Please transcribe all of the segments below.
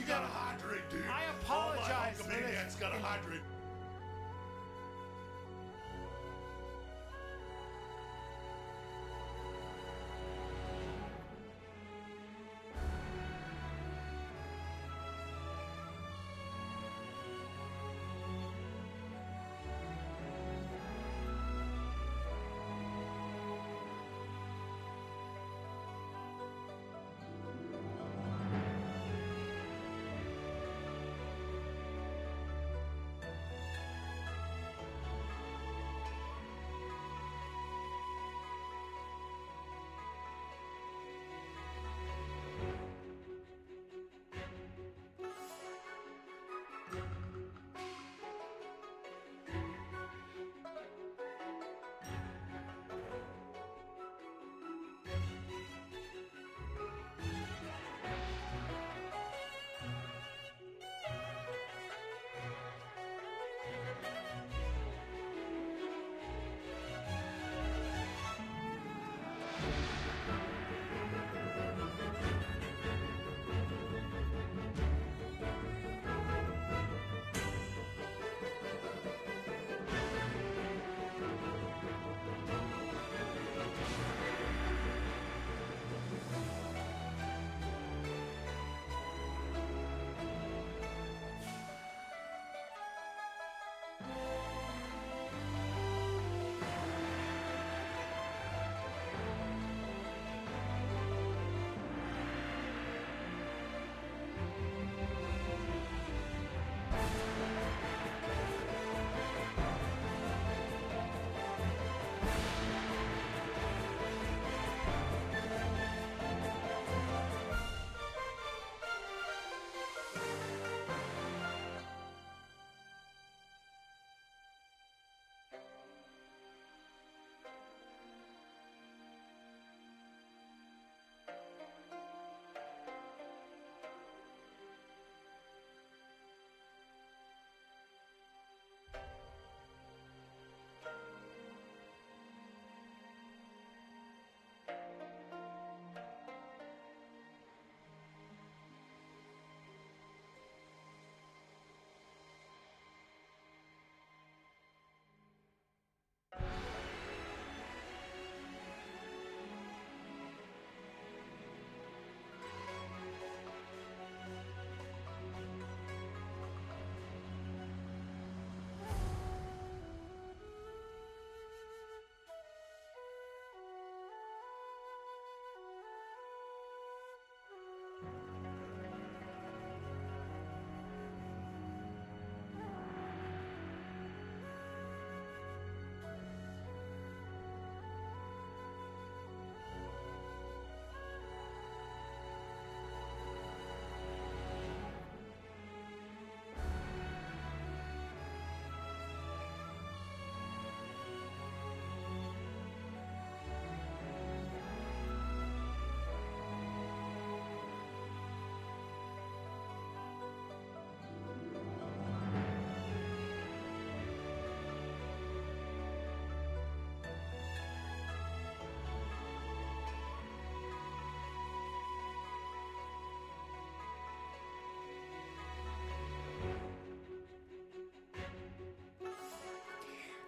You gotta hydrate, dude. I apologize Oh, for my this. maniac's gotta hydrate.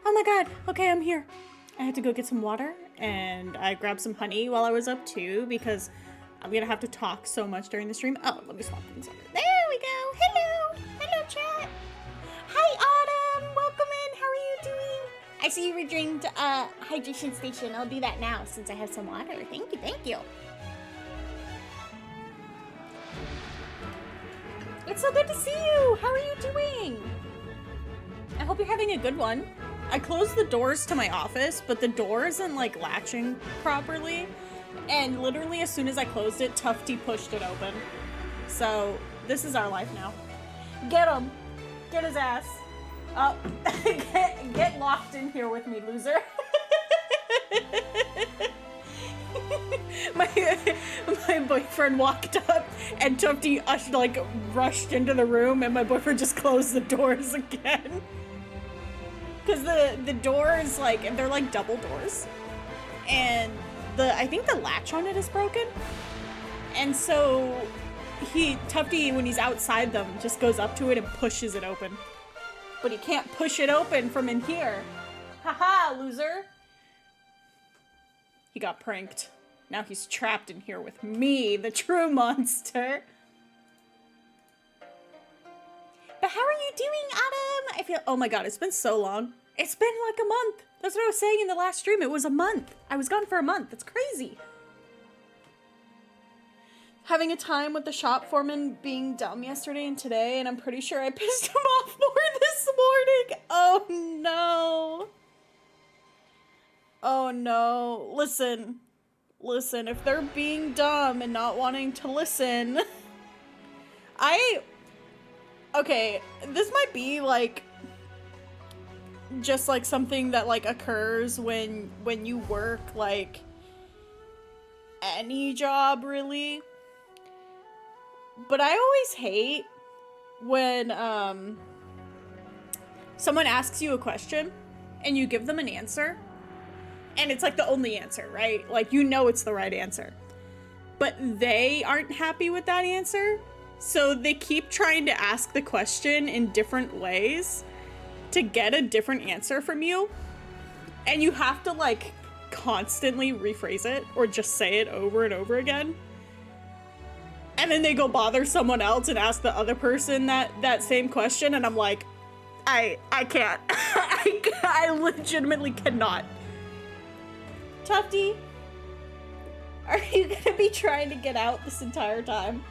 Oh my god, okay, I'm here. I had to go get some water, and I grabbed some honey while I was up too, because I'm gonna have to talk so much during the stream. Oh, let me swap things over. There we go. Hello. Hello, chat. Hi, Autumn. Welcome in. How are you doing? I see you redrained hydration station. I'll do that now since I have some water. Thank you, thank you. It's so good to see you. How are you doing? I hope you're having a good one. I closed the doors to my office, but the door isn't like latching properly. And literally as soon as I closed it, Tufty pushed it open. So this is our life now. Get him. Get his ass. Oh, get locked in here with me, loser. my boyfriend walked up and Tufty like rushed into the room, and my boyfriend just closed the doors again. Because the doors, like, they're like double doors. And I think the latch on it is broken. And so Tufty, when he's outside them, just goes up to it and pushes it open. But he can't push it open from in here. Haha, loser. He got pranked. Now he's trapped in here with me, the true monster. But how are you doing, Adam? I feel, oh my god, it's been so long. It's been like a month. That's what I was saying in the last stream. It was a month. I was gone for a month. That's crazy. Having a time with the shop foreman being dumb yesterday and today, and I'm pretty sure I pissed him off more this morning. Oh no. Oh no. Listen, if they're being dumb and not wanting to listen, okay, this might be like, just like something that like occurs when you work like any job really. But I always hate when someone asks you a question and you give them an answer and it's like the only answer, right? Like, you know it's the right answer, but they aren't happy with that answer. So they keep trying to ask the question in different ways to get a different answer from you. And you have to like constantly rephrase it or just say it over and over again. And then they go bother someone else and ask the other person that same question. And I'm like, I can't. I legitimately cannot. Tufty, are you gonna be trying to get out this entire time?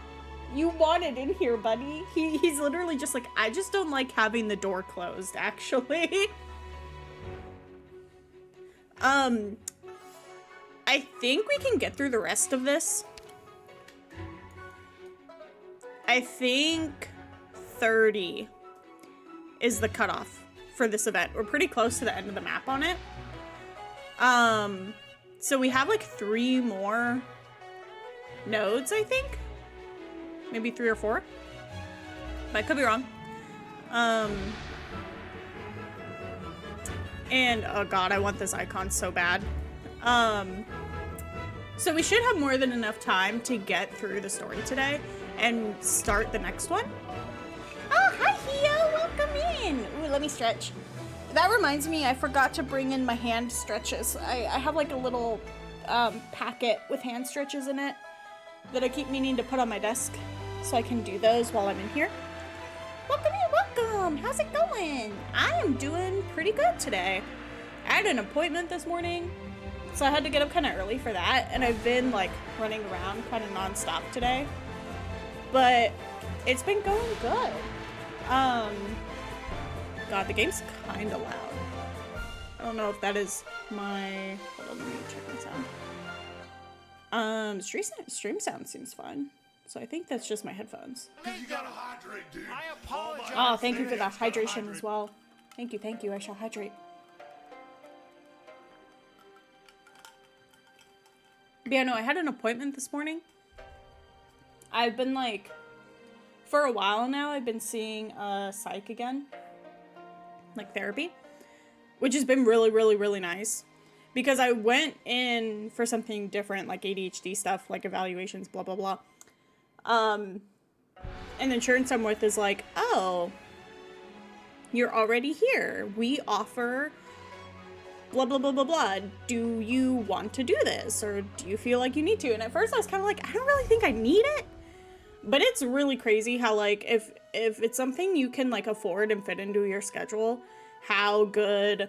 You wanted in here, buddy. He's literally just like, I just don't like having the door closed, actually. I think we can get through the rest of this. I think 30 is the cutoff for this event. We're pretty close to the end of the map on it. So we have like 3 more nodes, I think. Maybe 3 or 4. But I could be wrong. And oh god, I want this icon so bad. So we should have more than enough time to get through the story today and start the next one. Oh, hi Hio, welcome in. Ooh, let me stretch. That reminds me, I forgot to bring in my hand stretches. I have like a little packet with hand stretches in it that I keep meaning to put on my desk so I can do those while I'm in here. Welcome in, welcome. How's it going? I am doing pretty good today. I had an appointment this morning, so I had to get up kind of early for that, and I've been like running around kind of non-stop today. But it's been going good. God, the game's kind of loud. I don't know if that is my... Hold on, let me check my sound. Stream sound seems fine. So I think that's just my headphones. You gotta hydrate, dude. I apologize. Oh, thank you for that hydration as well. Thank you. I shall hydrate. But yeah, no, I had an appointment this morning. I've been like, for a while now, I've been seeing psych again. Like therapy. Which has been really, really, really nice. Because I went in for something different, like ADHD stuff, like evaluations, blah, blah, blah. And the insurance I'm with is like, oh, you're already here. We offer blah, blah, blah, blah, blah. Do you want to do this? Or do you feel like you need to? And at first I was kind of like, I don't really think I need it. But it's really crazy how, like, if it's something you can, like, afford and fit into your schedule, how good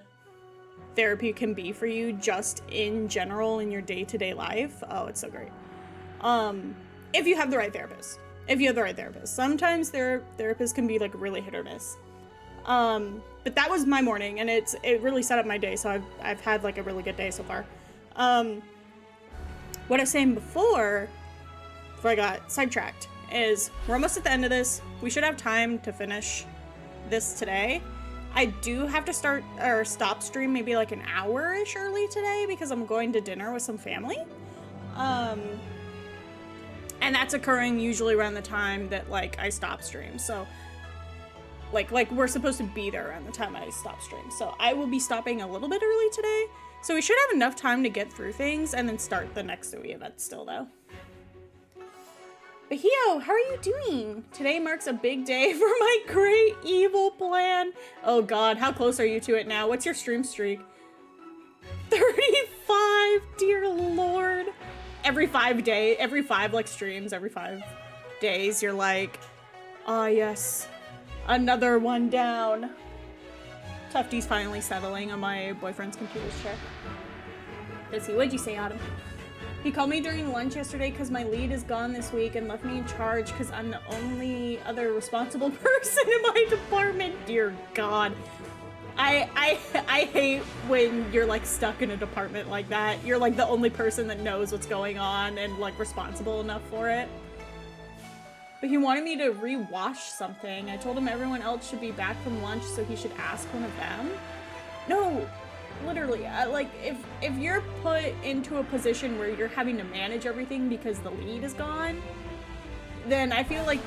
therapy can be for you just in general in your day-to-day life. Oh, it's so great. If you have the right therapist. Sometimes therapists can be, like, really hit or miss. But that was my morning, and it really set up my day, so I've had, like, a really good day so far. What I was saying before I got sidetracked, is we're almost at the end of this. We should have time to finish this today. I do have to stop stream maybe like an hour-ish early today because I'm going to dinner with some family. And that's occurring usually around the time that like I stop stream. So like we're supposed to be there around the time I stop stream. So I will be stopping a little bit early today. So we should have enough time to get through things and then start the next Zoe event still though. Bahio, how are you doing? Today marks a big day for my great evil plan. Oh god, how close are you to it now? What's your stream streak? 35, dear lord. Every 5 like streams, every 5 days, you're like, ah yes, another one down. Tufty's finally settling on my boyfriend's computer's chair. Let's see, what'd you say, Autumn? He called me during lunch yesterday because my lead is gone this week and left me in charge because I'm the only other responsible person in my department. Dear God. I hate when you're like stuck in a department like that. You're like the only person that knows what's going on and like responsible enough for it. But he wanted me to rewash something. I told him everyone else should be back from lunch, so he should ask one of them. No, literally, like if you're put into a position where you're having to manage everything because the lead is gone, then I feel like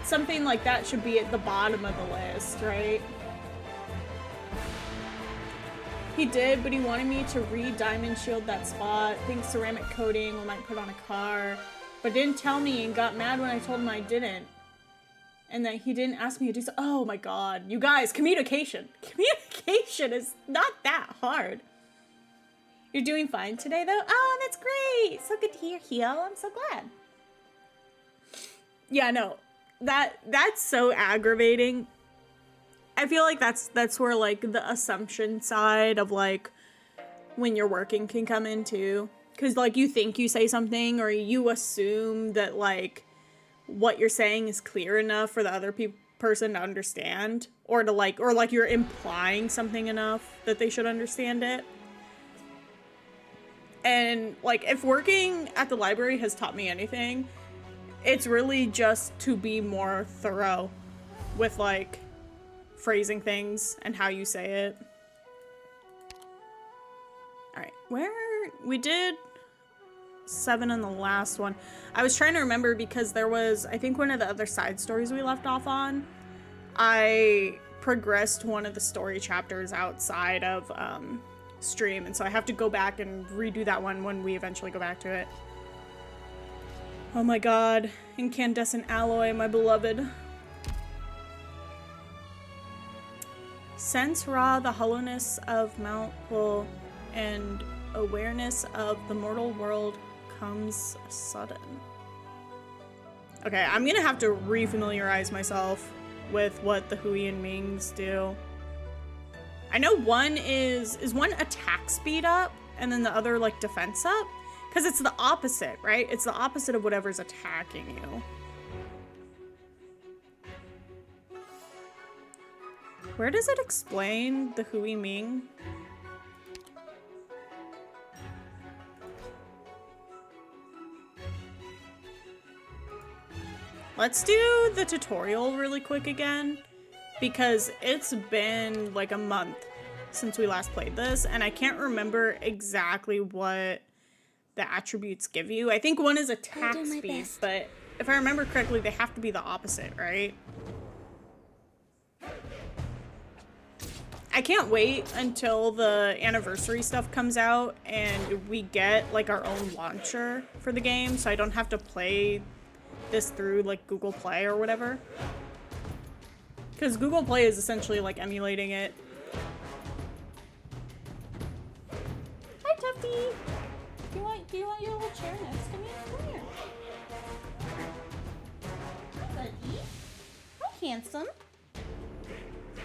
something like that should be at the bottom of the list, right? He did, but he wanted me to re-diamond shield that spot. Think ceramic coating we might put on a car. But didn't tell me and got mad when I told him I didn't. And that he didn't ask me to do so. Oh my god. You guys, communication. Communication is not that hard. You're doing fine today though? Oh, that's great. So good to hear, Hio. I'm so glad. Yeah, no. That's so aggravating. I feel like that's where like the assumption side of like when you're working can come in too. Cause like you think you say something or you assume that like what you're saying is clear enough for the other person to understand or to like, or like you're implying something enough that they should understand it. And like if working at the library has taught me anything, it's really just to be more thorough with like phrasing things and how you say it. All right, where we did 7 on the last one. I was trying to remember because there was, I think one of the other side stories we left off on, I progressed one of the story chapters outside of stream, and so I have to go back and redo that one when we eventually go back to it. Oh my god, incandescent alloy, my beloved. Sense raw the hollowness of Mount Pull and awareness of the mortal world comes sudden. Okay, I'm gonna have to re-familiarize myself with what the Hui and Mings do. I know one is one attack speed up and then the other like defense up? Because it's the opposite, right? It's the opposite of whatever's attacking you. Where does it explain the Hui Ming? Let's do the tutorial really quick again, because it's been like a month since we last played this, and I can't remember exactly what the attributes give you. I think one is attack speed, but if I remember correctly, they have to be the opposite, right? I can't wait until the anniversary stuff comes out and we get like our own launcher for the game, so I don't have to play this through like Google Play or whatever. Because Google Play is essentially like emulating it. Hi, Tufty. Do you want your little chair next to me? Come here. Hi, buddy. Hi, handsome.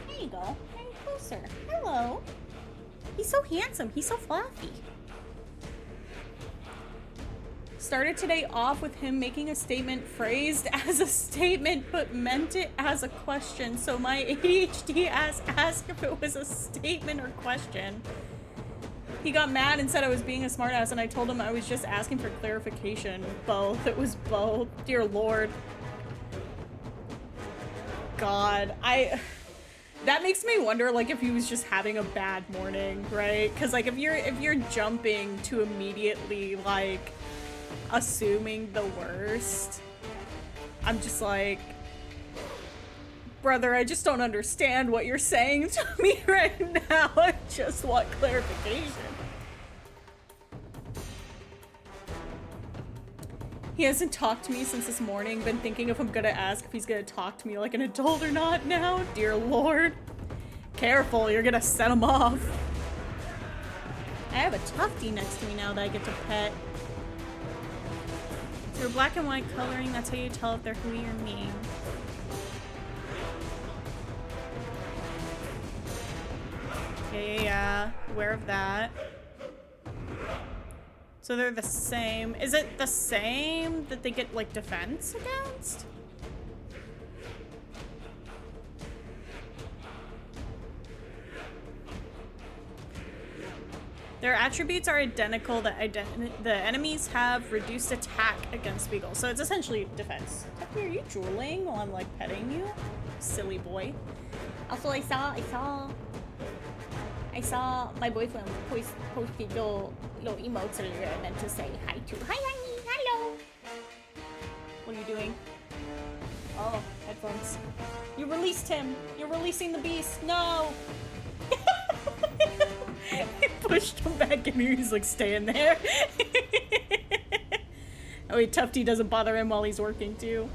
There you go. Very closer. Hello. He's so handsome. He's so fluffy. Started today off with him making a statement phrased as a statement but meant it as a question, so my ADHD ass asked if it was a statement or question. He got mad and said I was being a smartass, and I told him I was just asking for clarification. Both. It was both. Dear Lord. God. That makes me wonder, like, if he was just having a bad morning, right? Because, like, if you're jumping to immediately, like, assuming the worst, I'm just like, brother, I just don't understand what you're saying to me right now. I just want clarification. He hasn't talked to me since this morning. Been thinking if I'm gonna ask if he's gonna talk to me like an adult or not now. Dear Lord. Careful, you're gonna set him off. I have a Tufty next to me now that I get to pet. Through black and white coloring, that's how you tell if they're who or me. Yeah, aware of that. So they're the same. Is it the same that they get like defense against? Their attributes are identical. The enemies have reduced attack against Beagle. So it's essentially defense. Tucky, are you drooling while I'm like petting you? Silly boy. Also, I saw my boyfriend posted little emotes earlier and meant to say hi to. Hi, honey. Hello. What are you doing? Oh, headphones. You released him. You're releasing the beast. No. He pushed him back in here. He's like, staying there. Oh wait, Tufty doesn't bother him while he's working too.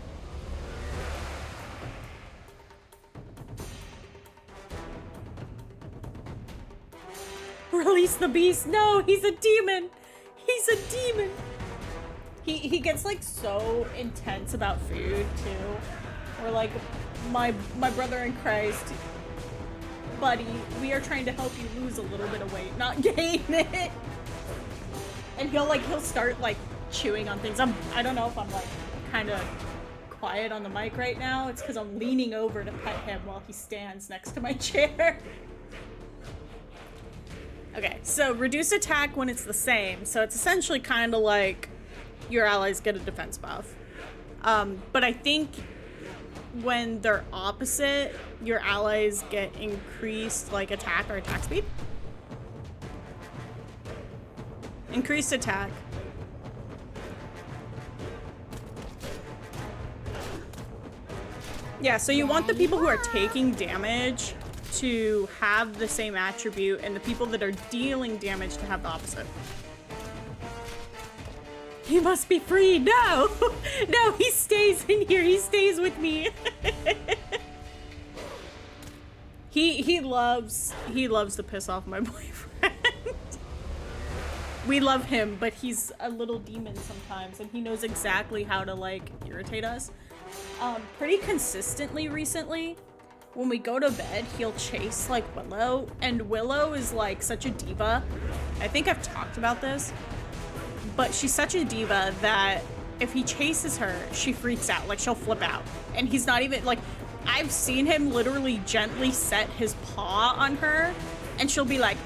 Release the beast. No, he's a demon. He's a demon. He gets like so intense about food too. Or like, my brother in Christ, buddy, we are trying to help you lose a little bit of weight, not gain it. And he'll start like chewing on things. I don't know if I'm like kind of quiet on the mic right now. It's because I'm leaning over to pet him while he stands next to my chair. Okay, so reduce attack when it's the same. So it's essentially kind of like your allies get a defense buff. But I think when they're opposite, your allies get increased like attack or attack speed. Increased attack. Yeah, so you want the people who are taking damage to have the same attribute and the people that are dealing damage to have the opposite. He must be free. No! No, he stays in here. He stays with me. He loves to piss off my boyfriend. We love him, but he's a little demon sometimes, and he knows exactly how to like irritate us. Pretty consistently recently, when we go to bed, he'll chase like Willow, and Willow is like such a diva. I think I've talked about this, but she's such a diva that if he chases her, she freaks out, like she'll flip out. And he's not even like, I've seen him literally gently set his paw on her, and she'll be like,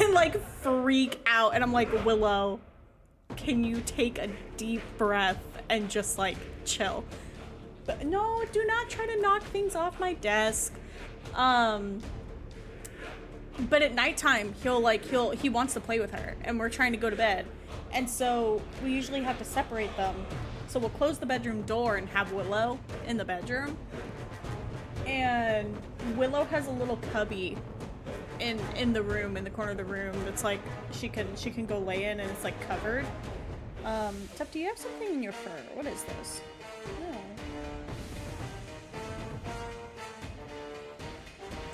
and like freak out. And I'm like, Willow, can you take a deep breath and just like chill? But no, do not try to knock things off my desk. But at nighttime, he wants to play with her, and we're trying to go to bed. And so we usually have to separate them. So we'll close the bedroom door and have Willow in the bedroom. And Willow has a little cubby in the room, in the corner of the room, that's like she can go lay in, and it's like covered. Tuff, do you have something in your fur? What is this? No.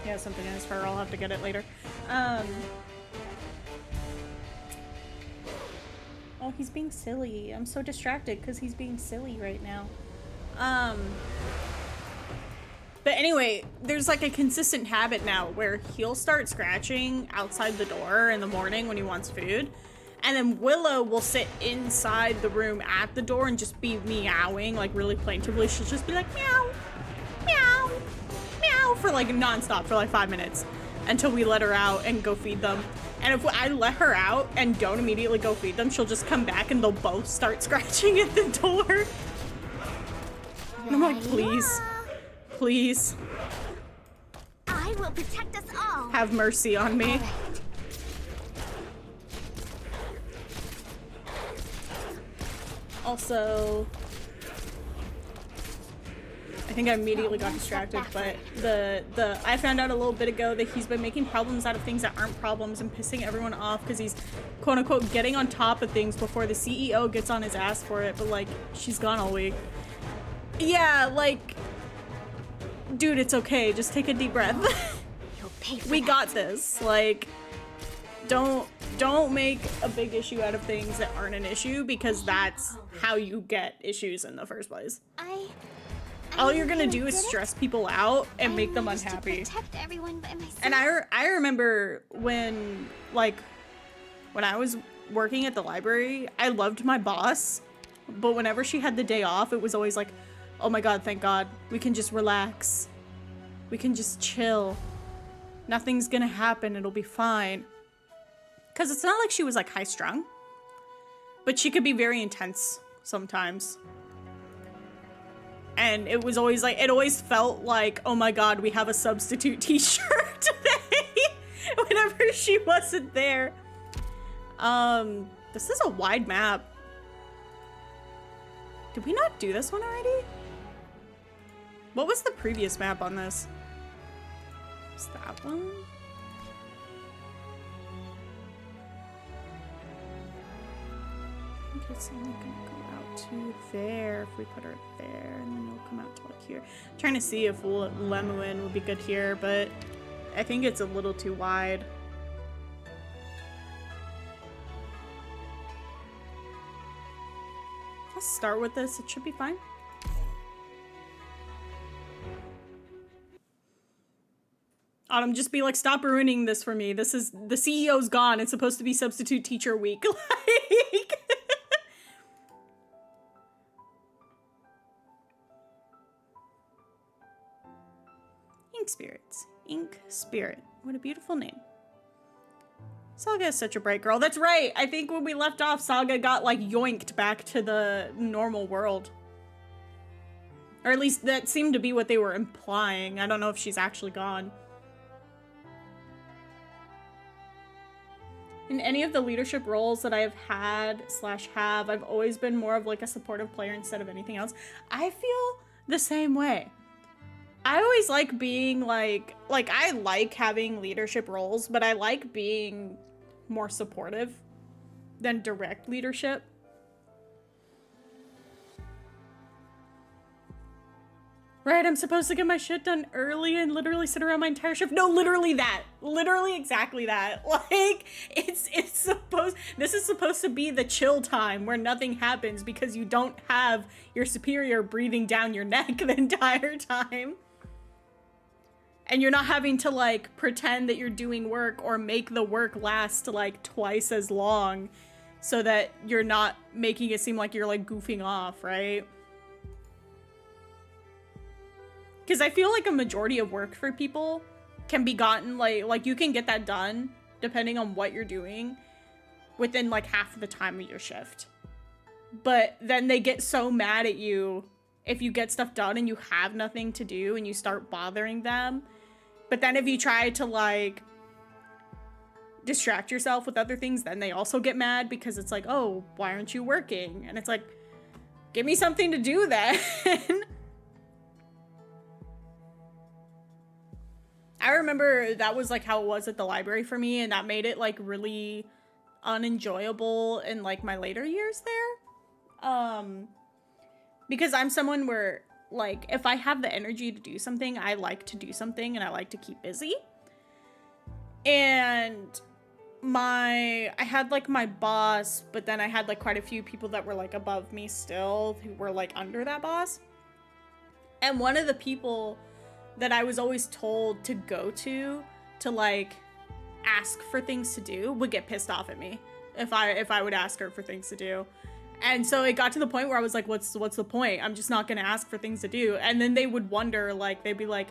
He has something in his fur. I'll have to get it later. Oh, he's being silly. I'm so distracted because he's being silly right now. But anyway, there's like a consistent habit now where he'll start scratching outside the door in the morning when he wants food. And then Willow will sit inside the room at the door and just be meowing, like really plaintively. She'll just be like, meow, meow, meow, for like nonstop for like 5 minutes until we let her out and go feed them. And if I let her out and don't immediately go feed them, she'll just come back and they'll both start scratching at the door. And I'm like, please, please. I will protect us all. Have mercy on me. Right. Also, I think I immediately got distracted, but I found out a little bit ago that he's been making problems out of things that aren't problems and pissing everyone off because he's quote unquote getting on top of things before the CEO gets on his ass for it, but like she's gone all week. Yeah, like, dude, it's okay. Just take a deep breath. You'll pay for We that. got this. Like, don't make a big issue out of things that aren't an issue, because that's how you get issues in the first place. All you're gonna do is stress people out and make them unhappy. To protect everyone by myself. And I remember when I was working at the library, I loved my boss, but whenever she had the day off, it was always like, oh my god, thank god, we can just relax. We can just chill. Nothing's gonna happen, it'll be fine. Because it's not like she was like high strung, but she could be very intense sometimes. And it was always like, it always felt like, oh my god, we have a substitute teacher today whenever she wasn't there. This is a wide map. Did we not do this one already? What was the previous map on this? Is that one? I think it's only gonna go out to there if we put her there, and then it'll come out to like here. I'm trying to see if Lemuin would be good here, but I think it's a little too wide. Let's start with this. It should be fine. Autumn, just be like, stop ruining this for me. This is, the CEO's gone. It's supposed to be substitute teacher week. Like, Ink Spirits. Ink Spirit. What a beautiful name. Saga is such a bright girl. That's right. I think when we left off, Saga got like yoinked back to the normal world. Or at least that seemed to be what they were implying. I don't know if she's actually gone. In any of the leadership roles that I've had / have, I've always been more of like a supportive player instead of anything else. I feel the same way. I always like being like I like having leadership roles, but I like being more supportive than direct leadership. Right, I'm supposed to get my shit done early and literally sit around my entire shift. No, literally that. Literally exactly that. Like, this is supposed to be the chill time where nothing happens because you don't have your superior breathing down your neck the entire time. And you're not having to, like, pretend that you're doing work or make the work last, like, twice as long so that you're not making it seem like you're, like, goofing off, right? Because I feel like a majority of work for people can be gotten, like you can get that done, depending on what you're doing, within, like, half of the time of your shift. But then they get so mad at you if you get stuff done and you have nothing to do and you start bothering them. But then if you try to, like, distract yourself with other things, then they also get mad because it's like, oh, why aren't you working? And it's like, give me something to do then. I remember that was, like, how it was at the library for me, and that made it, like, really unenjoyable in, like, my later years there. Because I'm someone where, like, if I have the energy to do something, I like to do something, and I like to keep busy. And I had, like, my boss, but then I had, like, quite a few people that were, like, above me still, who were, like, under that boss. And one of the people that I was always told to go to, like, ask for things to do, would get pissed off at me if I would ask her for things to do. And so it got to the point where I was like, what's the point? I'm just not gonna ask for things to do. And then they would wonder, like, they'd be like,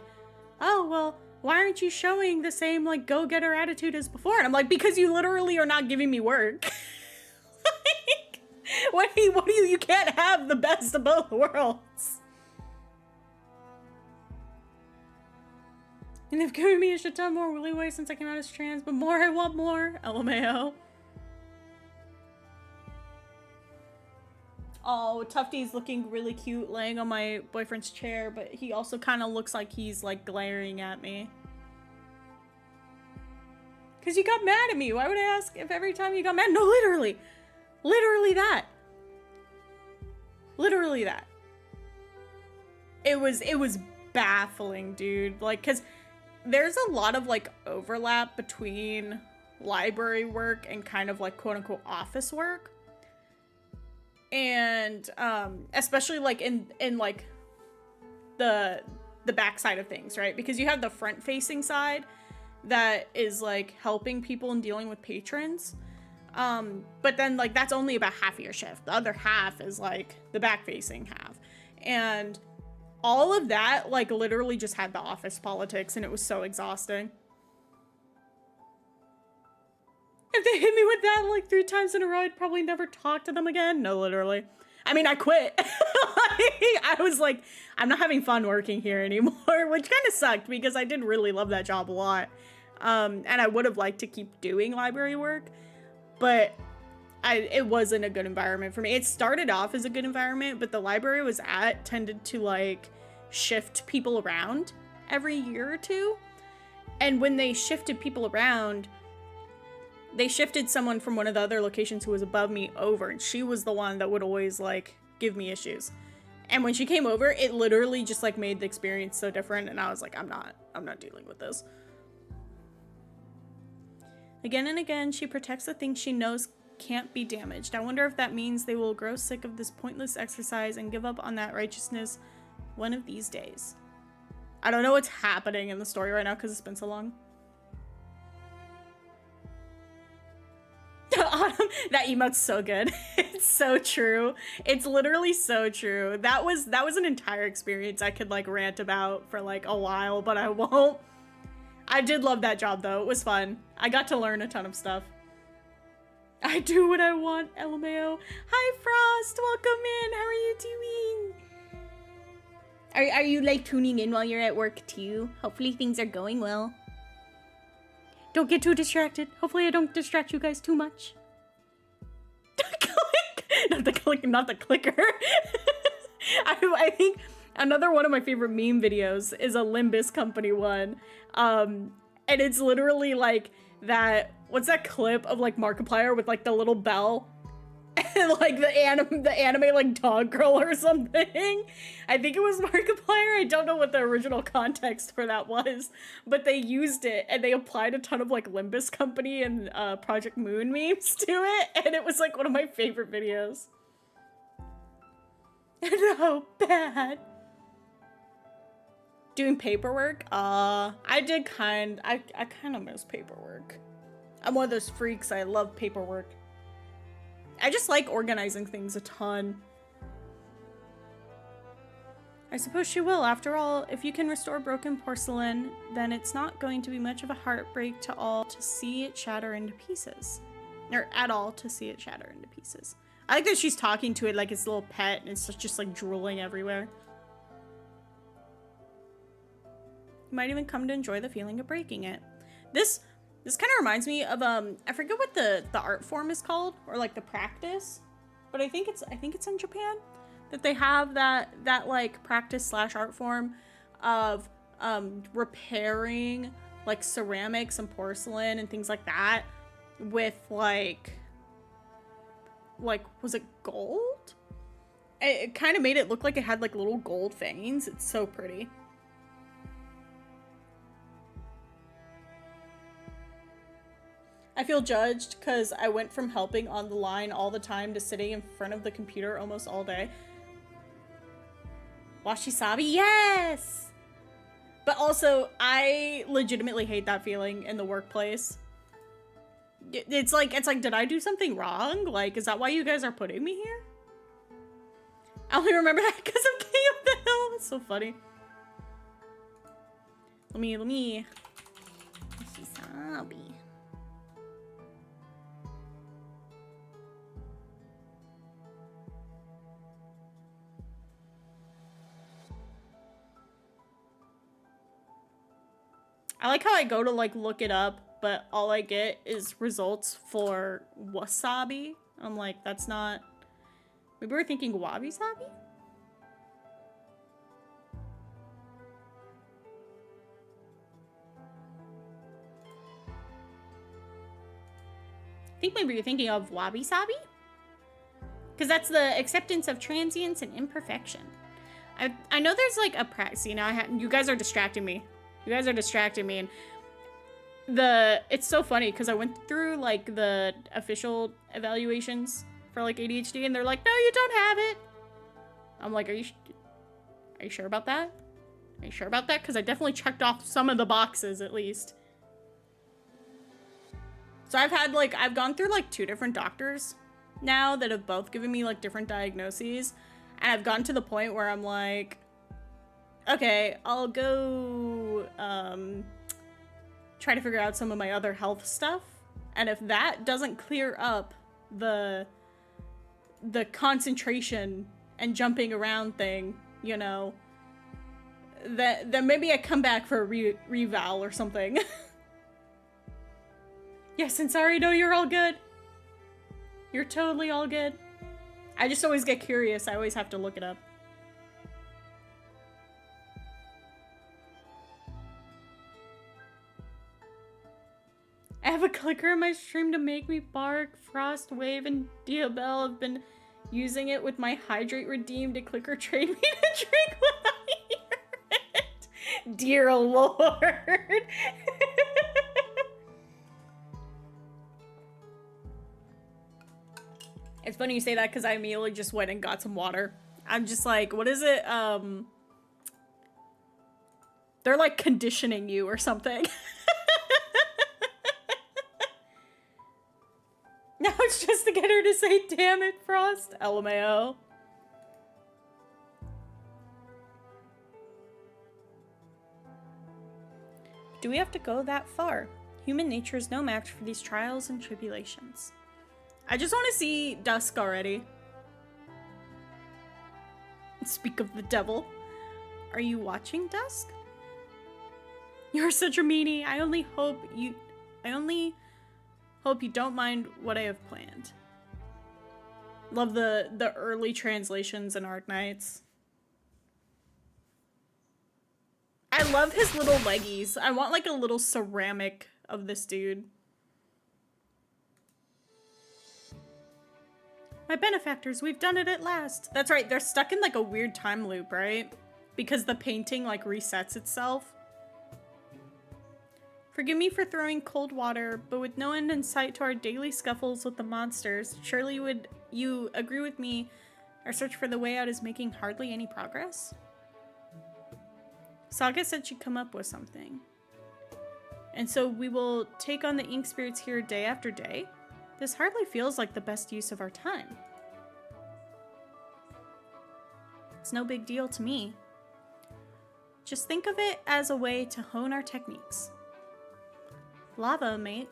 oh, well, why aren't you showing the same, like, go-getter attitude as before? And I'm like, because you literally are not giving me work. Like, what do you can't have the best of both worlds. And they've given me a shit ton more leeway since I came out as trans, but more, I want more. LMAO. Oh, Tufty's looking really cute laying on my boyfriend's chair, but he also kind of looks like he's, like, glaring at me. Because you got mad at me. Why would I ask if every time you got mad? No, literally. Literally that. Literally that. It was baffling, dude. Like, because there's a lot of, like, overlap between library work and kind of, like, quote-unquote office work. And, especially, like, in like, the backside of things, right? Because you have the front-facing side that is, like, helping people and dealing with patrons. But then, like, that's only about half of your shift. The other half is, like, the back-facing half. And all of that, like, literally just had the office politics, and it was so exhausting. If they hit me with that, like, 3 times in a row, I'd probably never talk to them again. No, literally. I mean, I quit. I was like, I'm not having fun working here anymore, which kind of sucked because I did really love that job a lot. And I would have liked to keep doing library work, but it wasn't a good environment for me. It started off as a good environment, but the library I was at tended to, like, shift people around every year or two. And when they shifted people around, they shifted someone from one of the other locations who was above me over, and she was the one that would always, like, give me issues. And when she came over, it literally just, like, made the experience so different, and I was like, I'm not dealing with this. Again and again, she protects the things she knows can't be damaged. I wonder if that means they will grow sick of this pointless exercise and give up on that righteousness one of these days. I don't know what's happening in the story right now because it's been so long. Autumn, that emote's so good. It's so true. It's literally so true. That was an entire experience I could, like, rant about for, like, a while, but I won't. I did love that job, though. It was fun. I got to learn a ton of stuff. I do what I want, LMAO. Hi, Frost. Welcome in. How are you doing? Are you, like, tuning in while you're at work, too? Hopefully things are going well. Don't get too distracted. Hopefully I don't distract you guys too much. Not the clicker. I think another one of my favorite meme videos is a Limbus Company one. And it's literally like that, what's that clip of, like, Markiplier with, like, the little bell? And, like, the anime, like, dog girl or something. I think it was Markiplier. I don't know what the original context for that was, but they used it and they applied a ton of, like, Limbus Company and Project Moon memes to it, and it was, like, one of my favorite videos. No, bad. Doing paperwork? I kind of miss paperwork. I'm one of those freaks. I love paperwork. I just like organizing things a ton. I suppose she will. After all, if you can restore broken porcelain, then it's not going to be much of a heartbreak to all to see it shatter into pieces. Or at all to see it shatter into pieces. I like that she's talking to it like it's a little pet and it's just like drooling everywhere. You might even come to enjoy the feeling of breaking it. This kind of reminds me of I forget what the art form is called, or like the practice, but I think it's in Japan that they have that like practice / art form of repairing like ceramics and porcelain and things like that with like was it gold? It kind of made it look like it had like little gold veins. It's so pretty. I feel judged because I went from helping on the line all the time to sitting in front of the computer almost all day. Washisabi, yes! But also, I legitimately hate that feeling in the workplace. It's like, did I do something wrong? Like, is that why you guys are putting me here? I only remember that because of King of the Hill. It's so funny. Let me. Washisabi. I like how I go to like look it up, but all I get is results for wasabi. I'm like, that's not... Maybe we're thinking wabi-sabi? think maybe you're thinking of Wabi Sabi? Because that's the acceptance of transience and imperfection. I know there's like a practice. See, now you guys are distracting me. You guys are distracting me. And it's so funny because I went through like the official evaluations for like ADHD and they're like, no, you don't have it. I'm like, are you sure about that? Are you sure about that? Because I definitely checked off some of the boxes at least. So I've gone through like 2 different doctors now that have both given me like different diagnoses. And I've gotten to the point where I'm like, okay, I'll go try to figure out some of my other health stuff. And if that doesn't clear up the concentration and jumping around thing, you know, then maybe I come back for a reval or something. Yes, and sorry, no, you're all good. You're totally all good. I just always get curious. I always have to look it up. I have a clicker in my stream to make me bark. Frost, Wave, and Diabelle have been using it with my Hydrate Redeem to clicker trade me to drink when I hear it. Dear Lord. It's funny you say that because I immediately just went and got some water. I'm just like, what is it? They're like conditioning you or something. Now it's just to get her to say, damn it, Frost. LMAO. Do we have to go that far? Human nature is no match for these trials and tribulations. I just want to see Dusk already. Speak of the devil. Are you watching, Dusk? You're such a meanie. I only hope you don't mind what I have planned. Love the early translations in Arknights. I love his little leggies. I want like a little ceramic of this dude. My benefactors, we've done it at last. That's right, they're stuck in like a weird time loop, right? Because the painting like resets itself. Forgive me for throwing cold water, but with no end in sight to our daily scuffles with the monsters, surely would you agree with me our search for the way out is making hardly any progress? Saga said she'd come up with something. And so we will take on the ink spirits here day after day? This hardly feels like the best use of our time. It's no big deal to me. Just think of it as a way to hone our techniques. Lava, mate.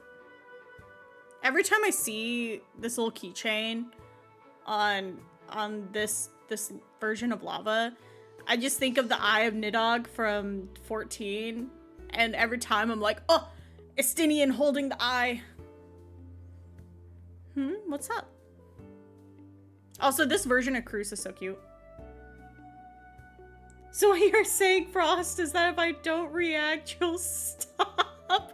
Every time I see this little keychain on this version of Lava, I just think of the Eye of Nidhogg from 14, and every time I'm like, oh, Estinian holding the eye. What's up? Also, this version of Cruz is so cute. So what you're saying, Frost, is that if I don't react, you'll stop?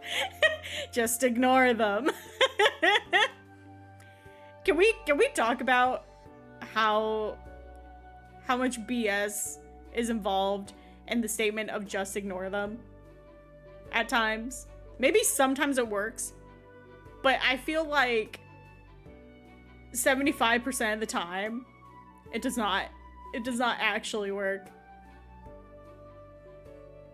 Just ignore them. Can we talk about how much BS is involved in the statement of just ignore them? At times. Maybe sometimes it works, but I feel like 75% of the time it does not actually work.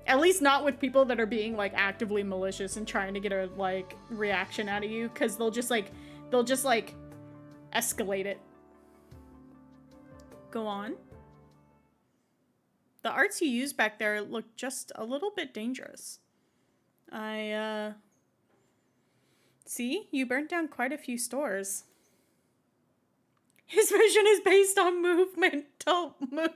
At least not with people that are being like actively malicious and trying to get a like reaction out of you, because they'll just escalate it. Go on. The arts you used back there look just a little bit dangerous. See, you burnt down quite a few stores. His vision is based on movement. Don't move.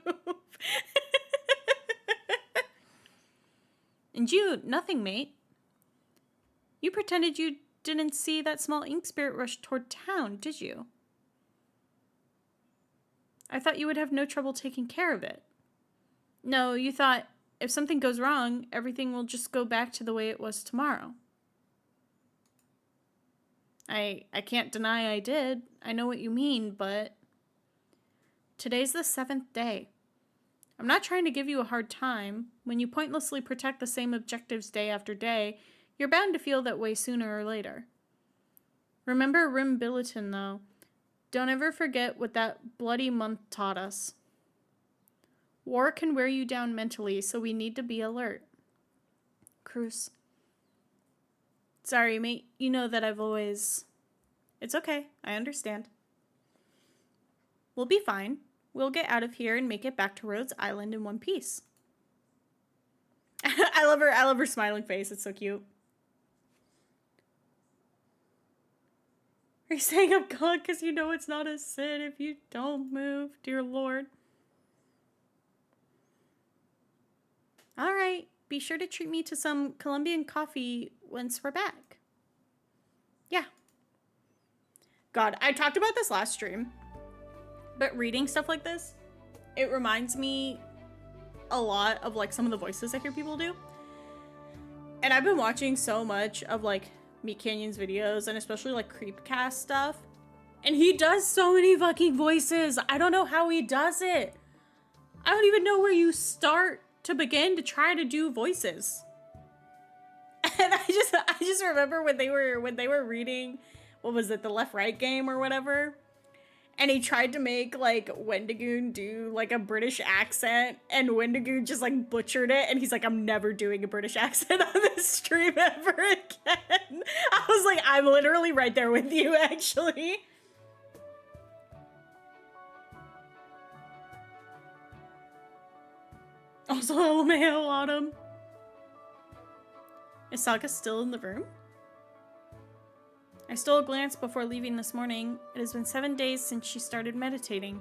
And you, nothing, mate. You pretended you didn't see that small ink spirit rush toward town, did you? I thought you would have no trouble taking care of it. No, you thought, if something goes wrong, everything will just go back to the way it was tomorrow. I can't deny I did. I know what you mean, but today's the 7th day. I'm not trying to give you a hard time. When you pointlessly protect the same objectives day after day, you're bound to feel that way sooner or later. Remember Rim Billiton, though. Don't ever forget what that bloody month taught us. War can wear you down mentally, so we need to be alert. Cruz. Sorry, mate. You know that I've always... It's okay. I understand. We'll be fine. We'll get out of here and make it back to Rhodes Island in one piece. I love her smiling face. It's so cute. Are you saying I'm gone because you know it's not a sin if you don't move, dear Lord? Alright, be sure to treat me to some Colombian coffee once we're back. Yeah. God, I talked about this last stream, but reading stuff like this, it reminds me a lot of like some of the voices I hear people do. And I've been watching so much of like Meat Canyon's videos and especially like Creepcast stuff. And he does so many fucking voices. I don't know how he does it. I don't even know where you start to begin to try to do voices. And I just remember when they were reading, what was it, the Left Right game or whatever? And he tried to make like Wendigoon do like a British accent, and Wendigoon just like butchered it, and he's like, I'm never doing a British accent on this stream ever again. I was like, I'm literally right there with you, actually. Also, LMAO, Autumn. Is Saga still in the room? I stole a glance before leaving this morning. It has been 7 days since she started meditating.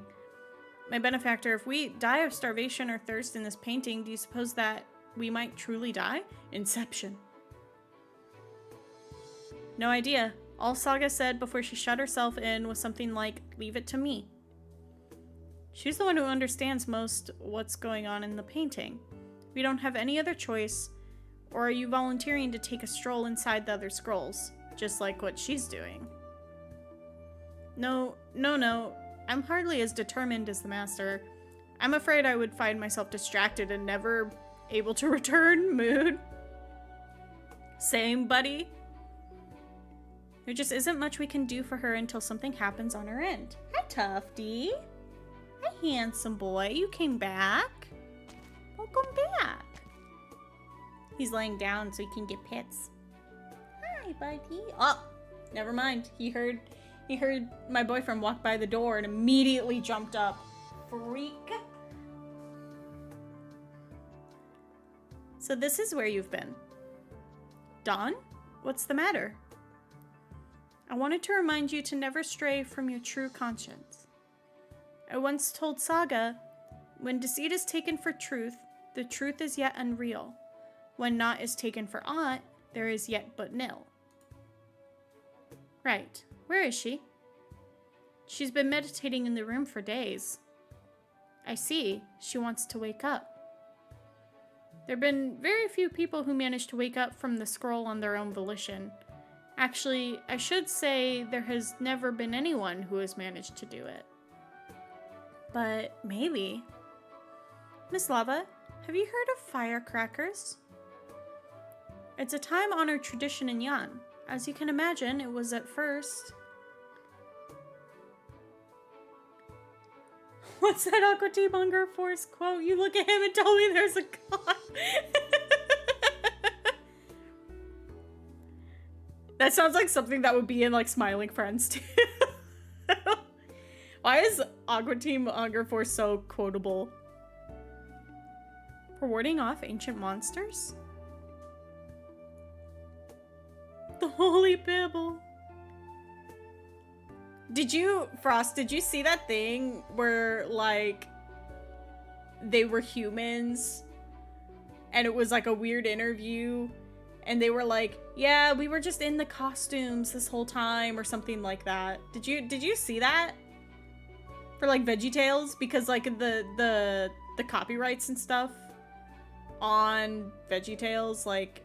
My benefactor, if we die of starvation or thirst in this painting, do you suppose that we might truly die? Inception. No idea. All Saga said before she shut herself in was something like, leave it to me. She's the one who understands most what's going on in the painting. We don't have any other choice, or are you volunteering to take a stroll inside the other scrolls? Just like what she's doing. No. I'm hardly as determined as the master. I'm afraid I would find myself distracted and never able to return. Mood. Same, buddy. There just isn't much we can do for her until something happens on her end. Hi, Tufty. Hi, handsome boy. You came back. Welcome back. He's laying down so he can get pets. Hi, buddy. Oh, never mind. He heard my boyfriend walk by the door and immediately jumped up. Freak. So this is where you've been. Dawn? What's the matter? I wanted to remind you to never stray from your true conscience. I once told Saga, when deceit is taken for truth, the truth is yet unreal. When naught is taken for aught, there is yet but nil. Right. Where is she? She's been meditating in the room for days. I see. She wants to wake up. There have been very few people who manage to wake up from the scroll on their own volition. Actually, I should say there has never been anyone who has managed to do it. But maybe. Miss Lava, have you heard of firecrackers? It's a time-honored tradition in Yan. As you can imagine, it was at first. What's that Aqua Team Hunger Force quote? You look at him and tell me there's a god. That sounds like something that would be in like Smiling Friends too. Why is Aqua Team Hunger Force so quotable? For warding off ancient monsters? The Holy Bible. Frost, did you see that thing where, like, they were humans and it was like a weird interview and they were like, yeah, we were just in the costumes this whole time or something like that. Did you see that? For like VeggieTales? Because like the copyrights and stuff on VeggieTales, like,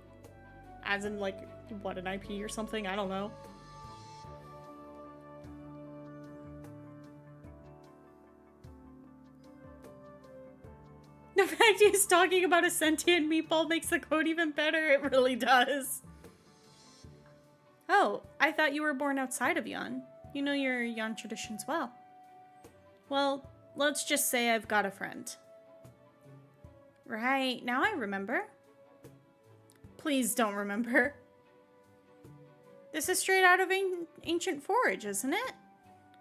as in like, what, an IP or something? I don't know. The fact he's talking about a sentient meatball makes the quote even better. It really does. Oh, I thought you were born outside of Yan. You know your Yan traditions well. Well, let's just say I've got a friend. Right, now I remember. Please don't remember. This is straight out of Ancient Forge, isn't it?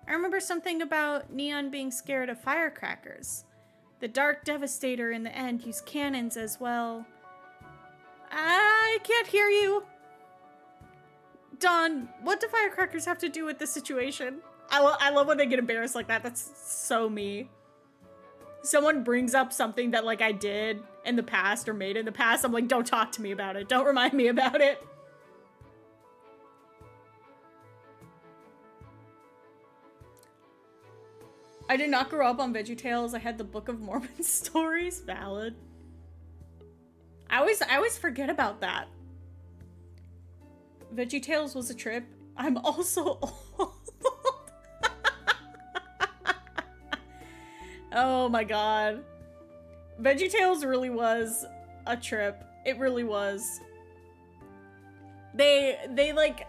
I remember something about Neon being scared of firecrackers. The Dark Devastator in the end used cannons as well. I can't hear you. Dawn, what do firecrackers have to do with this situation? I love when they get embarrassed like that. That's so me. Someone brings up something that like I did in the past or made in the past. I'm like, don't talk to me about it. Don't remind me about it. I did not grow up on VeggieTales. I had the Book of Mormon stories. Valid. I always forget about that. VeggieTales was a trip. I'm also old. Oh my god. VeggieTales really was a trip. It really was. They like,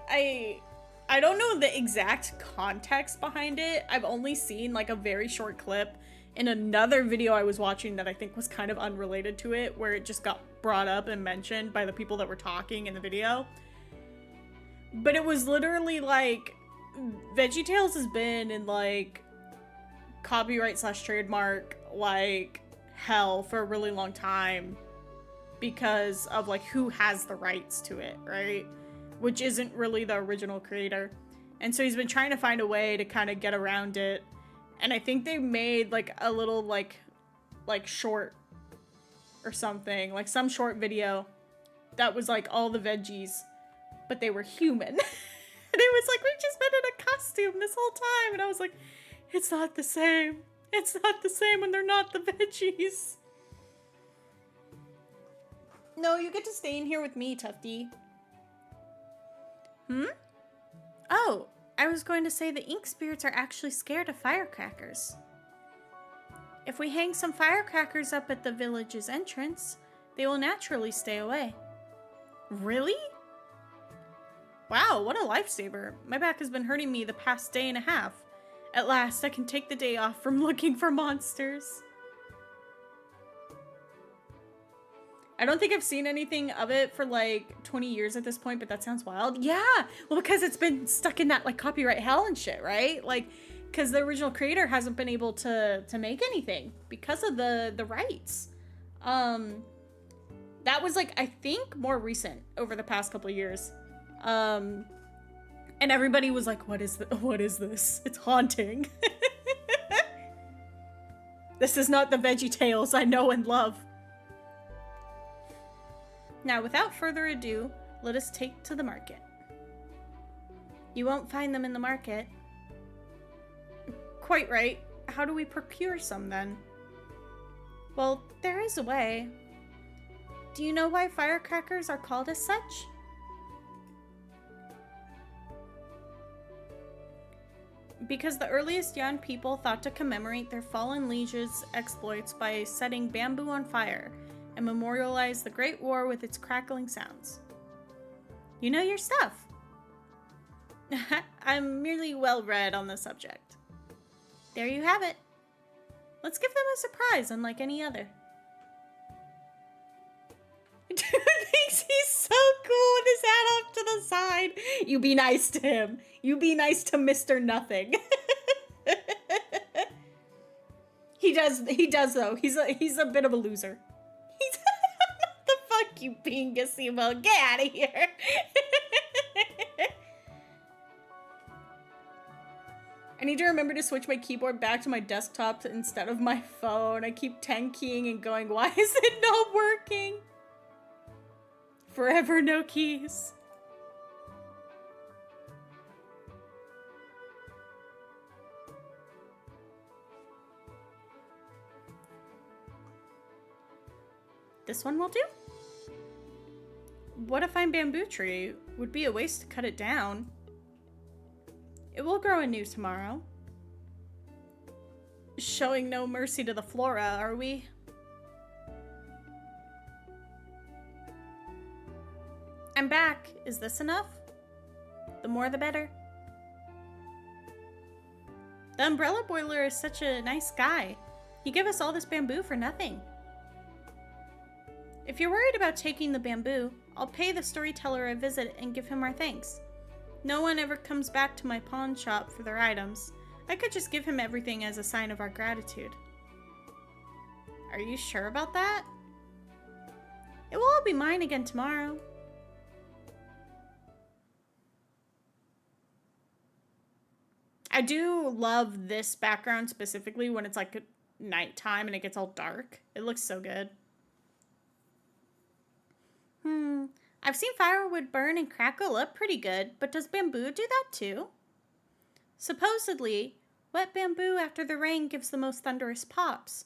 I don't know the exact context behind it. I've only seen like a very short clip in another video I was watching that I think was kind of unrelated to it, where it just got brought up and mentioned by the people that were talking in the video. But it was literally like, VeggieTales has been in like copyright / trademark like hell for a really long time because of like who has the rights to it, right? Which isn't really the original creator. And so he's been trying to find a way to kind of get around it. And I think they made like a little like short or something, like some short video that was like all the veggies, but they were human. And it was like, we've just been in a costume this whole time. And I was like, it's not the same. It's not the same when they're not the veggies. No, you get to stay in here with me, Tufty. Oh, I was going to say the ink spirits are actually scared of firecrackers. If we hang some firecrackers up at the village's entrance, they will naturally stay away. Really? Wow, what a lifesaver. My back has been hurting me the past day and a half. At last, I can take the day off from looking for monsters. I don't think I've seen anything of it for like 20 years at this point, but that sounds wild. Yeah, well, because it's been stuck in that like copyright hell and shit, right? Like, because the original creator hasn't been able to make anything because of the rights. That was like, I think more recent over the past couple of years. And everybody was like, what is this? It's haunting. This is not the VeggieTales I know and love. Now, without further ado, let us take to the market. You won't find them in the market. Quite right. How do we procure some, then? Well, there is a way. Do you know why firecrackers are called as such? Because the earliest Yan people thought to commemorate their fallen lieges' exploits by setting bamboo on fire and memorialize the Great War with its crackling sounds. You know your stuff. I'm merely well-read on the subject. There you have it. Let's give them a surprise unlike any other. Dude thinks he's so cool with his hat off to the side. You be nice to him. You be nice to Mr. Nothing. He does though. He's a bit of a loser. He's the fuck you being Gazebo. Get out of here. I need to remember to switch my keyboard back to my desktop instead of my phone. I keep 10 keying and going, why is it not working? Forever no keys. This one will do? What a fine bamboo tree. Would be a waste to cut it down. It will grow anew tomorrow. Showing no mercy to the flora, are we? I'm back. Is this enough? The more the better. The umbrella boiler is such a nice guy. He gave us all this bamboo for nothing. If you're worried about taking the bamboo, I'll pay the storyteller a visit and give him our thanks. No one ever comes back to my pawn shop for their items. I could just give him everything as a sign of our gratitude. Are you sure about that? It will all be mine again tomorrow. I do love this background specifically when it's like nighttime and it gets all dark. It looks so good. I've seen firewood burn and crackle up pretty good, but does bamboo do that too? Supposedly, wet bamboo after the rain gives the most thunderous pops.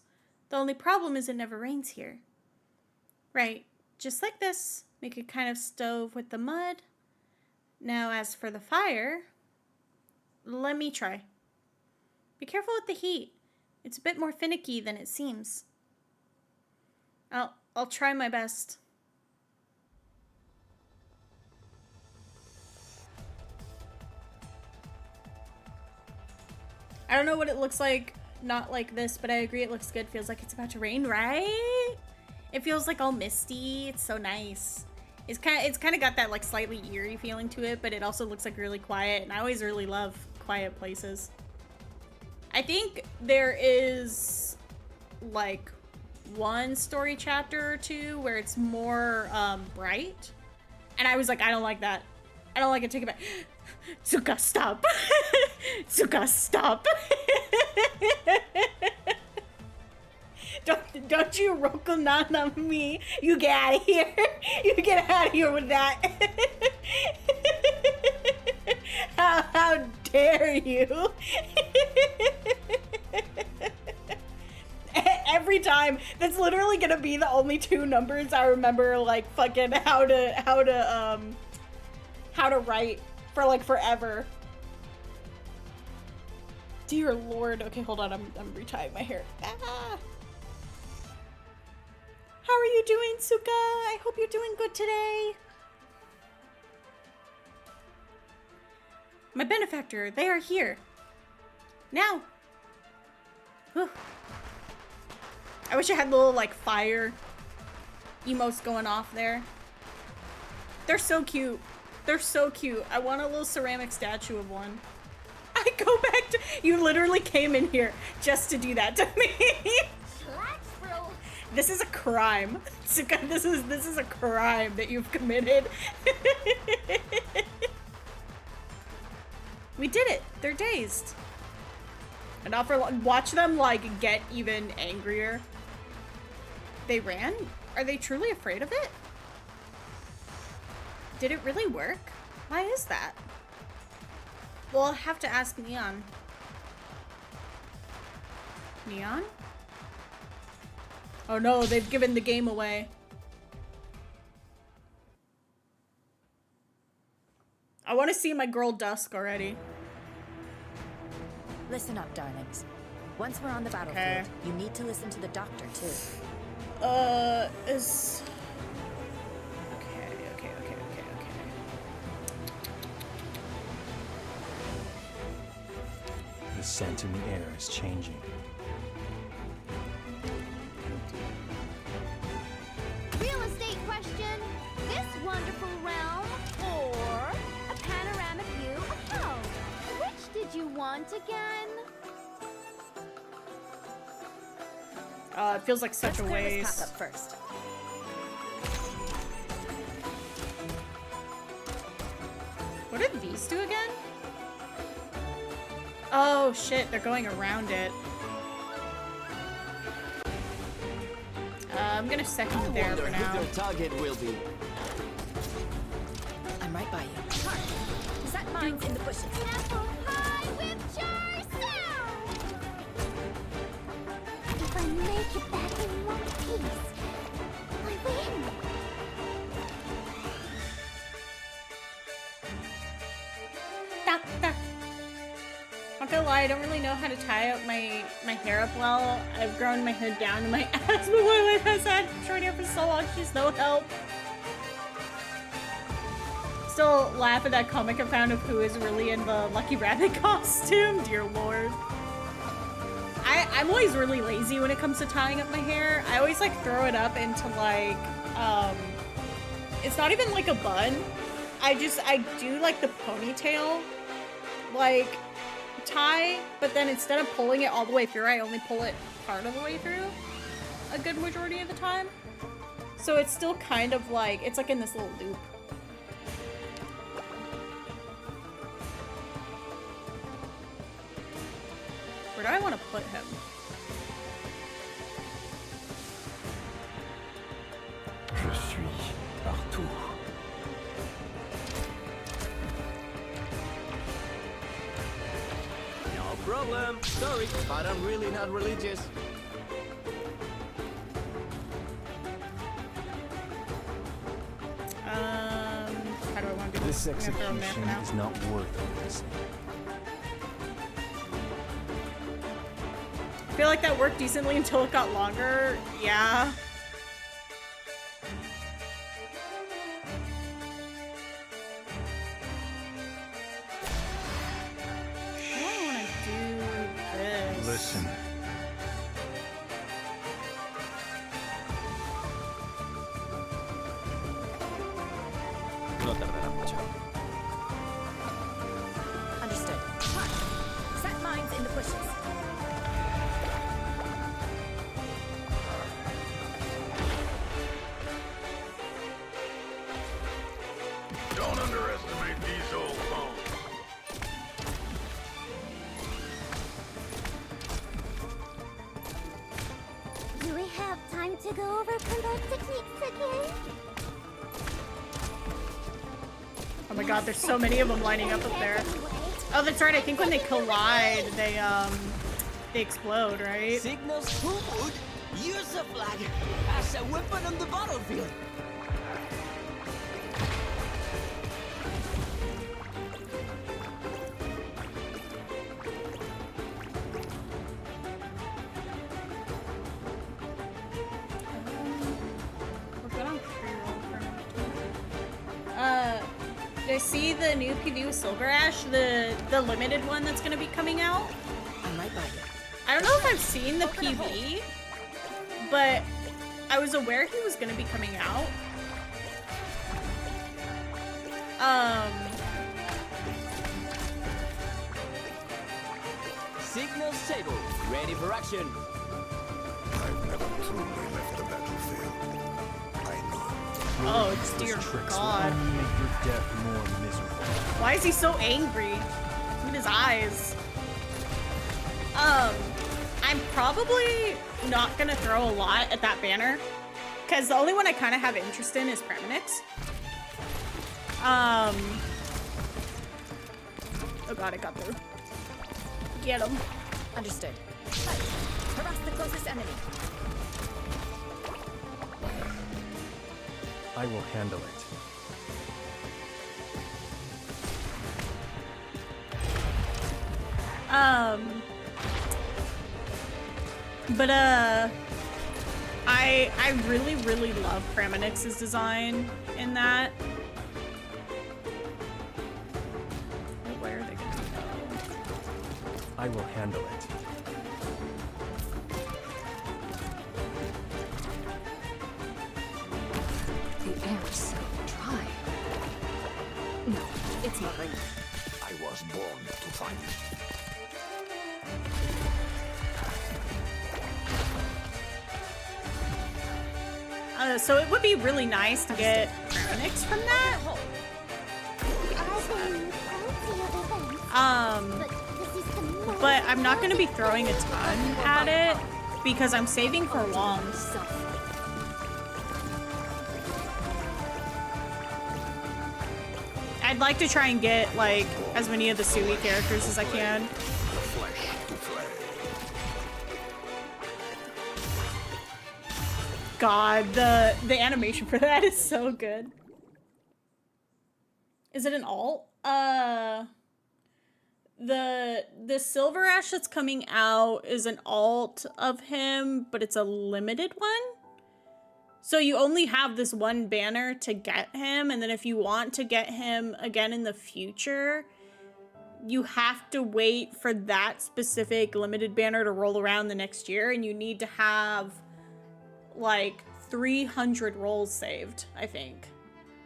The only problem is it never rains here. Right, just like this, make a kind of stove with the mud. Now as for the fire, let me try. Be careful with the heat. It's a bit more finicky than it seems. I'll try my best. I don't know what it looks like, not like this, but I agree it looks good. Feels like it's about to rain, right? It feels like all misty. It's so nice. It's kind of got that like slightly eerie feeling to it, but it also looks like really quiet, and I always really love quiet places. I think there is like one story chapter or two where it's more bright, and I was like, I don't like that. I don't like it. Take it back. Tsuka, stop. Tsuka, stop. Don't you Rokunan me. You get out of here. You get out of here with that. How dare you? Every time, that's literally gonna be the only two numbers I remember, like fucking how to write for like forever. Dear Lord. Okay, hold on. I'm retying my hair. Ah. How are you doing, Tsuka? I hope you're doing good today. My benefactor, they are here. Now. Whew. I wish I had little like fire emotes going off there. They're so cute. They're so cute. I want a little ceramic statue of one. I go back to... You literally came in here just to do that to me. This is a crime. Tsuka, this is a crime that you've committed. We did it. They're dazed. And not for long. Watch them like get even angrier. They ran? Are they truly afraid of it? Did it really work? Why is that? Well, I'll have to ask Neon. Neon? Oh no, they've given the game away. I want to see my girl DUSK already. Listen up, darlings. Once we're on the battlefield, you need to listen to the doctor, too. Is... Okay. The scent in the air is changing. Real estate question. This wonderful realm or a panoramic view of hell? Which did you want again? It feels like such a waste. Let's clear this path up first. What did these do again? Oh shit, they're going around it. I'm gonna second it there for now. Their target will be. I'm right by you. Hark! Set mines in the bushes. Apple pie with jar sound. If I make it back in one piece, I win. Not gonna lie, I don't really know how to tie up my hair up well. I've grown my hair down to my ass, but my wife has had short hair for so long, she's no help. Still laugh at that comic I found of who is really in the Lucky Rabbit costume. Dear Lord. I'm always really lazy when it comes to tying up my hair. I always like throw it up into like, it's not even like a bun. I do like the ponytail, like, tie, but then instead of pulling it all the way through, I only pull it part of the way through a good majority of the time. So it's still kind of like, it's like in this little loop. Where do I want to put him? Je suis partout. No problem. Sorry, but I'm really not religious. How do I want to do this? This I'm gonna throw a map execution now. is not worth witnessing. I feel like that worked decently until it got longer. Yeah. I don't want to do this. Listen. No tardará mucho. Understood. Set mines in the bushes. Don't underestimate these old bones. Do we have time to go over combat techniques again? Oh my god, there's so many of them lining up there. Oh, that's right. I think when they collide, they explode, right? Signals food. Use a flag as a weapon on the battlefield. We're good on pre-roll for now. Did I see the new PV with Silver Ash, the limited one that's gonna be coming out? I'm right by you. I don't know if I've seen the PV, but I was aware he was gonna be coming out. Signal Sable. Ready for action. I've never truly left the battlefield. I know. Oh, it's Those dear tricks God. will only make your death more miserable. Why is he so angry? Look at his eyes. I'm probably not gonna throw a lot at that banner, because the only one I kind of have interest in is Praminix. Oh god, it got through. Get him. Understood. Right. Harass the closest enemy. I will handle it. But I really, really love Praminix's design in that. Where are they gonna go? I will handle it. The air is so dry. No, it's not right. I was born to fight. So it would be really nice to get Praminix from that. But I'm not gonna be throwing a ton at it because I'm saving for long. I'd like to try and get like as many of the Sui characters as I can. Flesh to flay. God, the animation for that is so good. Is it an alt? The Silver Ash that's coming out is an alt of him, but it's a limited one. So you only have this one banner to get him, and then if you want to get him again in the future, you have to wait for that specific limited banner to roll around the next year, and you need to have like 300 rolls saved, I think.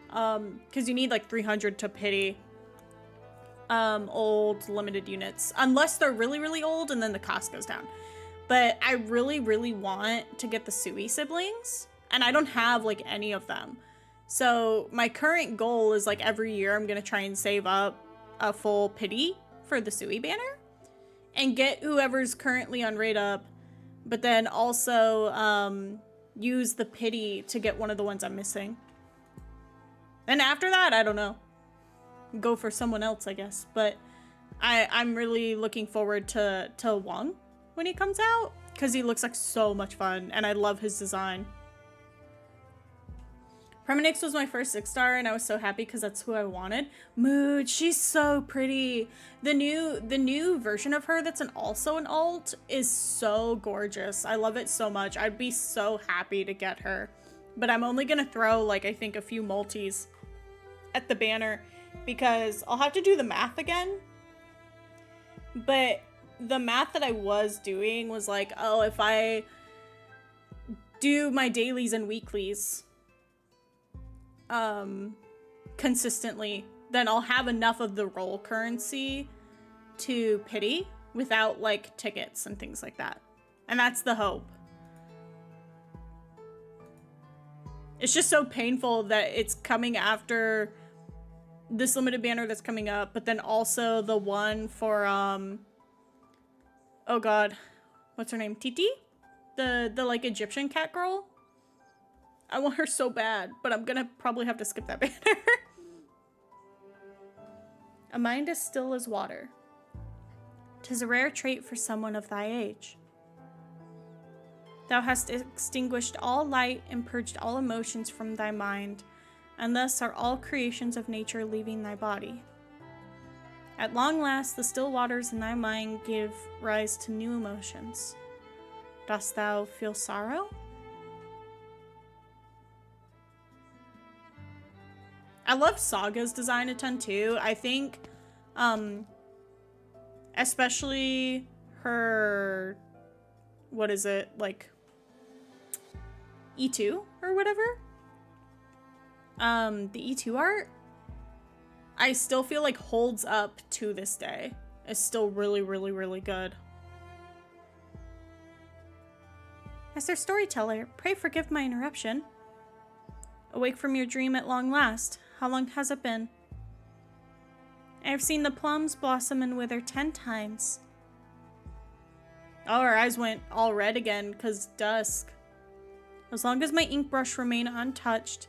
Because you need like 300 to pity old limited units, unless they're really, really old, and then the cost goes down. But I really, really want to get the Sui siblings, and I don't have like any of them. So my current goal is like every year I'm gonna try and save up a full pity for the Sui banner and get whoever's currently on rate up, but then also use the pity to get one of the ones I'm missing. And after that, I don't know. Go for someone else, I guess. But I'm really looking forward to Wong when he comes out, because he looks like so much fun, and I love his design. Premonix was my first 6-star, and I was so happy because that's who I wanted. Mood, she's so pretty. The new version of her that's also an alt is so gorgeous. I love it so much. I'd be so happy to get her. But I'm only gonna throw like I think a few multis at the banner because I'll have to do the math again. But the math that I was doing was like, oh, if I do my dailies and weeklies consistently, then I'll have enough of the roll currency to pity without like tickets and things like that. And that's the hope. It's just so painful that it's coming after this limited banner that's coming up, but then also the one for oh god, what's her name? Titi? The like Egyptian cat girl? I want her so bad, but I'm gonna probably have to skip that banner. A mind as still as water. 'Tis a rare trait for someone of thy age. Thou hast extinguished all light and purged all emotions from thy mind, and thus are all creations of nature leaving thy body. At long last, the still waters in thy mind give rise to new emotions. Dost thou feel sorrow? I love Saga's design a ton too. I think, especially her, what is it, like, E2 or whatever? The E2 art, I still feel like holds up to this day. It's still really, really, really good. As their storyteller, pray forgive my interruption. Awake from your dream at long last. How long has it been? I have seen the plums blossom and wither 10 times. Oh, her eyes went all red again, because dusk. As long as my ink brush remained untouched,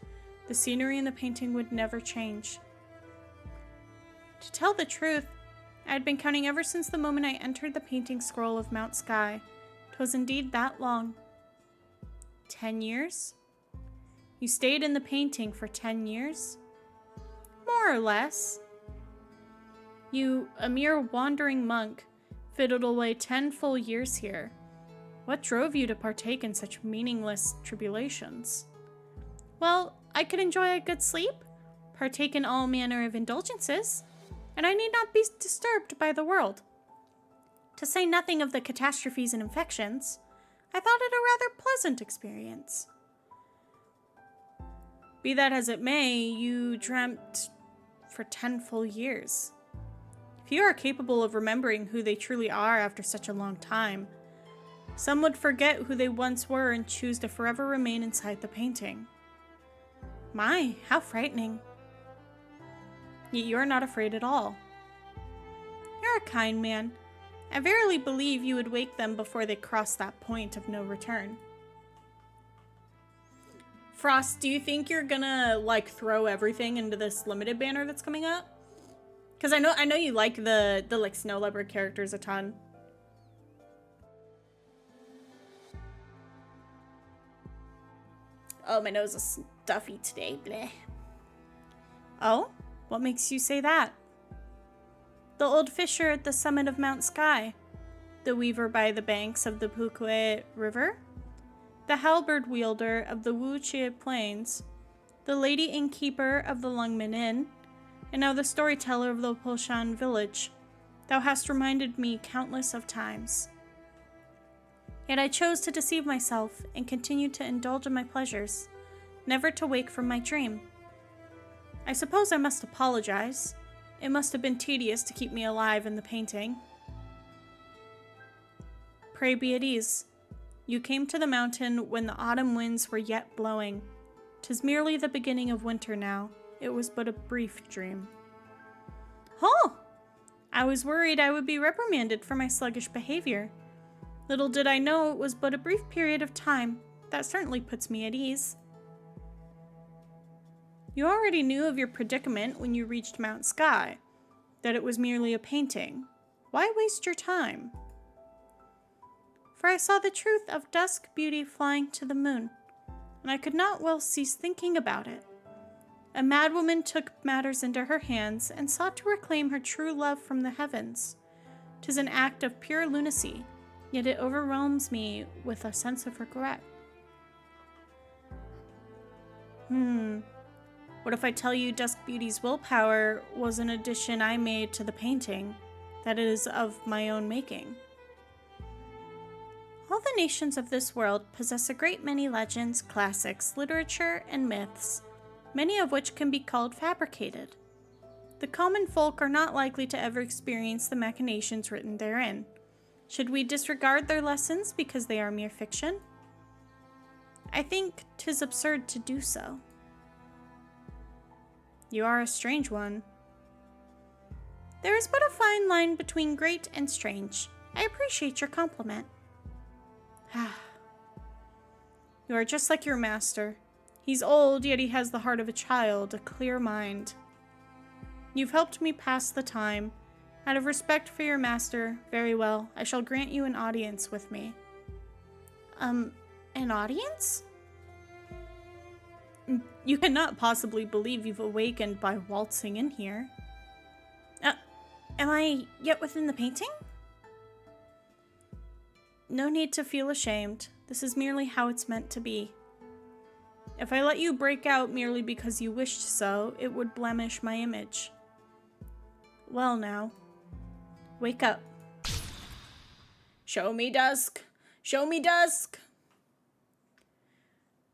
the scenery in the painting would never change. To tell the truth, I had been counting ever since the moment I entered the painting scroll of Mount Sky. 'Twas indeed that long. 10 years? You stayed in the painting for 10 years? More or less. You, a mere wandering monk, fiddled away 10 full years here. What drove you to partake in such meaningless tribulations? Well, I could enjoy a good sleep, partake in all manner of indulgences, and I need not be disturbed by the world. To say nothing of the catastrophes and infections, I thought it a rather pleasant experience. Be that as it may, you dreamt for 10 full years. Few are capable of remembering who they truly are after such a long time. Some would forget who they once were and choose to forever remain inside the painting. My, how frightening. Yet you are not afraid at all. You're a kind man. I verily believe you would wake them before they cross that point of no return. Frost, do you think you're gonna like throw everything into this limited banner that's coming up? Because I know you like the like snow leopard characters a ton. Oh, my nose is stuffy today. Bleh. Oh? What makes you say that? The old fisher at the summit of Mount Sky. The weaver by the banks of the Pukue River. the halberd wielder of the Wuchie Plains, the lady innkeeper of the Lungmen Inn, and now the storyteller of the Poshan village. Thou hast reminded me countless of times. Yet I chose to deceive myself and continue to indulge in my pleasures, never to wake from my dream. I suppose I must apologize. It must have been tedious to keep me alive in the painting. Pray be at ease. You came to the mountain when the autumn winds were yet blowing. 'Tis merely the beginning of winter now. It was but a brief dream. Oh! I was worried I would be reprimanded for my sluggish behavior. Little did I know it was but a brief period of time. That certainly puts me at ease. You already knew of your predicament when you reached Mount Sky, that it was merely a painting. Why waste your time? For I saw the truth of dusk beauty flying to the moon, and I could not well cease thinking about it. A madwoman took matters into her hands and sought to reclaim her true love from the heavens. 'Tis an act of pure lunacy, yet it overwhelms me with a sense of regret. What if I tell you Dusk Beauty's willpower was an addition I made to the painting, that it is of my own making? All the nations of this world possess a great many legends, classics, literature, and myths, many of which can be called fabricated. The common folk are not likely to ever experience the machinations written therein. Should we disregard their lessons because they are mere fiction? I think 'tis absurd to do so. You are a strange one. There is but a fine line between great and strange. I appreciate your compliment. You are just like your master. He's old, yet he has the heart of a child, a clear mind. You've helped me pass the time. Out of respect for your master, very well, I shall grant you an audience with me. An audience? You cannot possibly believe you've awakened by waltzing in here. Am I yet within the painting? No need to feel ashamed. This is merely how it's meant to be. If I let you break out merely because you wished so, it would blemish my image. Well now, wake up. Show me dusk! Show me dusk!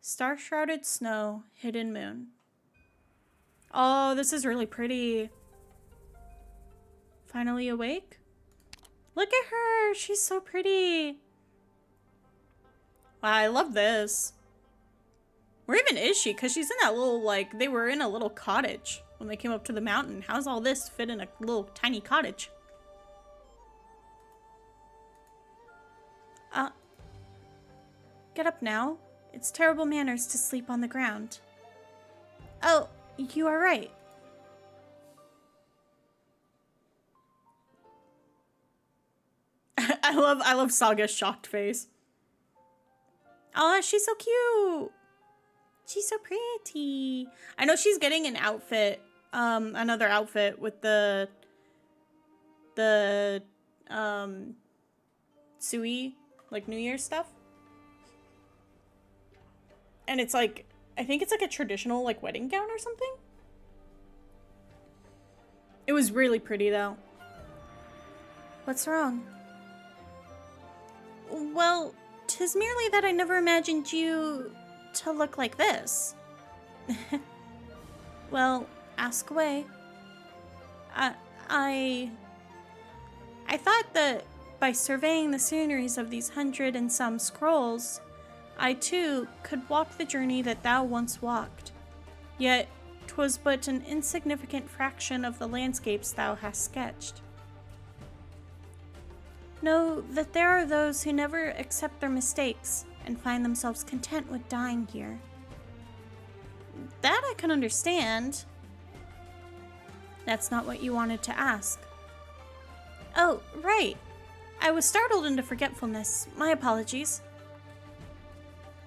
Star-shrouded snow, hidden moon. Oh, this is really pretty. Finally awake? Look at her! She's so pretty! Wow, I love this. Where even is she? Because she's in that little, like, they were in a little cottage when they came up to the mountain. How's all this fit in a little tiny cottage? Get up now. It's terrible manners to sleep on the ground. Oh, you are right. I love Saga's shocked face. Oh, she's so cute. She's so pretty. I know she's getting an outfit, another outfit with the Sui, like New Year's stuff. And it's like, I think it's like a traditional like wedding gown or something. It was really pretty though. What's wrong? Well, 'tis merely that I never imagined you to look like this. Well, ask away. I thought that by surveying the sceneries of these 100 and some scrolls, I too could walk the journey that thou once walked. Yet 'twas but an insignificant fraction of the landscapes thou hast sketched. Know that there are those who never accept their mistakes and find themselves content with dying here. That I can understand. That's not what you wanted to ask. Oh, right. I was startled into forgetfulness. My apologies.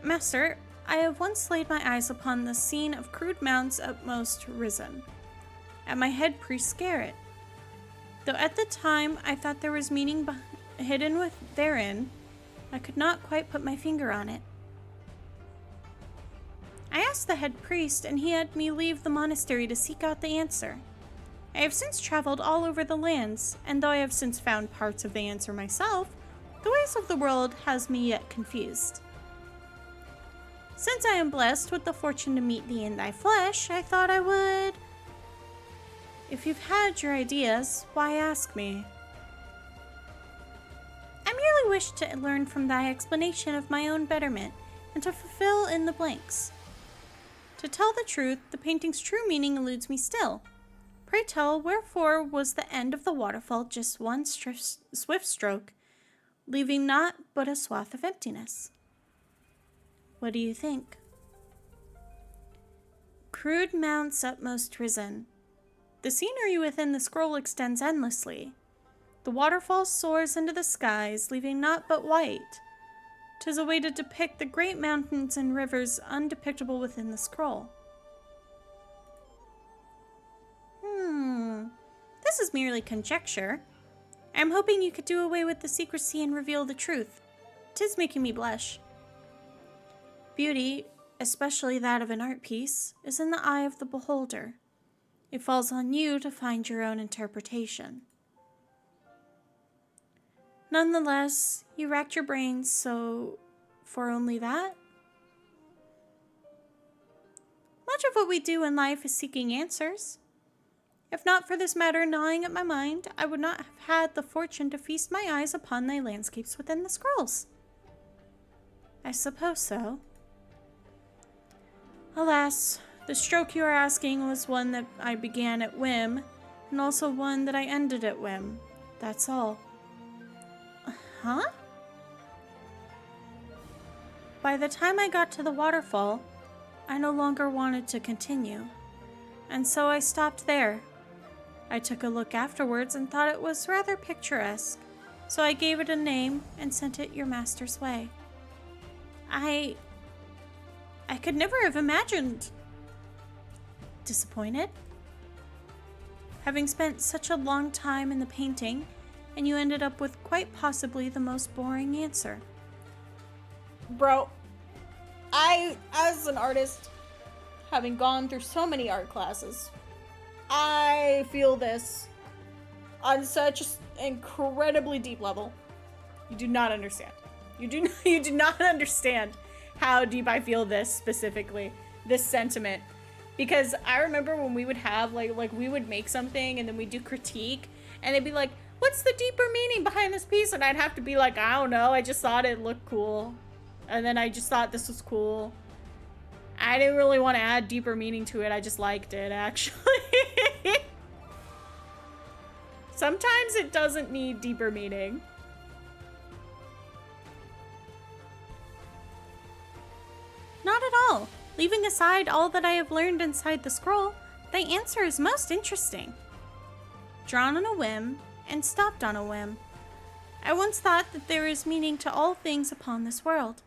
Master, I have once laid my eyes upon the scene of crude mounds utmost risen. At my head pre-scare it. Though at the time I thought there was meaning hidden therein, I could not quite put my finger on it. I asked the head priest, and he had me leave the monastery to seek out the answer. I have since traveled all over the lands, and though I have since found parts of the answer myself, the ways of the world has me yet confused. Since I am blessed with the fortune to meet thee in thy flesh, I thought I would... If you've had your ideas, why ask me? I merely wish to learn from thy explanation of my own betterment, and to fulfill in the blanks. To tell the truth, the painting's true meaning eludes me still. Pray tell, wherefore was the end of the waterfall just one swift stroke, leaving naught but a swath of emptiness? What do you think? Crude mounts upmost risen. The scenery within the scroll extends endlessly. The waterfall soars into the skies, leaving naught but white. 'Tis a way to depict the great mountains and rivers undepictable within the scroll. This is merely conjecture. I am hoping you could do away with the secrecy and reveal the truth. 'Tis making me blush. Beauty, especially that of an art piece, is in the eye of the beholder. It falls on you to find your own interpretation. Nonetheless, you racked your brains, so for only that? Much of what we do in life is seeking answers. If not for this matter gnawing at my mind, I would not have had the fortune to feast my eyes upon thy landscapes within the scrolls. I suppose so. Alas, the stroke you are asking was one that I began at whim, and also one that I ended at whim. That's all. Huh? By the time I got to the waterfall, I no longer wanted to continue, and so I stopped there. I took a look afterwards and thought it was rather picturesque, so I gave it a name and sent it your master's way. I could never have imagined. Disappointed? Having spent such a long time in the painting, and you ended up with quite possibly the most boring answer. Bro, as an artist, having gone through so many art classes, I feel this on such an incredibly deep level. You do not understand. You do not understand how deep I feel this specifically, this sentiment. Because I remember when we would have, like we would make something and then we'd do critique, and they'd be like, what's the deeper meaning behind this piece? And I'd have to be like, I don't know, I just thought it looked cool. And then I just thought this was cool. I didn't really want to add deeper meaning to it, I just liked it, actually. Sometimes it doesn't need deeper meaning. Not at all. Leaving aside all that I have learned inside the scroll, thy answer is most interesting. Drawn on a whim, and stopped on a whim. I once thought that there is meaning to all things upon this world.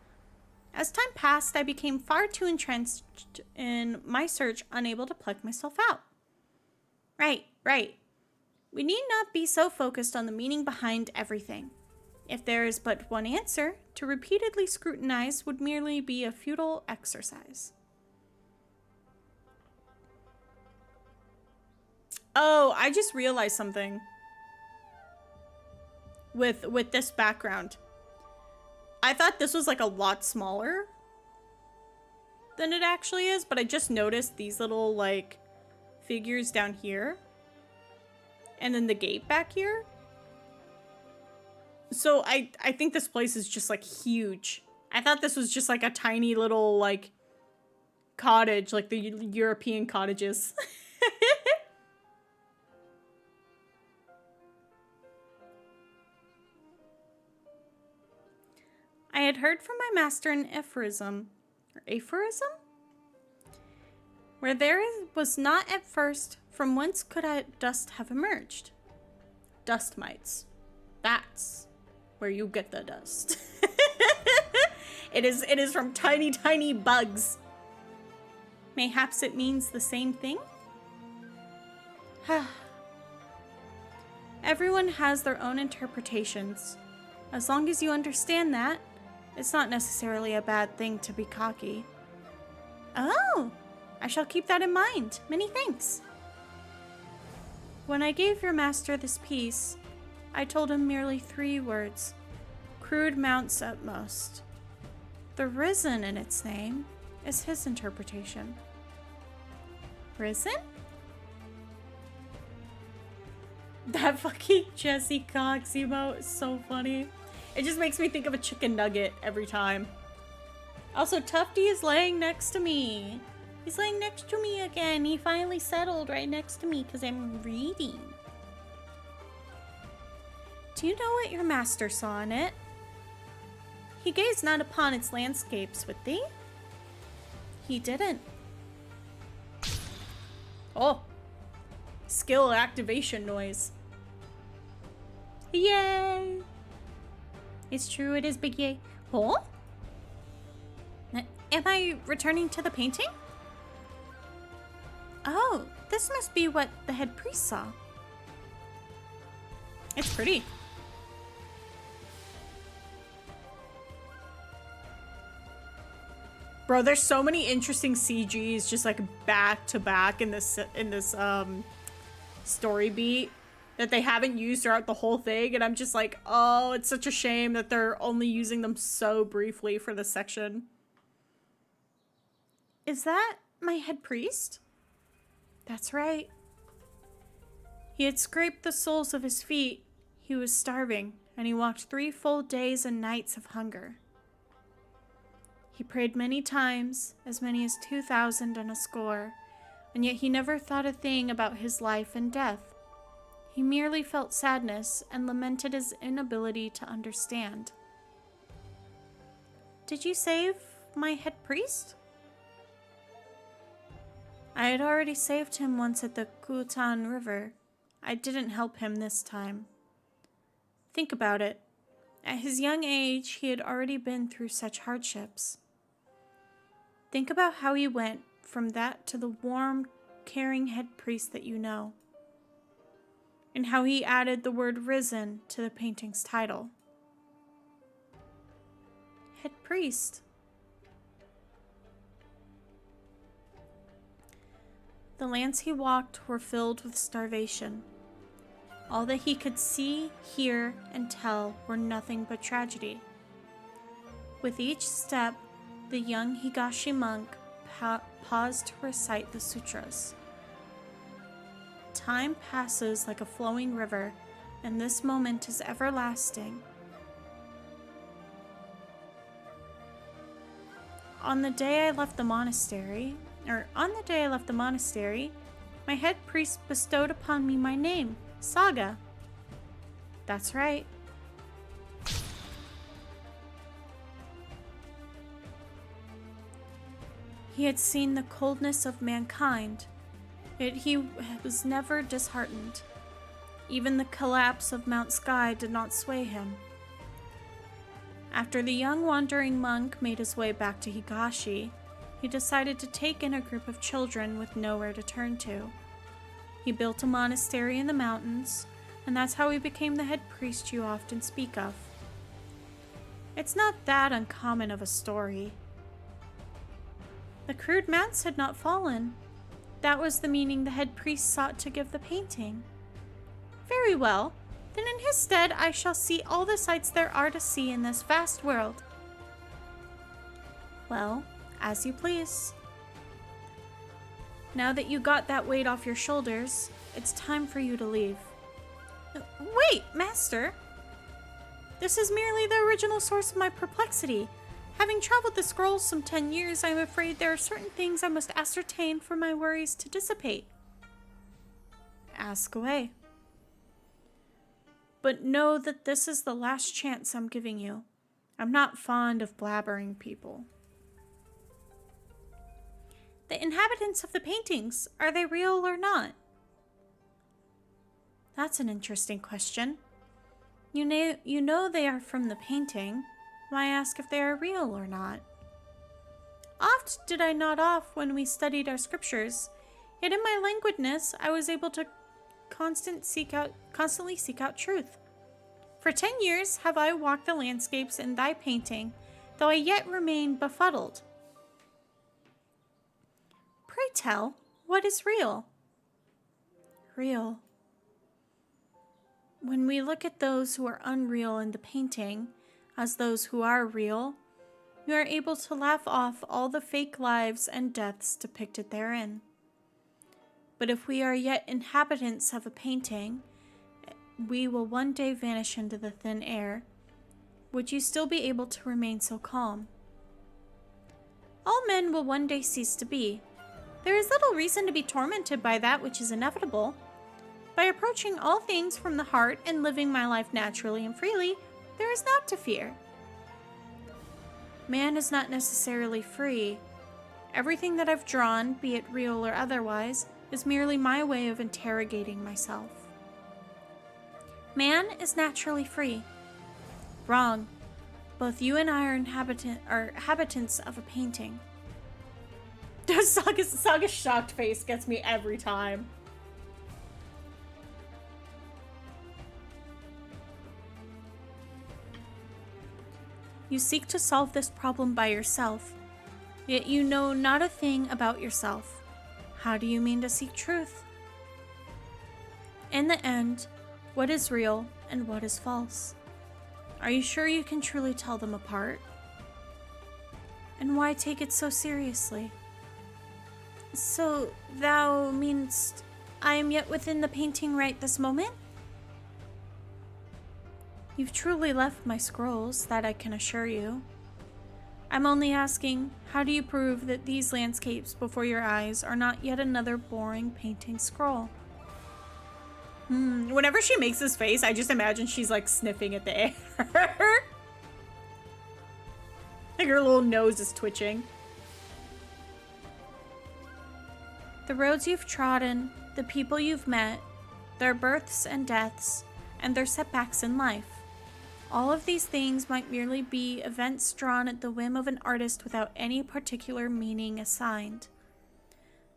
As time passed, I became far too entrenched in my search, unable to pluck myself out. Right. We need not be so focused on the meaning behind everything. If there is but one answer, to repeatedly scrutinize would merely be a futile exercise. Oh, I just realized something. With this background. I thought this was like a lot smaller than it actually is, but I just noticed these little like figures down here. And then the gate back here. So I think this place is just like huge. I thought this was just like a tiny little like cottage, like the European cottages. I had heard from my master an aphorism, where there was not at first, from whence could dust have emerged? Dust mites. That's where you get the dust. It is from tiny, tiny bugs. Mayhaps it means the same thing? Everyone has their own interpretations. As long as you understand that, it's not necessarily a bad thing to be cocky. Oh, I shall keep that in mind. Many thanks. When I gave your master this piece, I told him merely 3 words. Crude mounts at most. The risen in its name is his interpretation. Risen? That fucking Jesse Cox emote is so funny. It just makes me think of a chicken nugget every time. Also, Tufty is laying next to me. He's laying next to me again. He finally settled right next to me because I'm reading. Do you know what your master saw in it? He gazed not upon its landscapes with thee. He didn't. Oh. Skill activation noise. Yay! It's true, it is big yay. Oh? Am I returning to the painting? Oh, this must be what the head priest saw. It's pretty. Bro, there's so many interesting CGs just like back to back in this story beat that they haven't used throughout the whole thing, and I'm just like, oh, it's such a shame that they're only using them so briefly for this section. Is that my head priest? That's right. He had scraped the soles of his feet. He was starving, and he walked 3 full days and nights of hunger. He prayed many times, as many as 2,000 and a score, and yet he never thought a thing about his life and death. He merely felt sadness and lamented his inability to understand. Did you save my head priest? I had already saved him once at the Kutan River. I didn't help him this time. Think about it. At his young age, he had already been through such hardships. Think about how he went from that to the warm, caring head priest that you know, and how he added the word risen to the painting's title. Head priest. The lands he walked were filled with starvation. All that he could see, hear, and tell were nothing but tragedy. With each step, the young Higashi monk paused to recite the sutras. Time passes like a flowing river, and this moment is everlasting. On the day I left the monastery, my head priest bestowed upon me my name, Saga. That's right. He had seen the coldness of mankind, yet he was never disheartened. Even the collapse of Mount Sky did not sway him. After the young wandering monk made his way back to Higashi, he decided to take in a group of children with nowhere to turn to. He built a monastery in the mountains, and that's how he became the head priest you often speak of. It's not that uncommon of a story. The crude mounts had not fallen. That was the meaning the head priest sought to give the painting. Very well, then in his stead I shall see all the sights there are to see in this vast world. Well, as you please. Now that you got that weight off your shoulders, it's time for you to leave. Wait, Master! This is merely the original source of my perplexity. Having traveled the scrolls some 10 years, I am afraid there are certain things I must ascertain for my worries to dissipate. Ask away. But know that this is the last chance I'm giving you. I'm not fond of blabbering people. The inhabitants of the paintings, are they real or not? That's an interesting question. You know they are from the painting. Why ask if they are real or not? Oft did I nod off when we studied our scriptures, yet in my languidness I was able to constantly seek out truth. For 10 years have I walked the landscapes in thy painting, though I yet remain befuddled. Pray tell, what is real? Real. When we look at those who are unreal in the painting as those who are real, we are able to laugh off all the fake lives and deaths depicted therein. But if we are yet inhabitants of a painting, we will one day vanish into the thin air. Would you still be able to remain so calm? All men will one day cease to be. There is little reason to be tormented by that which is inevitable. By approaching all things from the heart and living my life naturally and freely, there is naught to fear. Man is not necessarily free. Everything that I've drawn, be it real or otherwise, is merely my way of interrogating myself. Man is naturally free. Wrong. Both you and I are inhabitants of a painting. Saga's shocked face gets me every time. You seek to solve this problem by yourself, yet you know not a thing about yourself. How do you mean to seek truth? In the end, what is real and what is false? Are you sure you can truly tell them apart? And why take it so seriously? So, thou meanst I am yet within the painting right this moment? You've truly left my scrolls, that I can assure you. I'm only asking, how do you prove that these landscapes before your eyes are not yet another boring painting scroll? Whenever she makes this face, I just imagine she's like sniffing at the air. Like her little nose is twitching. The roads you've trodden, the people you've met, their births and deaths, and their setbacks in life. All of these things might merely be events drawn at the whim of an artist without any particular meaning assigned.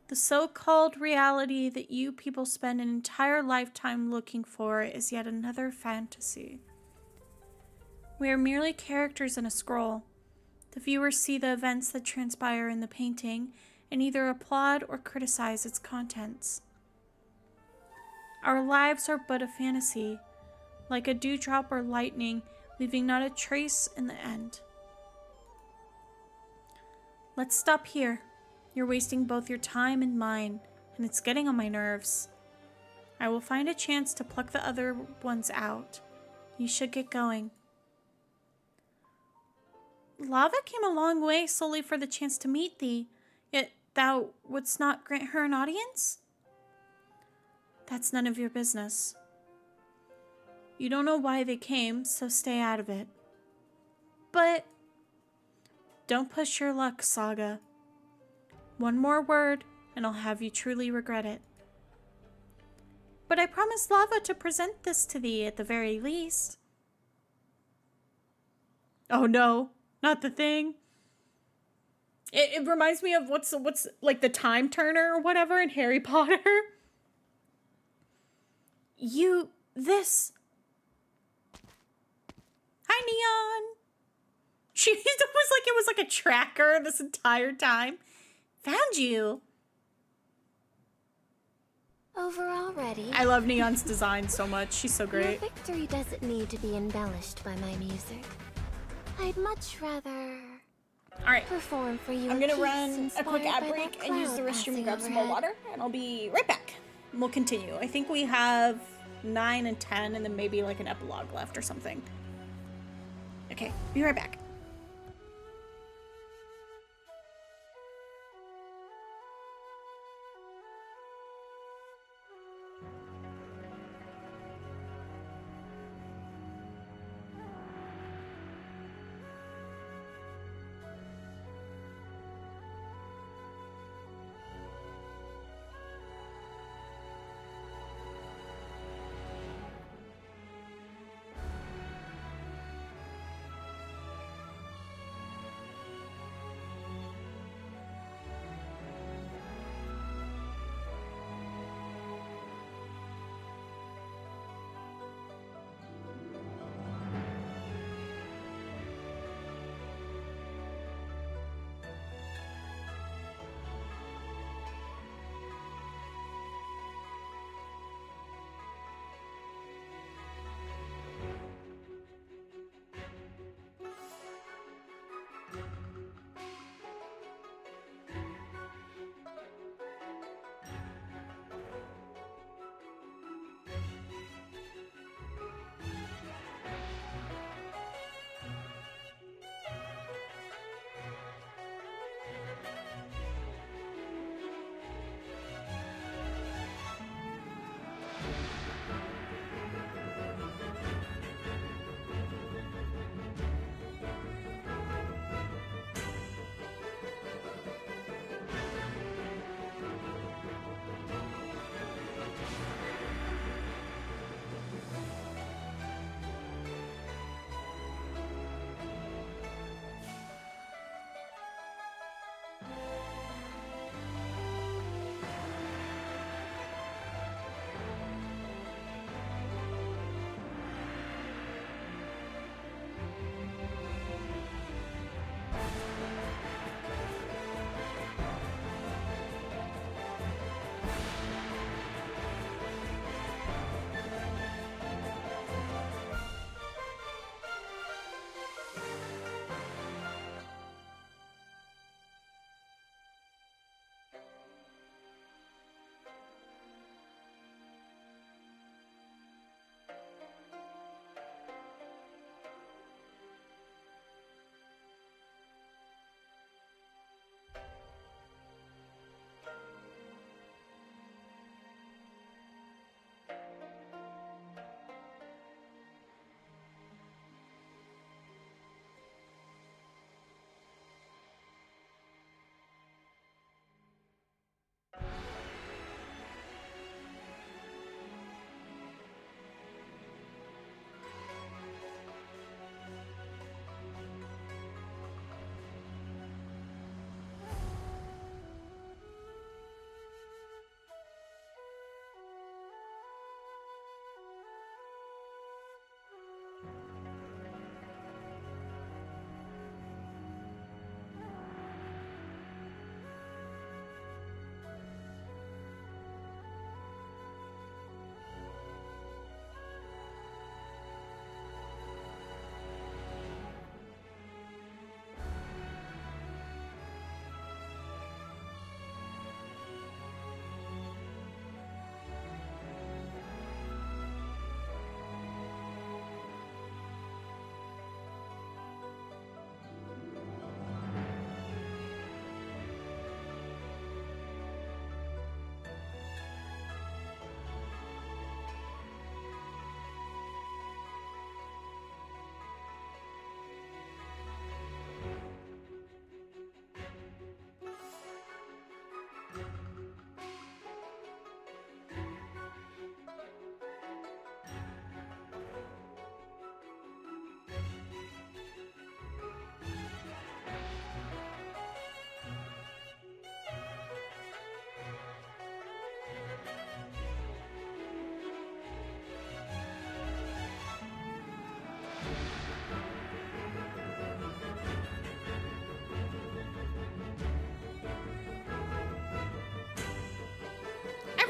The so-called reality that you people spend an entire lifetime looking for is yet another fantasy. We are merely characters in a scroll. The viewers see the events that transpire in the painting and either applaud or criticize its contents. Our lives are but a fantasy, like a dewdrop or lightning, leaving not a trace in the end. Let's stop here. You're wasting both your time and mine, and it's getting on my nerves. I will find a chance to pluck the other ones out. You should get going. Lava came a long way solely for the chance to meet thee, yet thou wouldst not grant her an audience? That's none of your business. You don't know why they came, so stay out of it. But don't push your luck, Saga. One more word, and I'll have you truly regret it. But I promised Lava to present this to thee at the very least. Oh no, not the thing. It reminds me of what's like the time turner or whatever in Harry Potter. This. Hi, Neon. It was like a tracker this entire time. Found you. Over already? I love Neon's design so much. She's so great. Your victory doesn't need to be embellished by my music. I'd much rather Alright, perform for you. I'm gonna run a quick ad break and use the restroom to grab some more water, and I'll be right back. And we'll continue. I think we have 9 and 10, and then maybe like an epilogue left or something. Okay, be right back.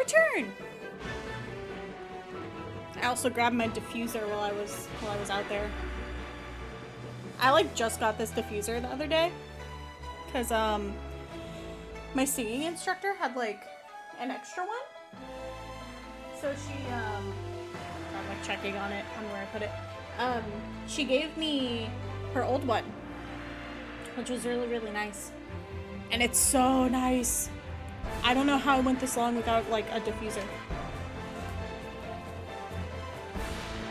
return. I also grabbed my diffuser while I was out there. I like just got this diffuser the other day because my singing instructor had like an extra one. So I'm like checking on it, on where I put it. She gave me her old one, which was really, really nice. And it's so nice. I don't know how I went this long without like a diffuser.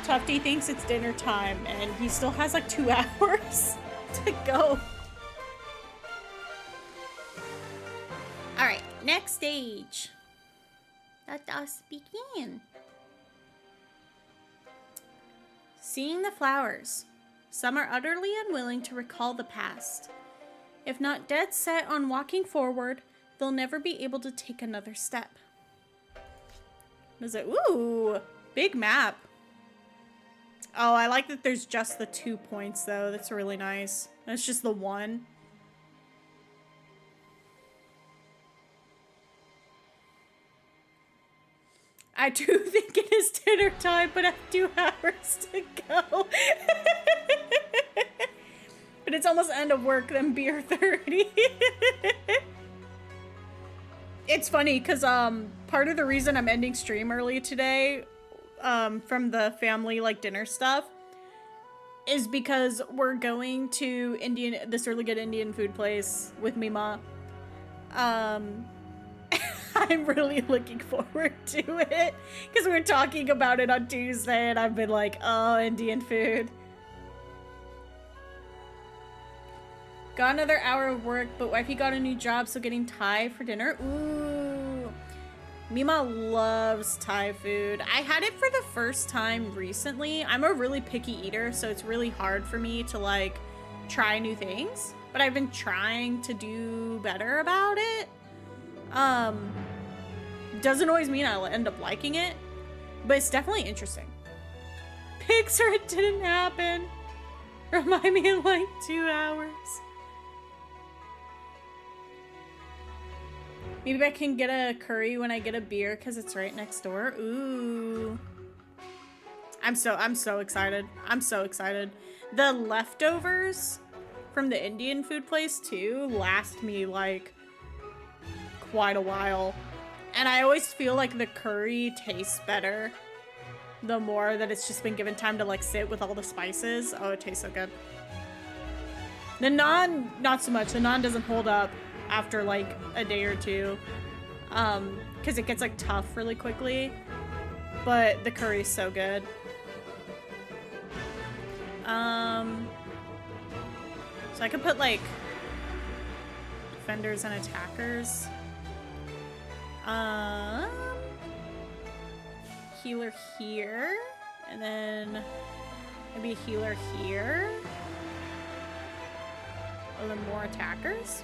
Tufty thinks it's dinner time and he still has like 2 hours to go. Alright, next stage. Let us begin. Seeing the flowers. Some are utterly unwilling to recall the past. If not dead set on walking forward, they'll never be able to take another step. What is it? Ooh, big map. Oh, I like that there's just the 2 points though. That's really nice. That's just the one. I do think it is dinner time, but I have 2 hours to go. But it's almost end of work, then beer 30. It's funny, because part of the reason I'm ending stream early today, from the family, like, dinner stuff, is because we're going to this really good Indian food place with Mima. I'm really looking forward to it because we're talking about it on Tuesday and I've been like, oh, Indian food. Got another hour of work, but wifey got a new job, so getting Thai for dinner. Ooh. Mima loves Thai food. I had it for the first time recently. I'm a really picky eater, so it's really hard for me to like try new things, but I've been trying to do better about it. Doesn't always mean I'll end up liking it, but it's definitely interesting. Pixar, it didn't happen. Remind me in like 2 hours. Maybe I can get a curry when I get a beer because it's right next door. Ooh. I'm so excited. I'm so excited. The leftovers from the Indian food place too last me like quite a while. And I always feel like the curry tastes better the more that it's just been given time to like sit with all the spices. Oh, it tastes so good. The naan, not so much. The naan doesn't hold up after like a day or two. Because it gets like tough really quickly. But the curry's so good. So I could put like defenders and attackers. Healer here, and then maybe a healer here, and then more attackers.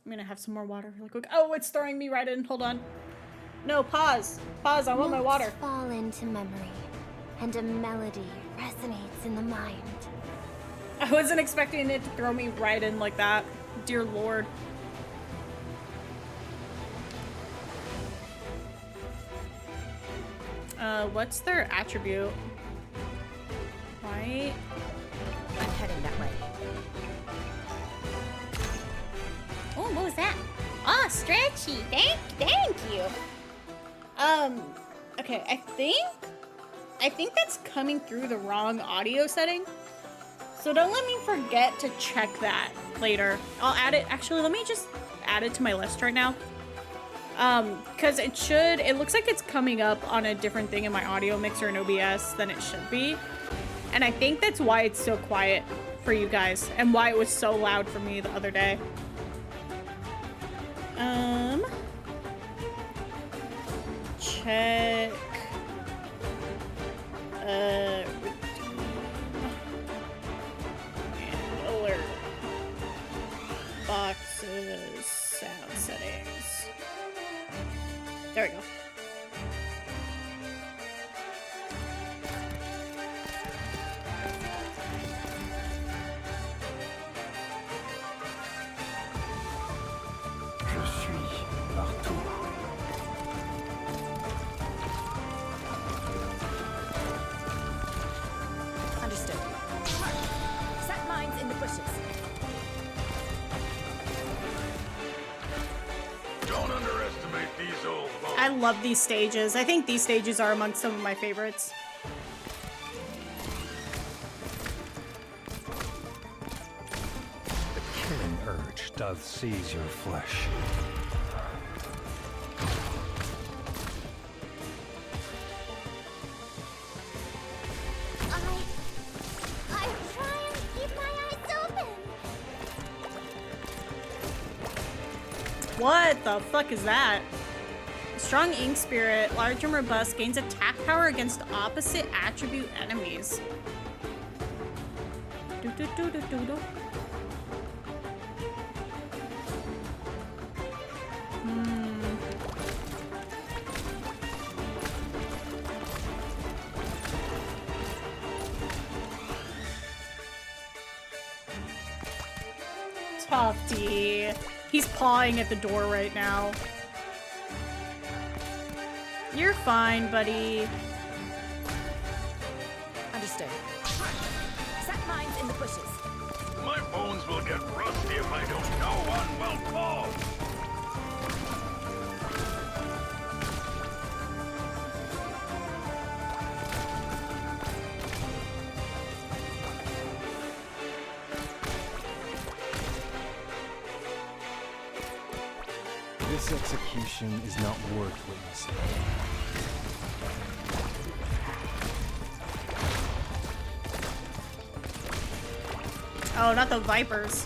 I'm gonna have some more water really quick. Oh, it's throwing me right in. Hold on. No, pause. Pause, I want my water. Notes fall into memory, and a melody resonates in the mind. I wasn't expecting it to throw me right in like that. Dear Lord. What's their attribute? White. I'm heading that way. Oh, what was that? Oh, stretchy. Thank you. Okay, I think that's coming through the wrong audio setting. So don't let me forget to check that later. I'll add it. Actually, let me just add it to my list right now. Because it looks like it's coming up on a different thing in my audio mixer in OBS than it should be. And I think that's why it's so quiet for you guys and why it was so loud for me the other day. Check. Alert. Boxes. Sound settings. There we go. love these stages. I think these stages are among some of my favorites. The killing urge doth seize your flesh. I try and keep my eyes open. What the fuck is that? Strong ink spirit, large and robust, gains attack power against opposite attribute enemies. Do do do do do do. Tofty. He's pawing at the door right now. You're fine, buddy. Understood. Set mines in the bushes. My bones will get rusty if I don't know one will fall. This execution is not worth witnessing. Oh, not the vipers.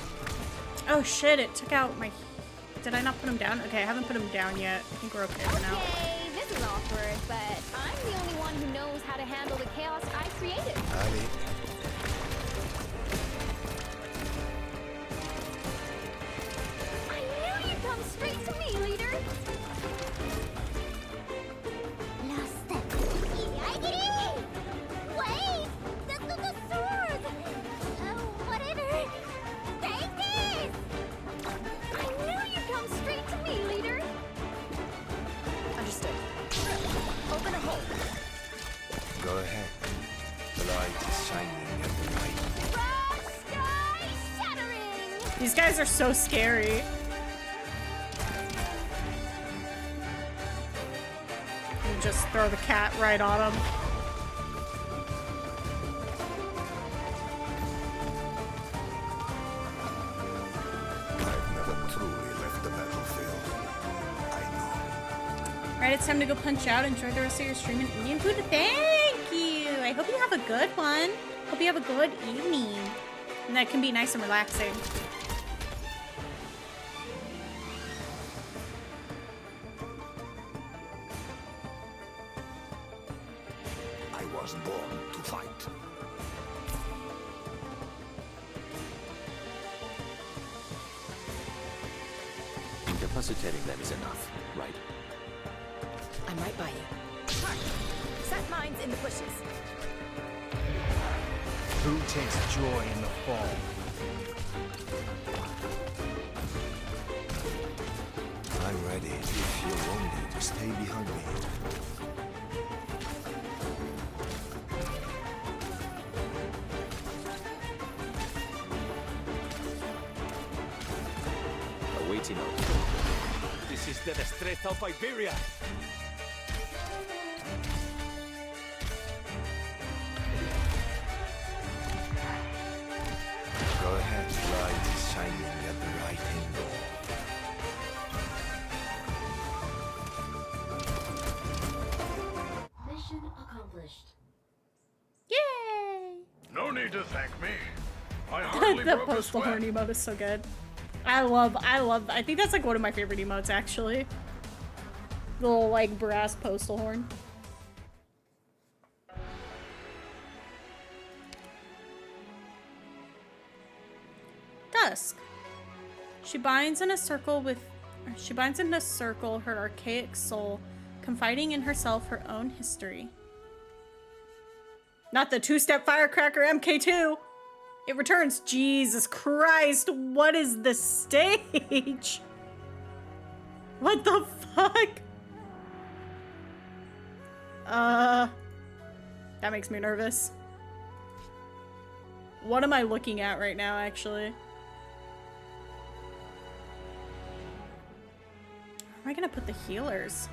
Oh shit, it took out my... Did I not put him down? Okay, I haven't put him down yet. I think we're okay for now. Okay, this is awkward, but I'm the only one who knows how to handle the chaos I created. Ali, I knew you'd come straight to me, leader. Wait, the sword. Whatever. Take this. I knew you'd come straight to me, leader. Understood. Open a hole. go ahead. The light is shining at the right. Rock sky shattering. These guys are so scary. And just throw the cat right on him. I've never truly left the battlefield. I know. Alright, it's time to go punch out. Enjoy the rest of your stream and Indian food. Thank you! I hope you have a good one. Hope you have a good evening. And that can be nice and relaxing. I was born to fight. Incapacitating them is enough, right? I'm right by you. Set mines in the bushes. Who takes joy in the fall? I'm ready if you're only to stay behind me. Awaiting order. This is the strength of Iberia. Go ahead, the light is shining at the right angle. Mission accomplished. Yay! No need to thank me. I hardly The broke a postal sweat. horn emote is so good. I think that's like one of my favorite emotes actually. The little like brass postal horn. Dusk. She binds in a circle her archaic soul, confiding in herself her own history. Not the two-step firecracker MK2. It returns. Jesus Christ, what is this stage? What the fuck? That makes me nervous. What am I looking at right now, actually? Where am I gonna put the healers?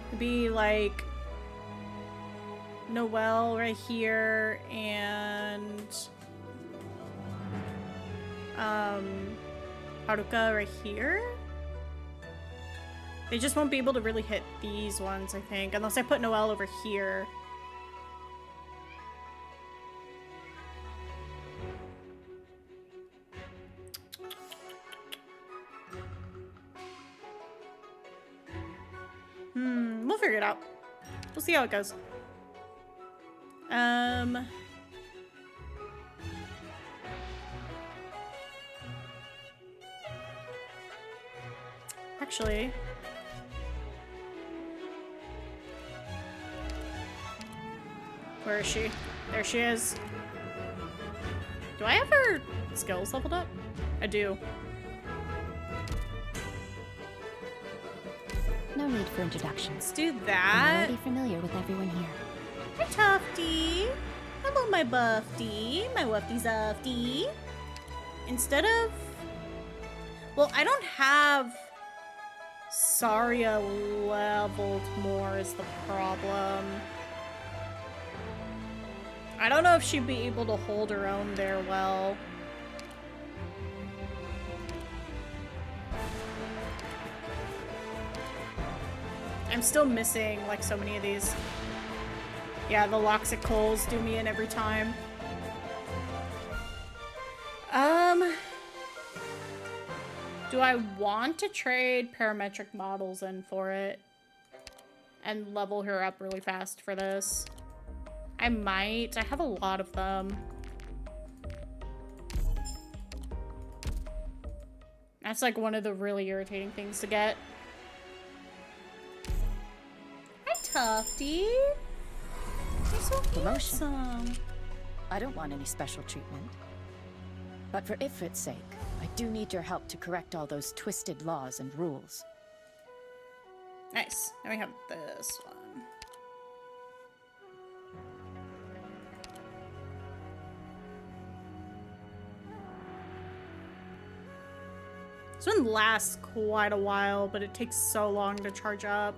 It'd be like Noelle right here and Haruka right here. They just won't be able to really hit these ones, I think, unless I put Noelle over here. We'll figure it out. We'll see how it goes. Actually, where is she? There she is. Do I have her skills leveled up? I do. No need for introductions. Let's do I'm that. already familiar with everyone here. Hi, Tufty. Hello, my Buffty. My Wuffty Zufty. Instead of... Well, I don't have Saria leveled more is the problem. I don't know if she'd be able to hold her own there well. I'm still missing, like, so many of these. Yeah, the Loxicals do me in every time. Do I want to trade parametric models in for it? And level her up really fast for this? I might. I have a lot of them. That's like one of the really irritating things to get. Hi, Tufty. You're so Promotion. handsome. I don't want any special treatment. But for Ifrit's sake, I do need your help to correct all those twisted laws and rules. Nice. Now we have this one. This one lasts quite a while, but it takes so long to charge up.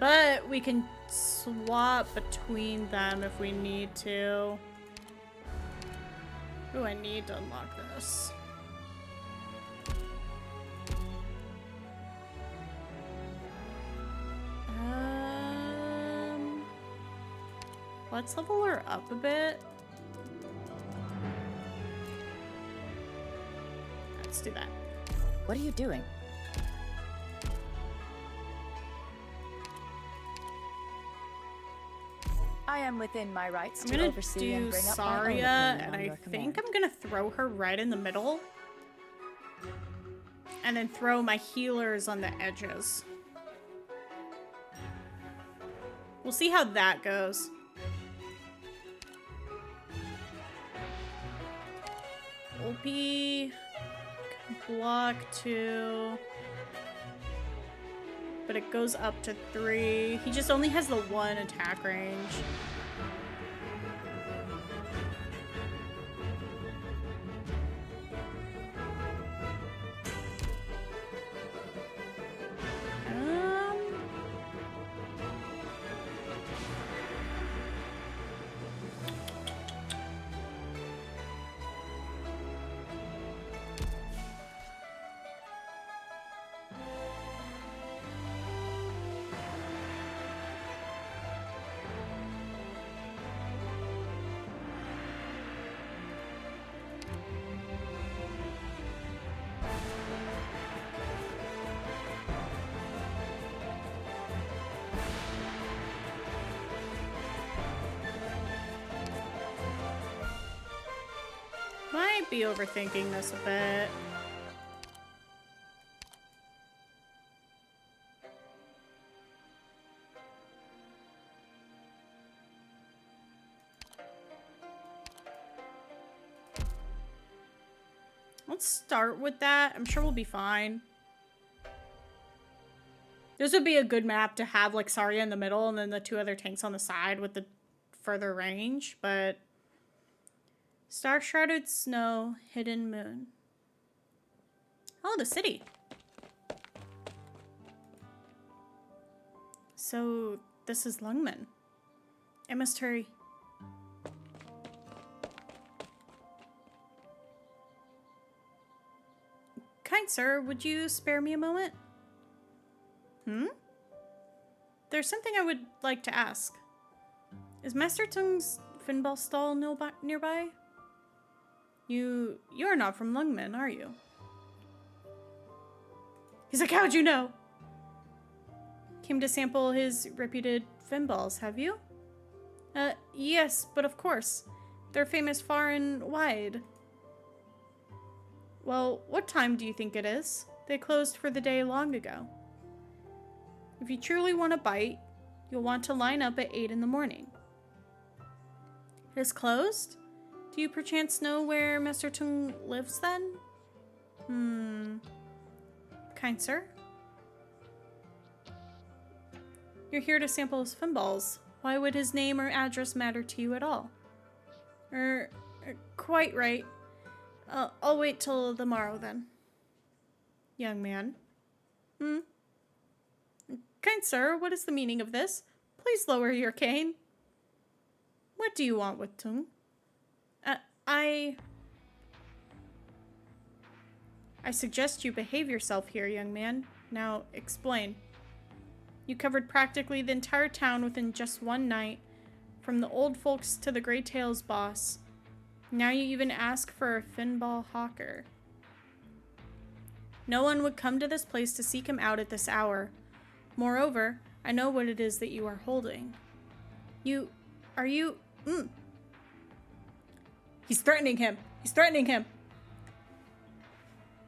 But we can swap between them if we need to. What do I need to unlock this? Let's level her up a bit. Let's do that. What are you doing? I am within my rights I'm to gonna oversee and do bring up my own Saria, opinion and on I your think command. I'm gonna throw her right in the middle. And then throw my healers on the edges. We'll see how that goes. OP can block 2. But it goes up to 3. He just only has the 1 attack range. Might be overthinking this a bit. Let's start with that. I'm sure we'll be fine. This would be a good map to have like Saria in the middle and then the 2 other tanks on the side with the further range, but Star Shrouded Snow, Hidden Moon. Oh, the city. So, this is Lungman. I must hurry. Kind sir, would you spare me a moment? There's something I would like to ask. Is Master Tung's Finball stall nearby? You're not from Lungman, are you? He's like, how'd you know? Came to sample his reputed Finballs, have you? Yes, but of course. They're famous far and wide. Well, what time do you think it is? They closed for the day long ago. If you truly want a bite, you'll want to line up at 8 in the morning. It is closed? Do you perchance know where Master Tung lives then? Kind sir? You're here to sample his Finballs. Why would his name or address matter to you at all? Quite right. I'll wait till the morrow then. Young man. Kind sir, what is the meaning of this? Please lower your cane. What do you want with Tung? I suggest you behave yourself here, young man. Now, explain. You covered practically the entire town within just one night, from the old folks to the Grey Tails boss. Now you even ask for a Finball hawker. No one would come to this place to seek him out at this hour. Moreover, I know what it is that you are holding. Are you... He's threatening him! He's threatening him!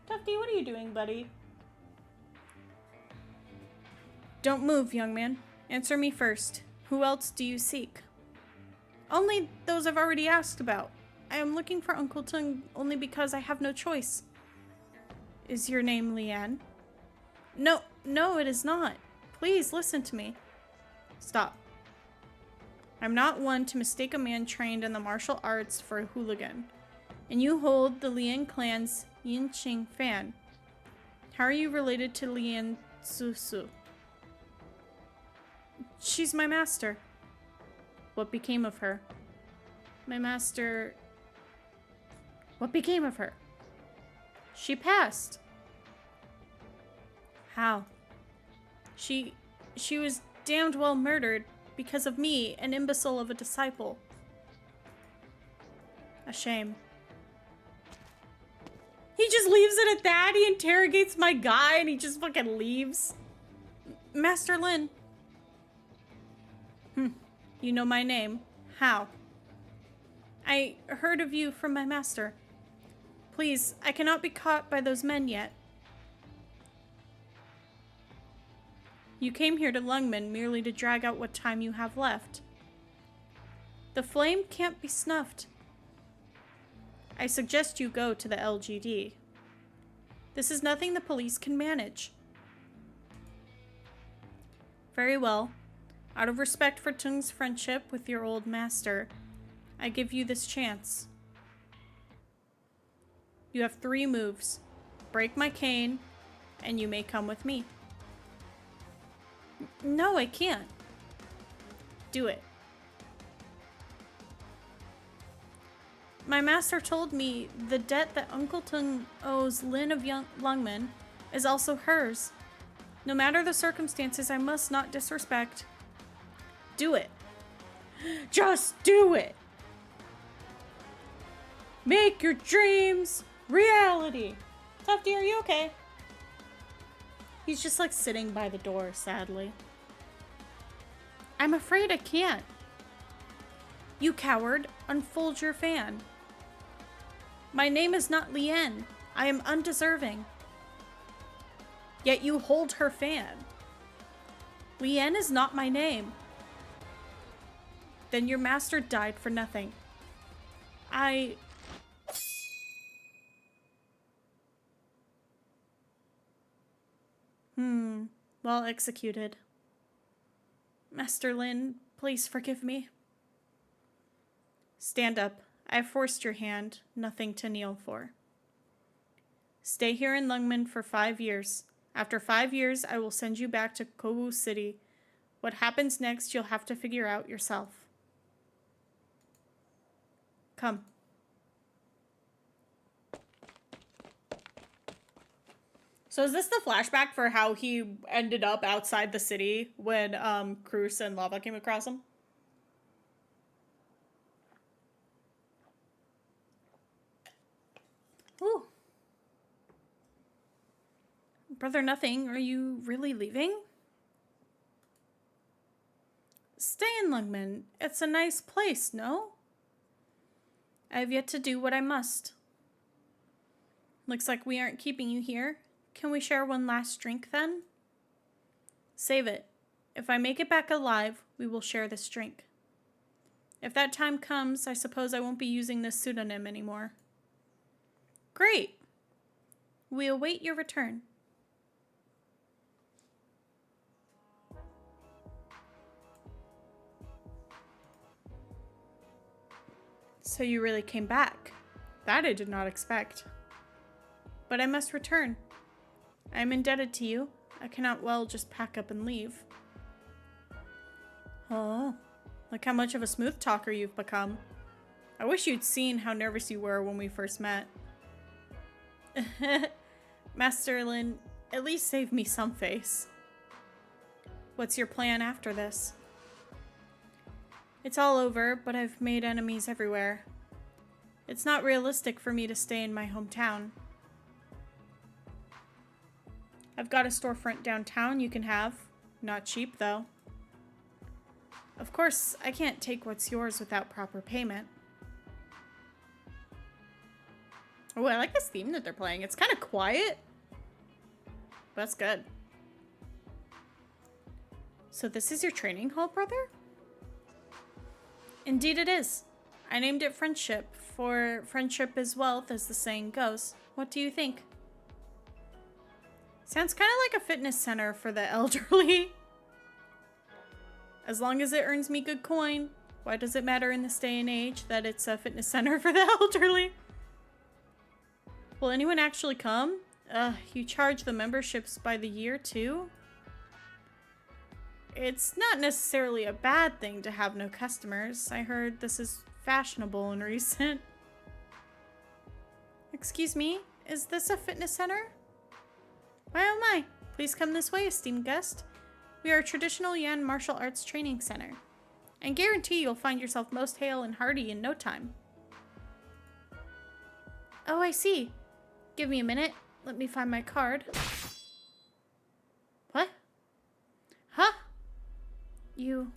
Tufty, what are you doing, buddy? Don't move, young man. Answer me first. Who else do you seek? Only those I've already asked about. I am looking for Uncle Tung only because I have no choice. Is your name Lian? No, it is not. Please listen to me. Stop. I'm not one to mistake a man trained in the martial arts for a hooligan. And you hold the Lian clan's Yin Qing fan. How are you related to Lian Susu? She's my master. What became of her? My master... What became of her? She passed. How? She was damned well murdered because of me, an imbecile of a disciple. A shame. He just leaves it at that? He interrogates my guy and he just fucking leaves? Master Lin. You know my name. How? I heard of you from my master. Please, I cannot be caught by those men yet. You came here to Lungman merely to drag out what time you have left. The flame can't be snuffed. I suggest you go to the LGD. This is nothing the police can manage. Very well. Out of respect for Tung's friendship with your old master, I give you this chance. You have 3 moves. Break my cane, and you may come with me. No, I can't. Do it. My master told me the debt that Uncle Tung owes Lin of Lungman is also hers. No matter the circumstances, I must not disrespect. Do it. Just do it. Make your dreams reality. Tufty, are you okay? He's just like sitting by the door, sadly. I'm afraid I can't. You coward, unfold your fan. My name is not Lian. I am undeserving. Yet you hold her fan. Lian is not my name. Then your master died for nothing. Well executed. Master Lin, please forgive me. Stand up. I have forced your hand, nothing to kneel for. Stay here in Lungman for 5 years. After 5 years, I will send you back to Kowu City. What happens next, you'll have to figure out yourself. Come. So is this the flashback for how he ended up outside the city when Cruz and Lava came across him? Ooh. Brother Nothing, are you really leaving? Stay in Lungman. It's a nice place, no? I have yet to do what I must. Looks like we aren't keeping you here. Can we share one last drink then? Save it. If I make it back alive, we will share this drink. If that time comes, I suppose I won't be using this pseudonym anymore. Great. We await your return. So you really came back. That I did not expect. But I must return. I am indebted to you. I cannot well just pack up and leave. Oh, look how much of a smooth talker you've become. I wish you'd seen how nervous you were when we first met. Master Lin, at least save me some face. What's your plan after this? It's all over, but I've made enemies everywhere. It's not realistic for me to stay in my hometown. I've got a storefront downtown you can have. Not cheap, though. Of course, I can't take what's yours without proper payment. Oh, I like this theme that they're playing. It's kind of quiet. But that's good. So this is your training hall, brother? Indeed it is. I named it Friendship, for friendship is wealth, as the saying goes. What do you think? Sounds kind of like a fitness center for the elderly. As long as it earns me good coin, why does it matter in this day and age that it's a fitness center for the elderly? Will anyone actually come? You charge the memberships by the year too? It's not necessarily a bad thing to have no customers. I heard this is fashionable and recent. Excuse me, is this a fitness center? Why oh my, please come this way, esteemed guest. We are a traditional Yan martial arts training center, and guarantee you'll find yourself most hale and hearty in no time. Oh, I see. Give me a minute. Let me find my card. What? Huh? You...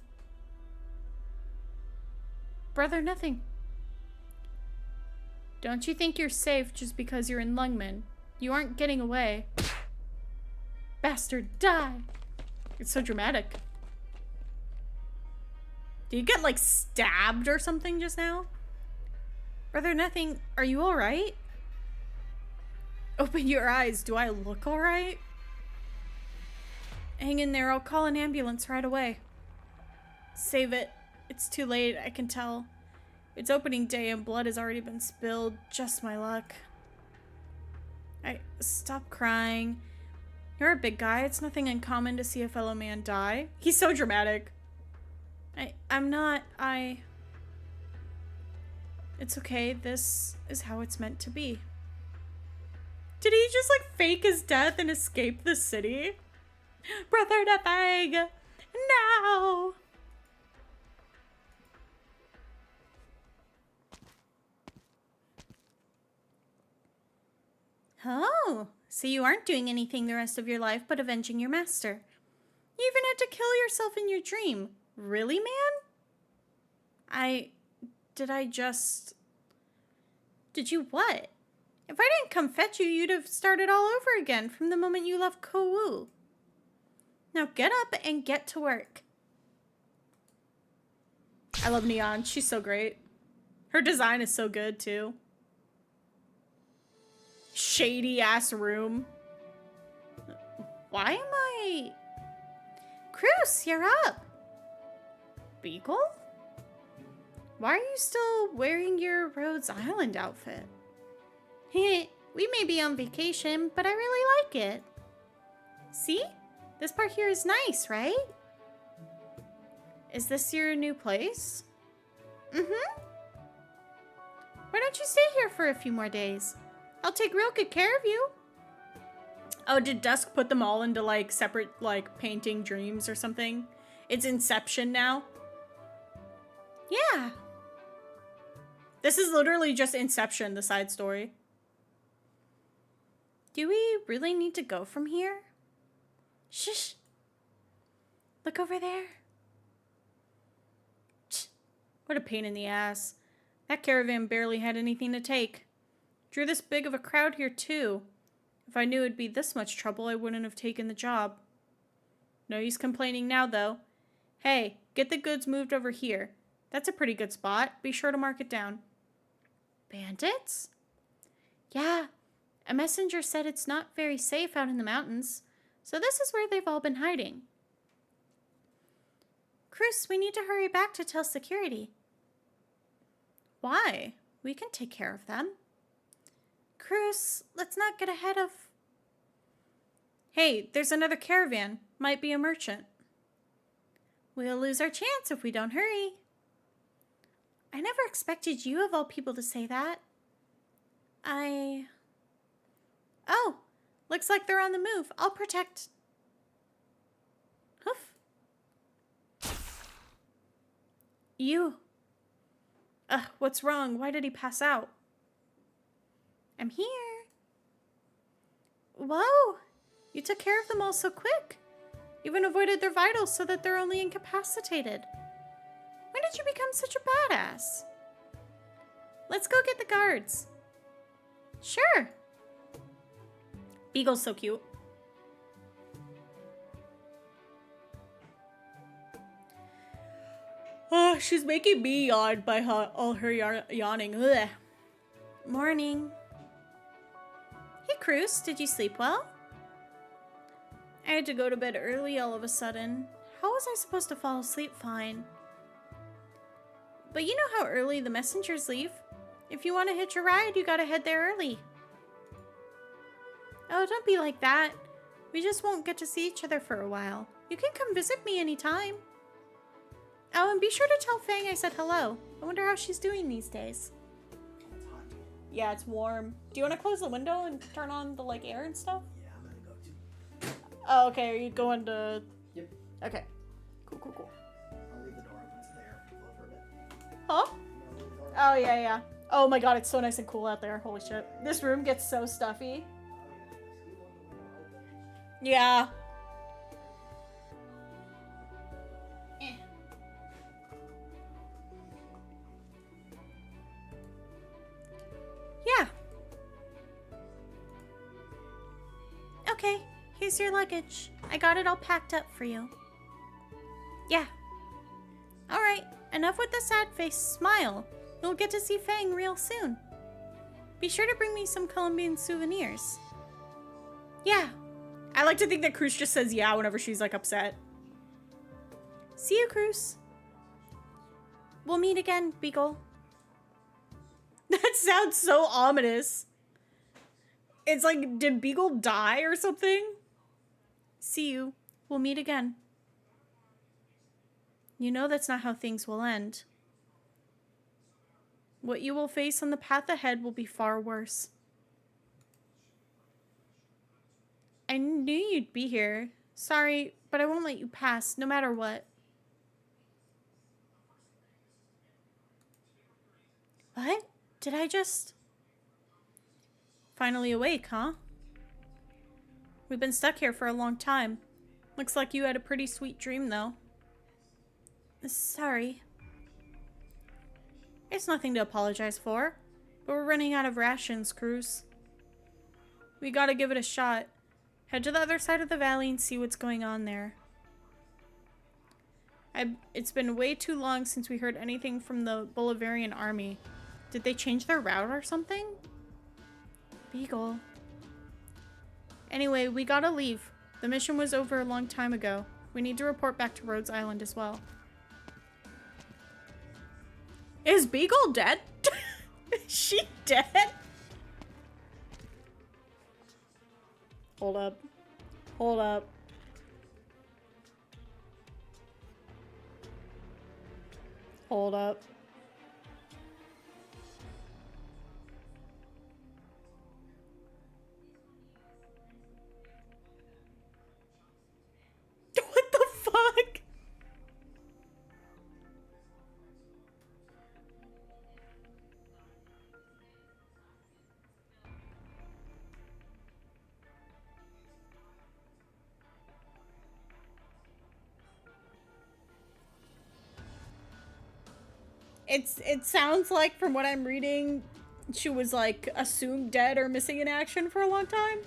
Brother Nothing. Don't you think you're safe just because you're in Lungman? You aren't getting away. Bastard, die! It's so dramatic. Did you get, like, stabbed or something just now? Brother Nothing, are you alright? Open your eyes. Do I look alright? Hang in there. I'll call an ambulance right away. Save it. It's too late, I can tell. It's opening day and blood has already been spilled. Just my luck. Stop crying. You're a big guy. It's nothing uncommon to see a fellow man die. He's so dramatic. I'm not. It's okay. This is how it's meant to be. Did he just, like, fake his death and escape the city? Brother Nothing! No! Oh, so you aren't doing anything the rest of your life but avenging your master. You even had to kill yourself in your dream. Really, man? Did you what? If I didn't come fetch you, you'd have started all over again from the moment you left Kowu. Now get up and get to work. I love Neon. She's so great. Her design is so good, too. Shady ass room. Why am I... Cruz, you're up. Beagle? Why are you still wearing your Rhodes Island outfit? We may be on vacation, but I really like it. See? This part here is nice, right? Is this your new place? Mm-hmm. Why don't you stay here for a few more days? I'll take real good care of you. Oh, did Dusk put them all into, like, separate, like, painting dreams or something? It's Inception now? Yeah. This is literally just Inception, the side story. Do we really need to go from here? Shh. Look over there. Shh. What a pain in the ass. That caravan barely had anything to take. Drew this big of a crowd here, too. If I knew it'd be this much trouble, I wouldn't have taken the job. No use complaining now, though. Hey, get the goods moved over here. That's a pretty good spot. Be sure to mark it down. Bandits? Yeah. A messenger said it's not very safe out in the mountains, so this is where they've all been hiding. Cruz, we need to hurry back to tell security. Why? We can take care of them. Cruz, let's not get ahead of... Hey, there's another caravan. Might be a merchant. We'll lose our chance if we don't hurry. I never expected you of all people to say that. Oh, looks like they're on the move. I'll protect... Hoof. You. What's wrong? Why did he pass out? I'm here. Whoa, you took care of them all so quick. Even avoided their vitals so that they're only incapacitated. When did you become such a badass? Let's go get the guards. Sure. Beagle's so cute. Oh, she's making me yawn by all her yawning. Ugh. Morning. Hey, Cruz, did you sleep well? I had to go to bed early all of a sudden. How was I supposed to fall asleep fine? But you know how early the messengers leave. If you want to hitch a ride, you gotta head there early. Oh, don't be like that. We just won't get to see each other for a while. You can come visit me anytime. Oh, and be sure to tell Fang I said hello. I wonder how she's doing these days. Yeah, it's warm. Do you want to close the window and turn on the, like, air and stuff? Yeah, I'm gonna go too. Oh, okay. Are you going to... Yep. Okay. Cool. I'll leave the door open so the air can flow for a bit. Huh? I'm gonna leave the door Oh, yeah. Oh my god, it's so nice and cool out there. Holy shit. This room gets so stuffy. Yeah. Yeah. Okay, here's your luggage. I got it all packed up for you. Yeah. Alright, enough with the sad face. Smile. You'll get to see Fang real soon. Be sure to bring me some Colombian souvenirs. Yeah. I like to think that Cruz just says yeah whenever she's, like, upset. See you, Cruz. We'll meet again, Beagle. That sounds so ominous. It's like, did Beagle die or something? See you. We'll meet again. You know that's not how things will end. What you will face on the path ahead will be far worse. I knew you'd be here. Sorry, but I won't let you pass, no matter what. What? Did I just... Finally awake, huh? We've been stuck here for a long time. Looks like you had a pretty sweet dream, though. Sorry. It's nothing to apologize for, but we're running out of rations, Cruz. We gotta give it a shot. Head to the other side of the valley and see what's going on there. It's been way too long since we heard anything from the Bolivarian army. Did they change their route or something? Beagle. Anyway, we gotta leave. The mission was over a long time ago. We need to report back to Rhodes Island as well. Is Beagle dead? Is she dead? Hold up. Hold up. Hold up. What the fuck? It sounds like, from what I'm reading, she was like assumed dead or missing in action for a long time.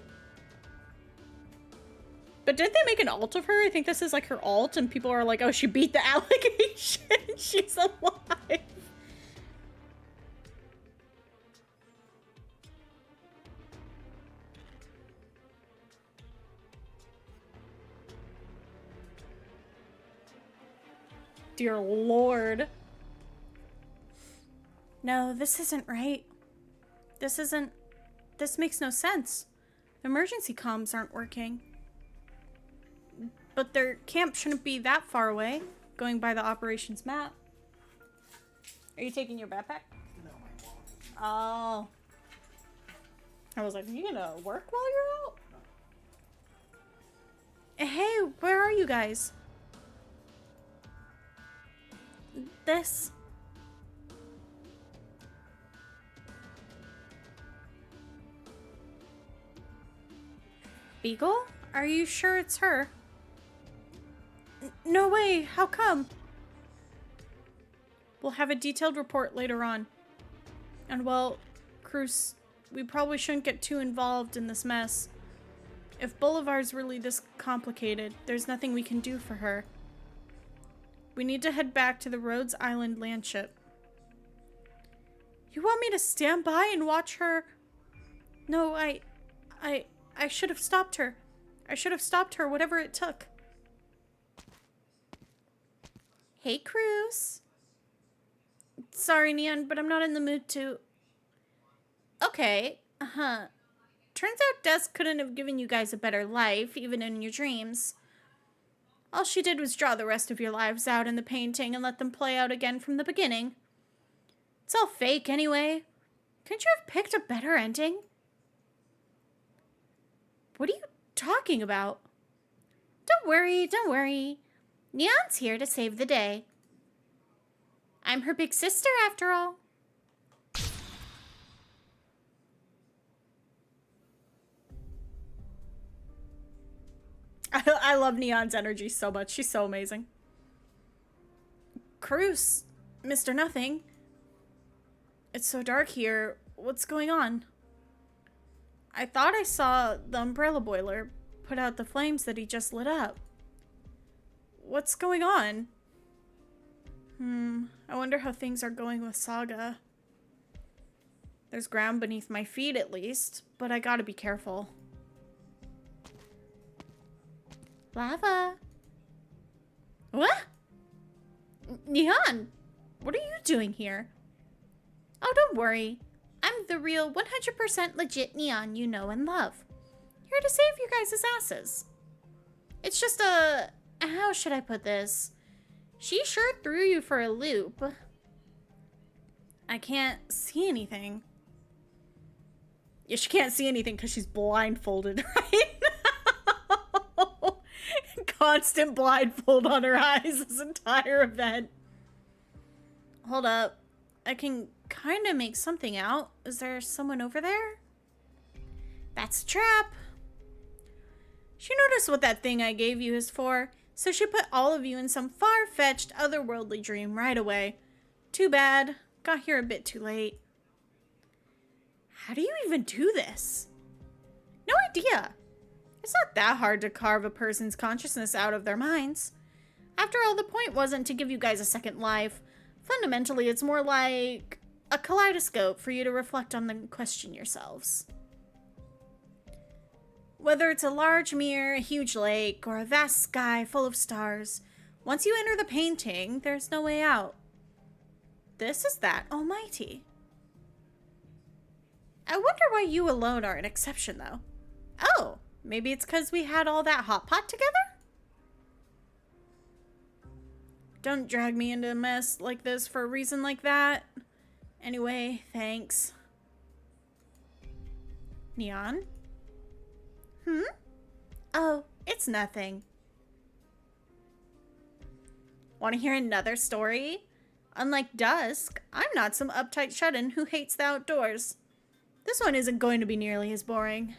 But didn't they make an alt of her? I think this is like her alt, and people are like, oh, she beat the allegation. She's alive. Dear Lord. No, this isn't right. This makes no sense. Emergency comms aren't working. But their camp shouldn't be that far away, going by the operations map. Are you taking your backpack? No, my wallet. Oh. I was like, you gonna work while you're out? Hey, where are you guys? This. Beagle? Are you sure it's her? No way, how come? We'll have a detailed report later on. And well, Cruz, we probably shouldn't get too involved in this mess. If Boulevard's really this complicated, there's nothing we can do for her. We need to head back to the Rhodes Island landship. You want me to stand by and watch her? No, I should have stopped her. I should have stopped her, whatever it took. Hey, Cruz. Sorry, Neon, but I'm not in the mood to... Okay, Turns out Dusk couldn't have given you guys a better life, even in your dreams. All she did was draw the rest of your lives out in the painting and let them play out again from the beginning. It's all fake anyway. Couldn't you have picked a better ending? What are you talking about? Don't worry, don't worry. Neon's here to save the day. I'm her big sister, after all. I love Neon's energy so much. She's so amazing. Cruz, Mr. Nothing. It's so dark here. What's going on? I thought I saw the umbrella boiler put out the flames that he just lit up. What's going on? I wonder how things are going with Saga. There's ground beneath my feet at least, but I gotta be careful. Lava. What? Neon, what are you doing here? Oh, don't worry. I'm the real 100% legit Neon you know and love. Here to save you guys' asses. It's just how should I put this? She sure threw you for a loop. I can't see anything. Yeah, she can't see anything because she's blindfolded right now. Constant blindfold on her eyes this entire event. Hold up. I can kind of make something out. Is there someone over there? That's a trap. She noticed what that thing I gave you is for, so she put all of you in some far-fetched, otherworldly dream right away. Too bad. Got here a bit too late. How do you even do this? No idea. It's not that hard to carve a person's consciousness out of their minds. After all, the point wasn't to give you guys a second life. Fundamentally, it's more like a kaleidoscope for you to reflect on and question yourselves. Whether it's a large mirror, a huge lake, or a vast sky full of stars, once you enter the painting, there's no way out. This is that almighty. I wonder why you alone are an exception, though. Oh, maybe it's because we had all that hot pot together? don't drag me into a mess like this for a reason like that. Anyway, thanks. Neon? Oh, it's nothing. Want to hear another story? Unlike Dusk, I'm not some uptight shut-in who hates the outdoors. This one isn't going to be nearly as boring.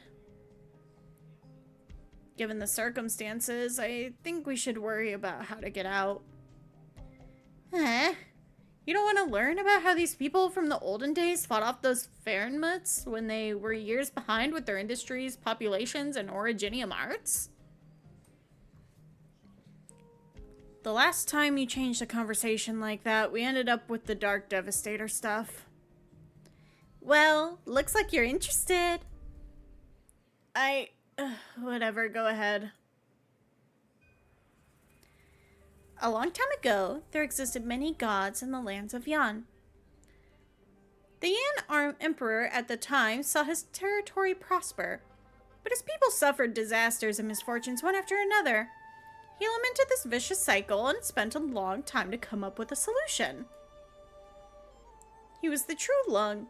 Given the circumstances, I think we should worry about how to get out. You don't want to learn about how these people from the olden days fought off those Fahrenmuts when they were years behind with their industries, populations, and originium arts? The last time you changed a conversation like that, we ended up with the Dark Devastator stuff. Well, looks like you're interested. Whatever, go ahead. A long time ago, there existed many gods in the lands of Yan. The Yan Emperor at the time saw his territory prosper, but his people suffered disasters and misfortunes one after another. He lamented this vicious cycle and spent a long time to come up with a solution. He was the true Lung.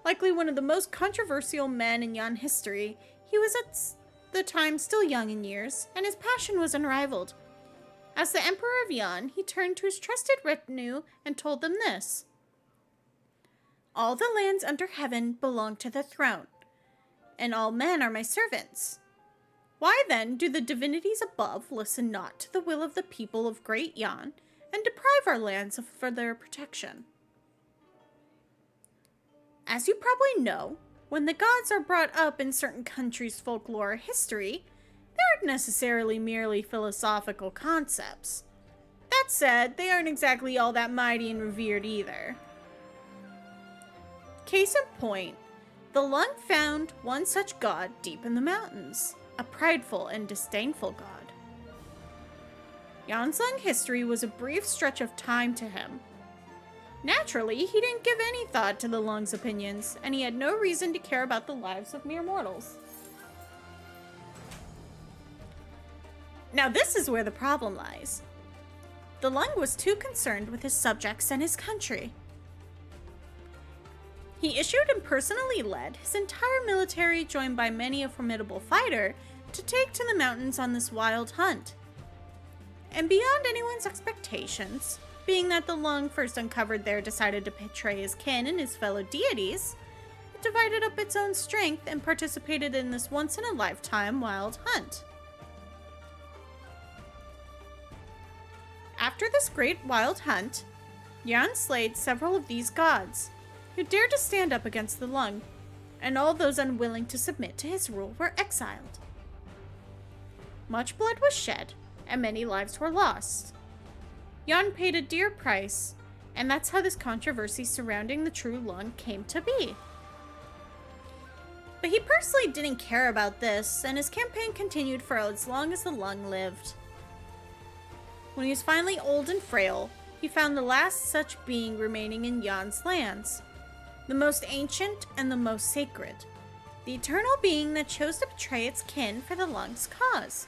Likely one of the most controversial men in Yan history, he was at the time still young in years, and his passion was unrivaled. As the Emperor of Yan, he turned to his trusted retinue and told them this. All the lands under heaven belong to the throne, and all men are my servants. Why then do the divinities above listen not to the will of the people of Great Yan and deprive our lands for their protection? As you probably know, when the gods are brought up in certain countries' folklore or history, they aren't necessarily merely philosophical concepts. That said, they aren't exactly all that mighty and revered either. Case in point, the Lung found one such god deep in the mountains, a prideful and disdainful god. Yan's Lung history was a brief stretch of time to him. Naturally, he didn't give any thought to the Lung's opinions, and he had no reason to care about the lives of mere mortals. Now this is where the problem lies. The Lung was too concerned with his subjects and his country. He issued and personally led his entire military, joined by many a formidable fighter, to take to the mountains on this wild hunt. And beyond anyone's expectations, being that the Lung first uncovered there decided to betray his kin and his fellow deities, it divided up its own strength and participated in this once-in-a-lifetime wild hunt. After this great wild hunt, Yan slayed several of these gods, who dared to stand up against the Lung, and all those unwilling to submit to his rule were exiled. Much blood was shed, and many lives were lost. Yan paid a dear price, and that's how this controversy surrounding the true Lung came to be. But he personally didn't care about this, and his campaign continued for as long as the Lung lived. When he was finally old and frail, he found the last such being remaining in Yan's lands, the most ancient and the most sacred, the eternal being that chose to betray its kin for the Lung's cause.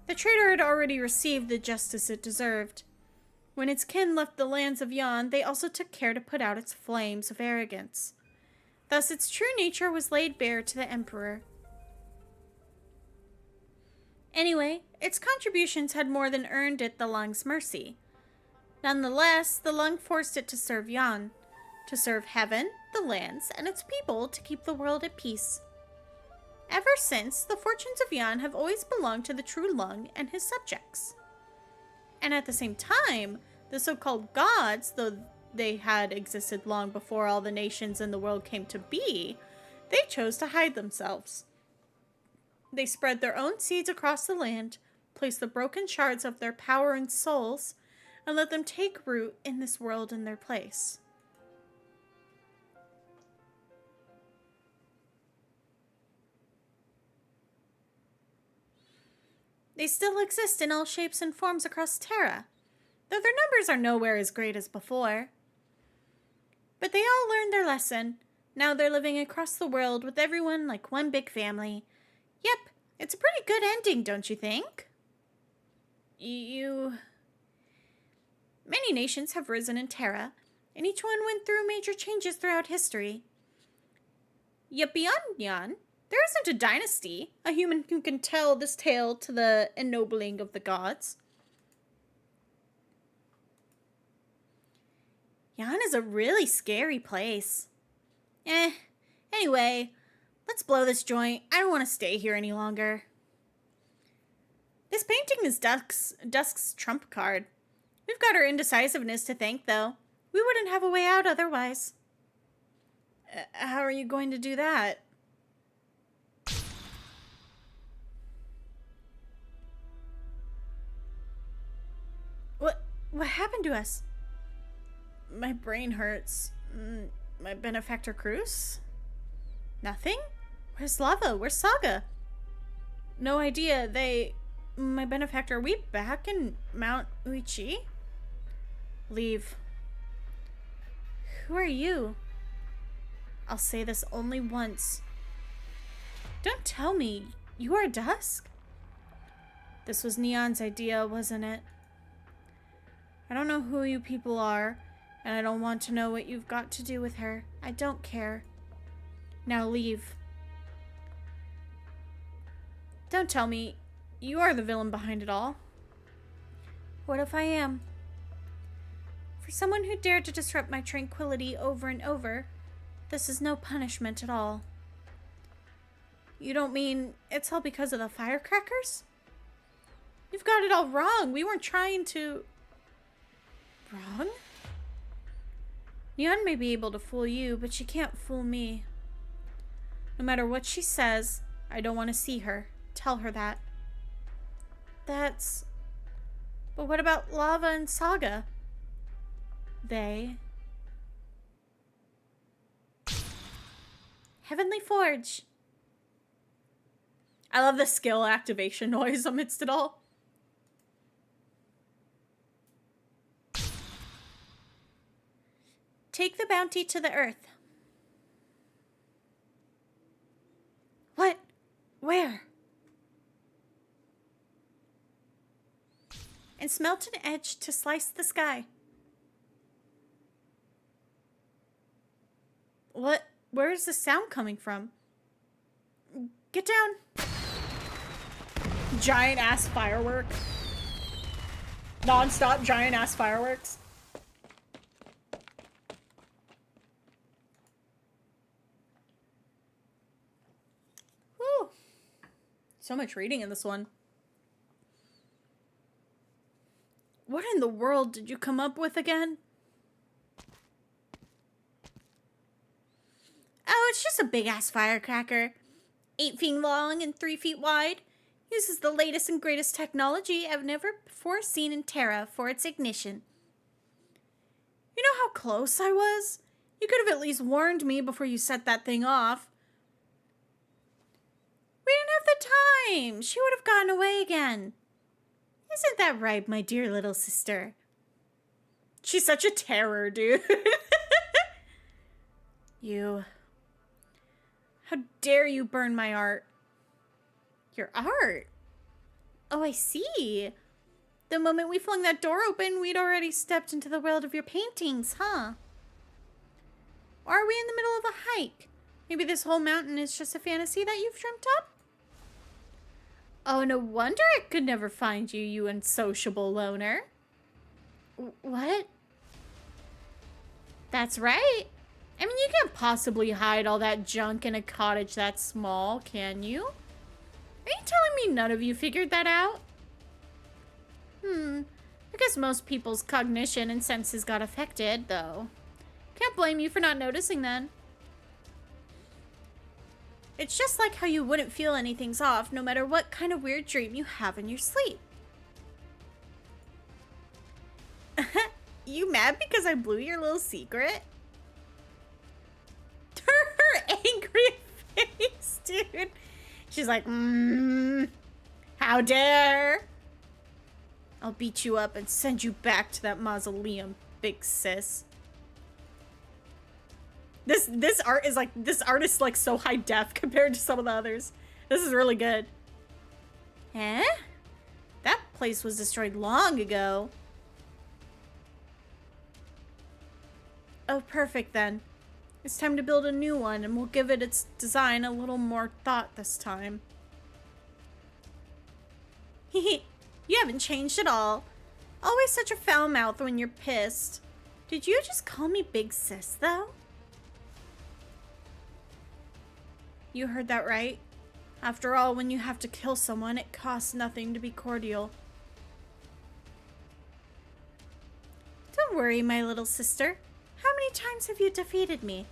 The traitor had already received the justice it deserved. When its kin left the lands of Yan, they also took care to put out its flames of arrogance. Thus its true nature was laid bare to the Emperor. Anyway, its contributions had more than earned it the Lung's mercy. Nonetheless, the Lung forced it to serve Yan, to serve heaven, the lands, and its people to keep the world at peace. Ever since, the fortunes of Yan have always belonged to the true Lung and his subjects. And at the same time, the so-called gods, though they had existed long before all the nations in the world came to be, they chose to hide themselves. They spread their own seeds across the land, placed the broken shards of their power and souls, and let them take root in this world in their place. They still exist in all shapes and forms across Terra, though their numbers are nowhere as great as before. But they all learned their lesson. Now they're living across the world with everyone like one big family. Yep, it's a pretty good ending, don't you think? you... Many nations have risen in Terra, and each one went through major changes throughout history. Yet beyond Nyan, there isn't a dynasty, a human who can tell this tale to the ennobling of the gods. Yan is a really scary place. Anyway, let's blow this joint. I don't want to stay here any longer. This painting is DUSK's trump card. We've got our indecisiveness to thank, though. We wouldn't have a way out otherwise. How are you going to do that? What happened to us? My brain hurts. My benefactor Cruz? Nothing? Where's Lava? Where's Saga? No idea. My benefactor, are we back in Mount Uichi? Leave. Who are you? I'll say this only once. Don't tell me. You are Dusk? This was Neon's idea, wasn't it? I don't know who you people are, and I don't want to know what you've got to do with her. I don't care. Now leave. Don't tell me. You are the villain behind it all. What if I am? For someone who dared to disrupt my tranquility over and over, this is no punishment at all. You don't mean it's all because of the firecrackers? You've got it all wrong. We weren't trying to... Wrong? Neon may be able to fool you, but she can't fool me. No matter what she says, I don't want to see her. Tell her that. That's... But what about Lava and Saga? They... Heavenly Forge. I love the skill activation noise amidst it all. Take the bounty to the earth. What? Where? And smelt an edge to slice the sky. What? Where is the sound coming from? Get down. Giant ass firework. Non-stop giant ass fireworks. Whew. So much reading in this one. What in the world did you come up with again? Oh, it's just a big-ass firecracker. 8 feet long and 3 feet wide. Uses the latest and greatest technology I've never before seen in Terra for its ignition. You know how close I was? You could have at least warned me before you set that thing off. We didn't have the time. She would have gotten away again. Isn't that right, my dear little sister? She's such a terror, dude. You... How dare you burn my art? Your art? Oh, I see. The moment we flung that door open, we'd already stepped into the world of your paintings, huh? Or are we in the middle of a hike? Maybe this whole mountain is just a fantasy that you've dreamt up? Oh, no wonder it could never find you, you unsociable loner. What? That's right. I mean, you can't possibly hide all that junk in a cottage that small, can you? Are you telling me none of you figured that out? I guess most people's cognition and senses got affected, though. Can't blame you for not noticing then. It's just like how you wouldn't feel anything's off no matter what kind of weird dream you have in your sleep. You mad because I blew your little secret? Her angry face, dude. She's like, how dare? I'll beat you up and send you back to that mausoleum, big sis. This art is like, this art is like so high def compared to some of the others. This is really good. Eh? That place was destroyed long ago. Oh, perfect then. It's time to build a new one, and we'll give it its design a little more thought this time. Hehe, you haven't changed at all. Always such a foul mouth when you're pissed. Did you just call me Big Sis, though? You heard that right. After all, when you have to kill someone, it costs nothing to be cordial. Don't worry, my little sister. How many times have you defeated me?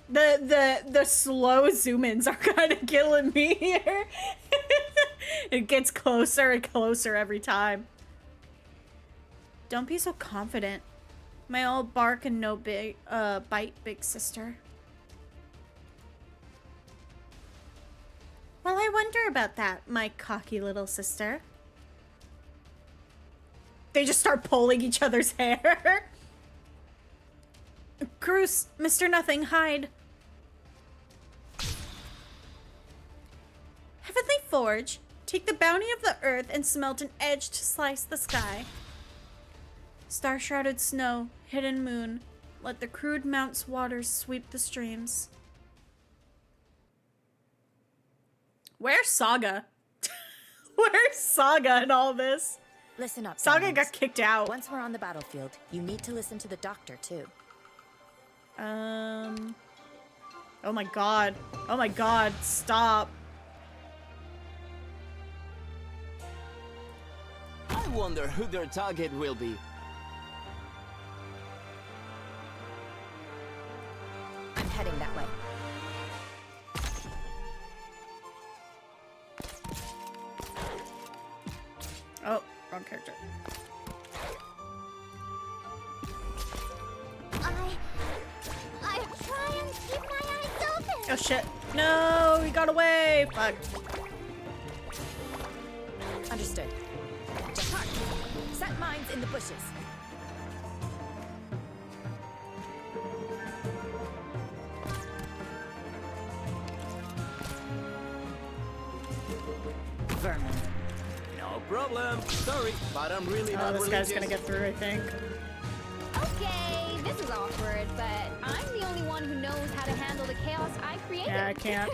The slow zoom-ins are kind of killing me here. It gets closer and closer every time. Don't be so confident. My old bark and no bite, big sister. Well, I wonder about that, my cocky little sister. They just start pulling each other's hair. Cruz, Mr. Nothing, hide. Heavenly Forge, take the bounty of the earth and smelt an edge to slice the sky. Star-shrouded snow, hidden moon, let the crude mount's waters sweep the streams. Where's Saga? Where's Saga in all this? Listen up, Saga Diamonds. got kicked out. Once we're on the battlefield, you need to listen to the doctor, too. Oh my god. Oh my god, stop. I wonder who their target will be. I'm heading that way. Oh, wrong character. I try and keep my eyes open. Oh shit. No, he got away. Fuck. Understood. Depart. Set mines in the bushes. Vermin. No problem. Sorry, but I'm really Oh, not this religious. guy's gonna get through, I think. Okay, this is awkward, but I'm the only one who knows how to handle the chaos I created. Yeah, I can't.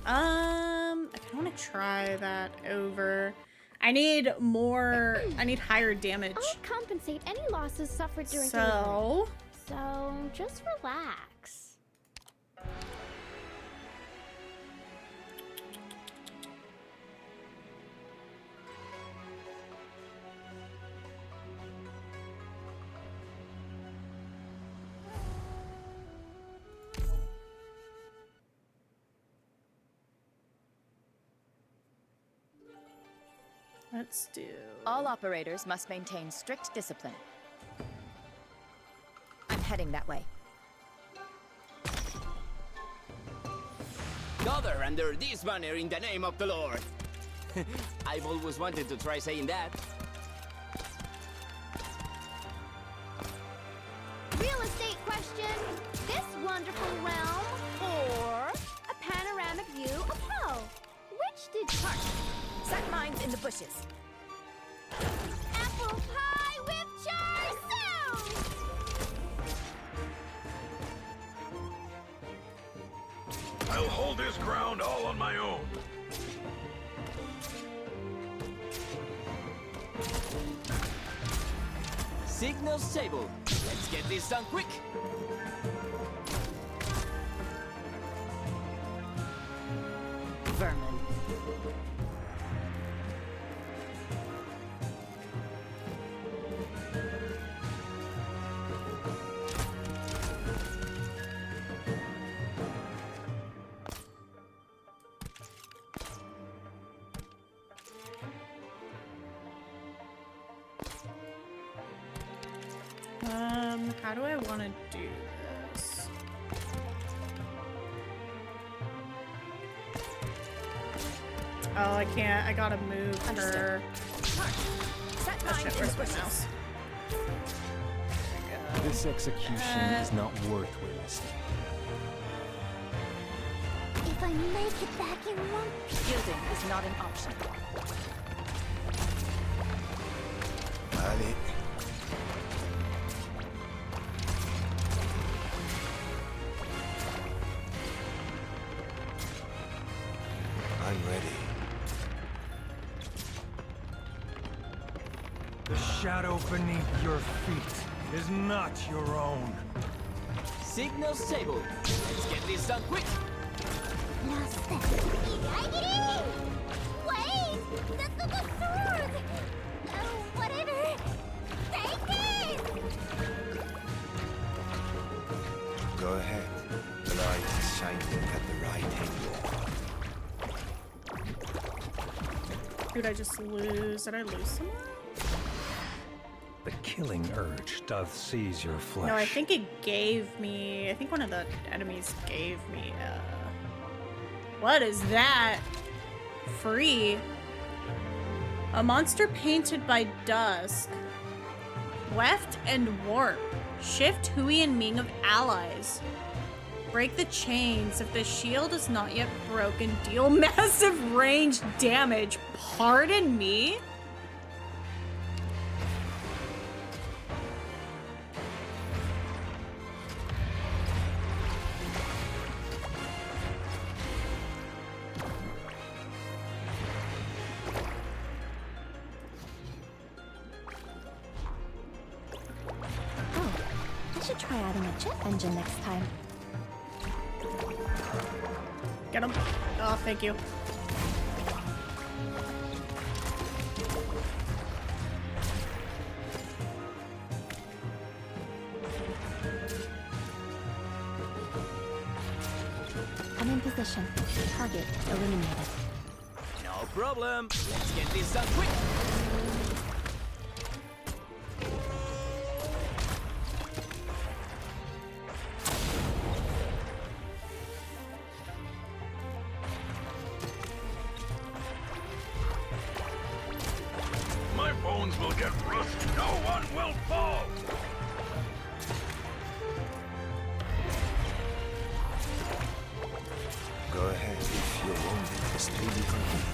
I want to try that over. I need more. I need higher damage. I'll compensate any losses suffered during delivery. So, So, just relax. let's do. All operators must maintain strict discipline. I'm heading that way. Gather under this banner in the name of the Lord. I've always wanted to try saying that. Real estate question. This wonderful realm or a panoramic view of hell? Which did you park? Set mines in the bushes. Apple pie with char siu! I'll hold this ground all on my own. Signal stable. Let's get this done quick. Vermin. How do I want to do this? Oh, I can't. I gotta move her. Understood. Set Oh mines shit, in where's the my bushes. mouse? This execution is not worth witnessing. If I make it back in one. Yielding is not an option. Vale. I'm ready. The shadow beneath your feet is not your own. Signal stable. Let's get this done quick. Now step. Wait! The sword! Oh, whatever! Take it! Go ahead. The light is shining at the right angle. Who'd I just lose? Did I lose someone? The killing urge doth seize your flesh. No, I think it gave me... I think one of the enemies gave me, What is that? Free. A monster painted by Dusk. Weft and warp. Shift Hui and Ming of allies. Break the chains. If the shield is not yet broken, deal massive range damage. Pardon me? I should try adding a jet engine next time. Get him. Oh, thank you. I'm in position. Target eliminated. No problem. Let's get this done quick. My bones will get rust. No one will fall. Go ahead if your wounded is truly complete.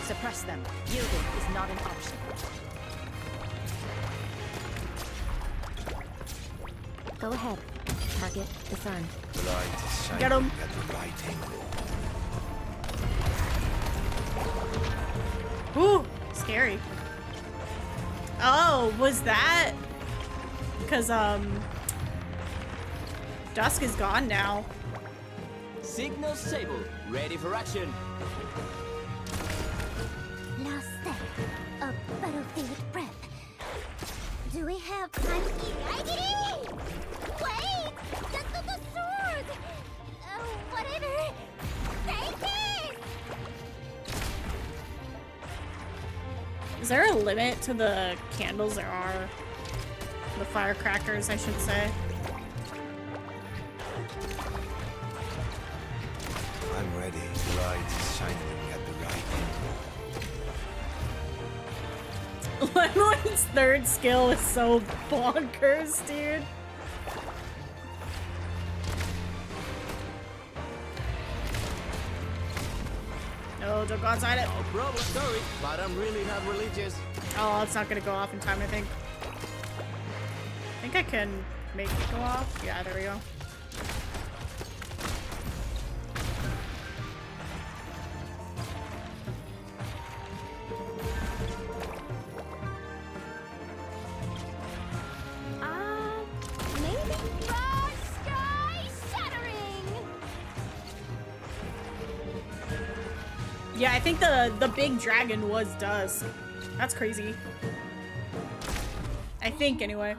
Suppress them. Yielding is not an option. Go ahead. Target disarmed. The light is shining Get 'em. at the right angle. Ooh, scary. Oh, was that? Because, Dusk is gone now. Signal stable. Ready for action. Last step. A battlefield prep. Do we have time? Wait! The sword! Oh, whatever! Take it! Is there a limit to the candles there are? The firecrackers, I should say. I'm ready. The light is shining at the right angle. Lemon's third skill is so bonkers, dude. No, don't go outside it. No problem. Sorry, but I'm really not religious. Oh, it's not gonna go off in time, I think. I think I can make it go off. Yeah, there we go. Maybe broad sky shattering! Yeah, I think the big dragon was Dusk. That's crazy. I think, anyway.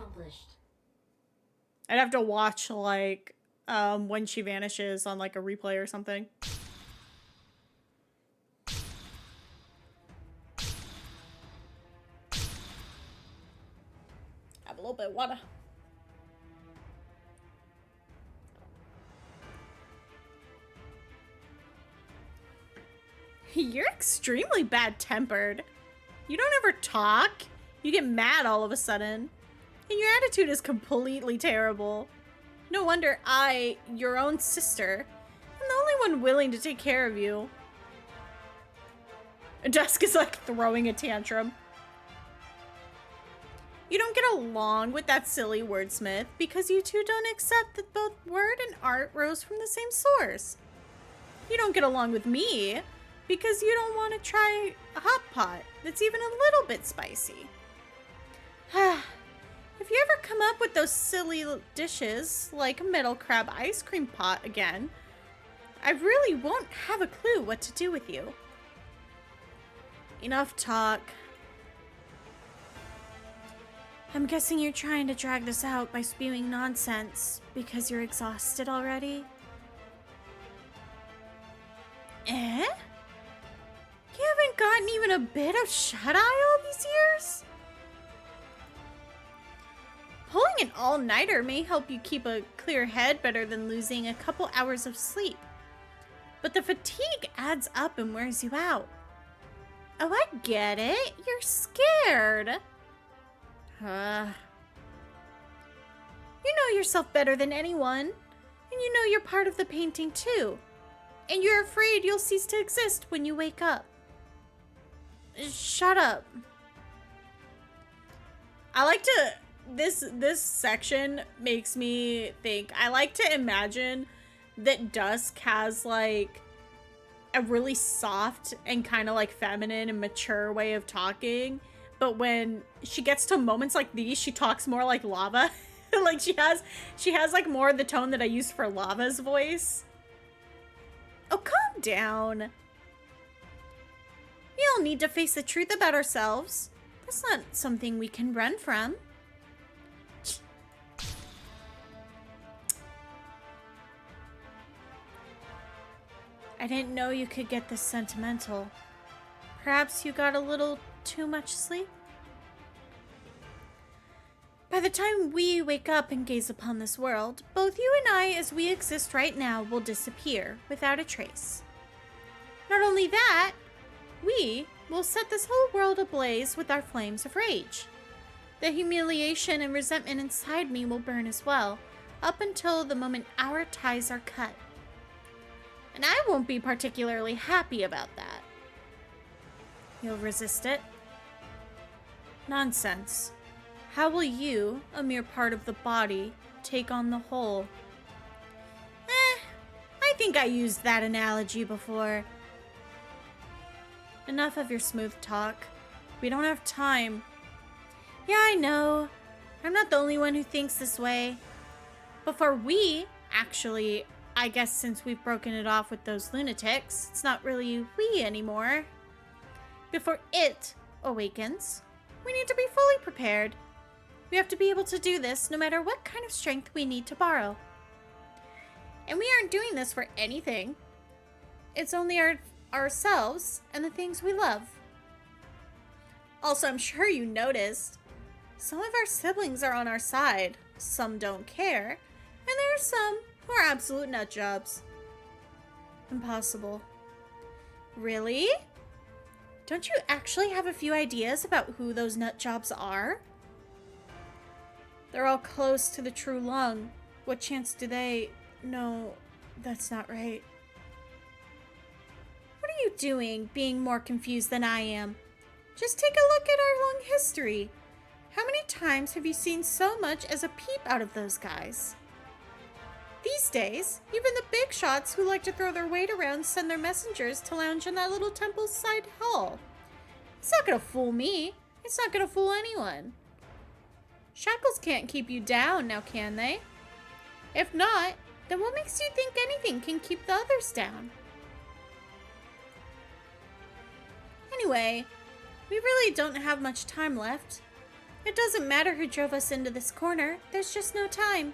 I'd have to watch, like, when she vanishes on, like, a replay or something. Have a little bit of water. You're extremely bad-tempered. You don't ever talk. You get mad all of a sudden. And your attitude is completely terrible. No wonder I, your own sister, am the only one willing to take care of you. Dusk is like throwing a tantrum. You don't get along with that silly wordsmith because you two don't accept that both word and art rose from the same source. You don't get along with me because you don't want to try a hot pot that's even a little bit spicy. If you ever come up with those silly dishes like a metal crab ice cream pot again, I really won't have a clue what to do with you. Enough talk. I'm guessing you're trying to drag this out by spewing nonsense because you're exhausted already? Eh? You haven't gotten even a bit of shut-eye all these years? Pulling an all-nighter may help you keep a clear head better than losing a couple hours of sleep. But the fatigue adds up and wears you out. Oh, I get it. You're scared. You know yourself better than anyone. And you know you're part of the painting too. And you're afraid you'll cease to exist when you wake up. Shut up. I like to... This section makes me think. I like to imagine that Dusk has like a really soft and kind of like feminine and mature way of talking, but when she gets to moments like these, she talks more like Lava. Like she has like more of the tone that I use for Lava's voice. Oh, calm down. We all need to face the truth about ourselves. That's not something we can run from. I didn't know you could get this sentimental. Perhaps you got a little too much sleep? By the time we wake up and gaze upon this world, both you and I, as we exist right now, will disappear without a trace. Not only that, we will set this whole world ablaze with our flames of rage. The humiliation and resentment inside me will burn as well, up until the moment our ties are cut. And I won't be particularly happy about that. You'll resist it? Nonsense. How will you, a mere part of the body, take on the whole? I think I used that analogy before. Enough of your smooth talk. We don't have time. Yeah, I know. I'm not the only one who thinks this way. But for we, actually, I guess since we've broken it off with those lunatics, it's not really we anymore. Before it awakens, we need to be fully prepared. We have to be able to do this no matter what kind of strength we need to borrow. And we aren't doing this for anything. It's only ourselves and the things we love. Also, I'm sure you noticed, some of our siblings are on our side. Some don't care. And there are some who are absolute nut jobs. Impossible. Really? Don't you actually have a few ideas about who those nut jobs are? They're all close to the true lung. What chance do they... No, that's not right. What are you doing, being more confused than I am? Just take a look at our long history. How many times have you seen so much as a peep out of those guys? These days, even the big shots who like to throw their weight around send their messengers to lounge in that little temple side hall. It's not gonna fool me. It's not gonna fool anyone. Shackles can't keep you down now, can they? If not, then what makes you think anything can keep the others down? Anyway, we really don't have much time left. It doesn't matter who drove us into this corner, there's just no time.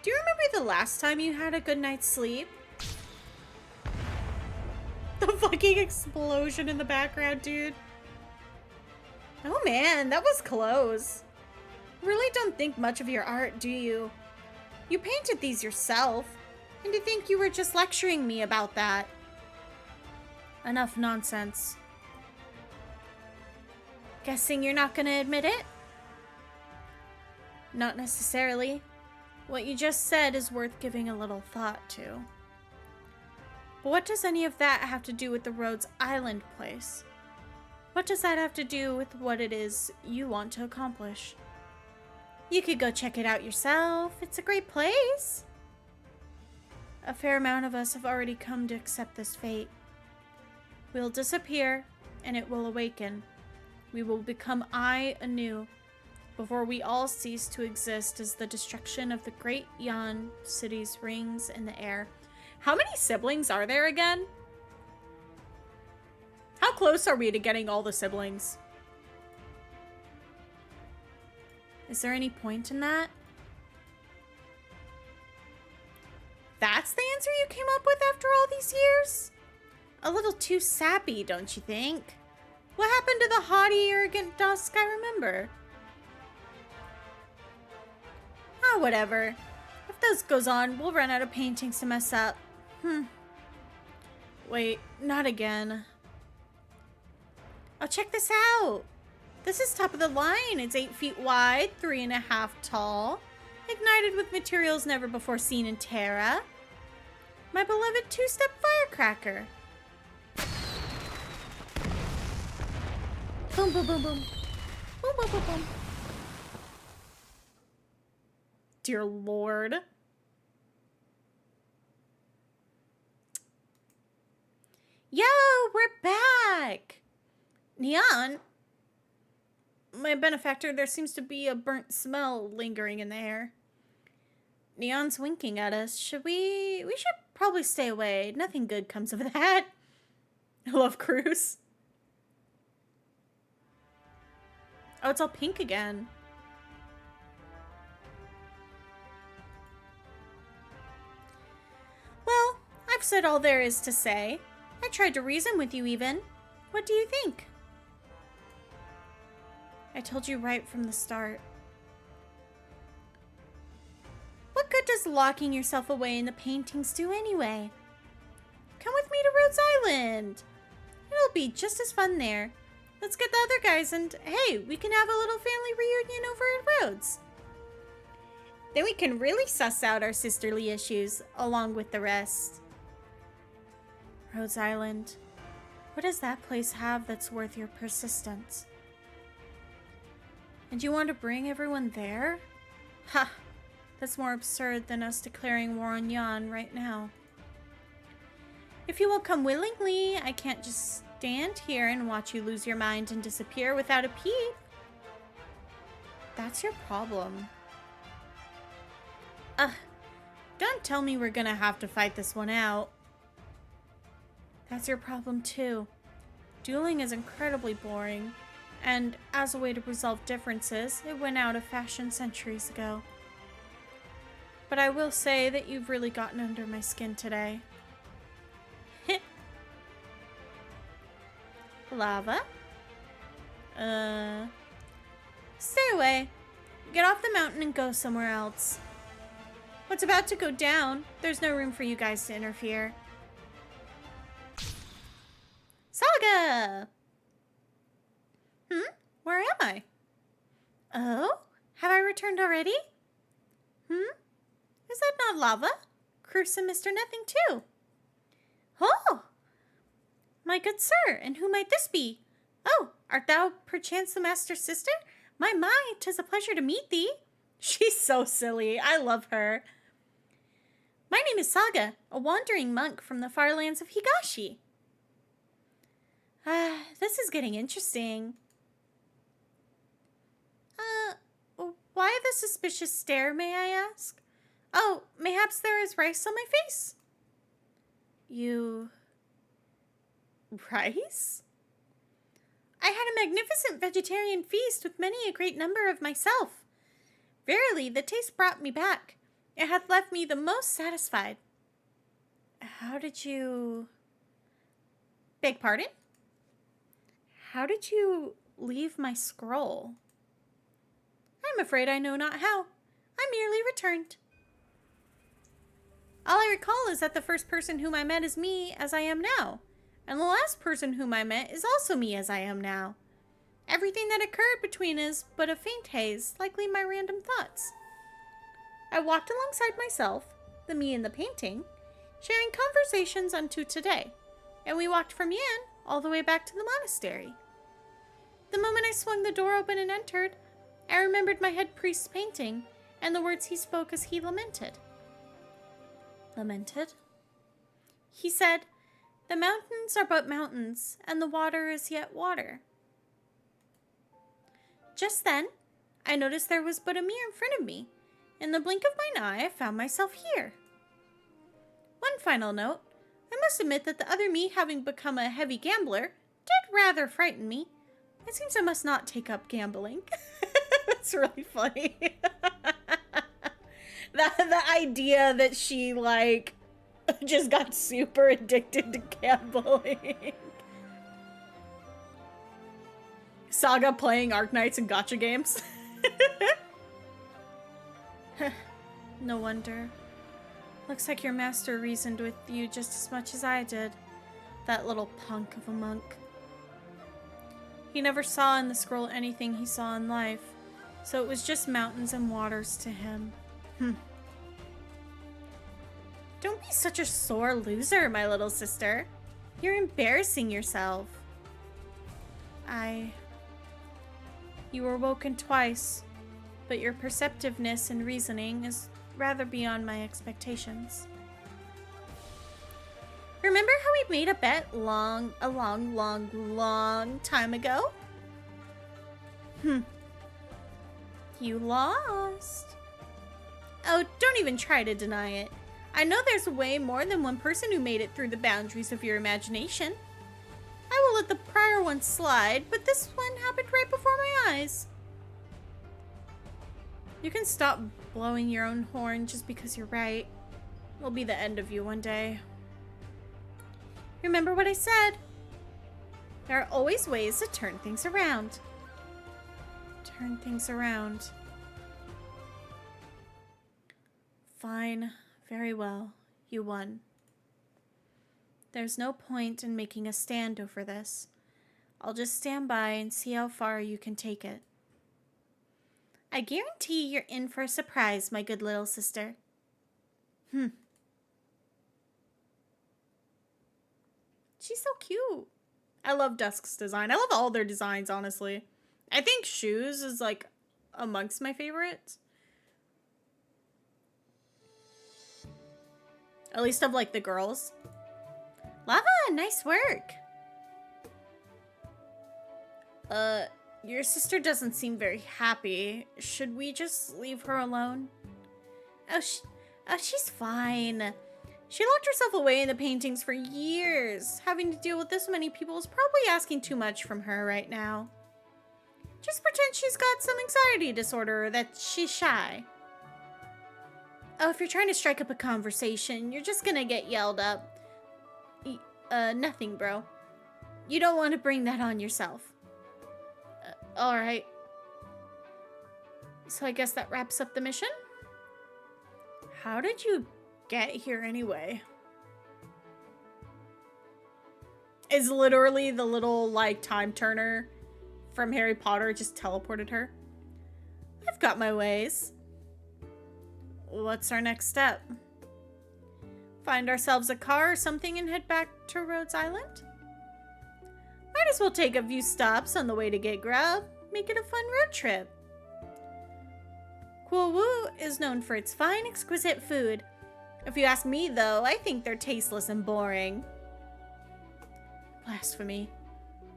Do you remember the last time you had a good night's sleep? The fucking explosion in the background, dude. Oh man, that was close. Really don't think much of your art, do you? You painted these yourself, and to think you were just lecturing me about that. Enough nonsense. Guessing you're not gonna admit it? Not necessarily. What you just said is worth giving a little thought to. But what does any of that have to do with the Rhodes Island place? What does that have to do with what it is you want to accomplish? You could go check it out yourself. It's a great place. A fair amount of us have already come to accept this fate. We'll disappear, and it will awaken. We will become I anew, before we all cease to exist as the destruction of the great Yan cities rings in the air. How many siblings are there again? How close are we to getting all the siblings? Is there any point in that? That's the answer you came up with after all these years? A little too sappy, don't you think? What happened to the haughty, arrogant Dusk I remember? Ah, whatever. If this goes on, we'll run out of paintings to mess up. Wait, not again. Oh, check this out. This is top of the line. It's 8 feet wide, 3.5 tall. Ignited with materials never before seen in Terra. My beloved two-step firecracker. Boom, boom, boom, boom. Boom, boom, boom, boom. Dear Lord. Yo, we're back! Neon? My benefactor, there seems to be a burnt smell lingering in the air. Neon's winking at us. We should probably stay away. Nothing good comes of that. I love Cruz. Oh, it's all pink again. Well, I've said all there is to say. I tried to reason with you even. What do you think? I told you right from the start. What good does locking yourself away in the paintings do anyway? Come with me to Rhodes Island. It'll be just as fun there. Let's get the other guys and, hey, we can have a little family reunion over at Rhodes. Then we can really suss out our sisterly issues along with the rest. Rhodes Island. What does that place have that's worth your persistence? And you want to bring everyone there? Ha! That's more absurd than us declaring war on Yan right now. If you will come willingly, I can't just stand here and watch you lose your mind and disappear without a peep. That's your problem. Don't tell me we're gonna have to fight this one out. That's your problem too. Dueling is incredibly boring, and as a way to resolve differences, it went out of fashion centuries ago. But I will say that you've really gotten under my skin today. Lava? Stay away. Get off the mountain and go somewhere else. What's about to go down, there's no room for you guys to interfere. Saga! Where am I? Oh? Have I returned already? Is that not Lava? Cruz and Mr. Nothing too. Oh! My good sir, and who might this be? Oh, art thou perchance the master's sister? My, 'tis a pleasure to meet thee. She's so silly. I love her. My name is Saga, a wandering monk from the far lands of Higashi. This is getting interesting. Why the suspicious stare, may I ask? Oh, mayhaps there is rice on my face? You... rice? I had a magnificent vegetarian feast with many a great number of myself. Verily, the taste brought me back. It hath left me the most satisfied. How did you... Beg pardon? How did you leave my scroll? I'm afraid I know not how. I merely returned. All I recall is that the first person whom I met is me as I am now. And the last person whom I met is also me as I am now. Everything that occurred between us but a faint haze, likely my random thoughts. I walked alongside myself, the me in the painting, sharing conversations unto today, and we walked from Yan all the way back to the monastery. The moment I swung the door open and entered, I remembered my head priest's painting and the words he spoke as he lamented. Lamented? He said, "The mountains are but mountains, and the water is yet water." Just then, I noticed there was but a mirror in front of me. In the blink of mine eye, I found myself here. One final note. I must admit that the other me, having become a heavy gambler, did rather frighten me. It seems I must not take up gambling. That's really funny. The idea that she, like, just got super addicted to gambling. Saga playing Arknights and gacha games. No wonder. Looks like your master reasoned with you just as much as I did. That little punk of a monk. He never saw in the scroll anything he saw in life, so it was just mountains and waters to him. Don't be such a sore loser, my little sister. You're embarrassing yourself. You were woken twice, but your perceptiveness and reasoning is rather beyond my expectations. Remember how we made a bet a long time ago? You lost. Oh, don't even try to deny it. I know there's way more than one person who made it through the boundaries of your imagination. I will let the prior one slide, but this one happened right before my eyes. You can stop blowing your own horn just because you're right. It'll be the end of you one day. Remember what I said? There are always ways to turn things around. Turn things around. Fine. Very well. You won. There's no point in making a stand over this. I'll just stand by and see how far you can take it. I guarantee you're in for a surprise, my good little sister. She's so cute. I love DUSK's design. I love all their designs, honestly. I think Shoes is, like, amongst my favorites. At least of, like, the girls. Lava, nice work. Your sister doesn't seem very happy. Should we just leave her alone? Oh, she's fine. She locked herself away in the paintings for years. Having to deal with this many people is probably asking too much from her right now. Just pretend she's got some anxiety disorder or that she's shy. Oh, if you're trying to strike up a conversation, you're just gonna get yelled up. Nothing, bro. You don't want to bring that on yourself. Alright. So I guess that wraps up the mission? How did you get here anyway? Is literally the little, like, time turner from Harry Potter just teleported her? I've got my ways. What's our next step? Find ourselves a car or something and head back to Rhodes Island? Might as well take a few stops on the way to get grub. Make it a fun road trip. Kuowu is known for its fine, exquisite food. If you ask me, though, I think they're tasteless and boring. Blasphemy.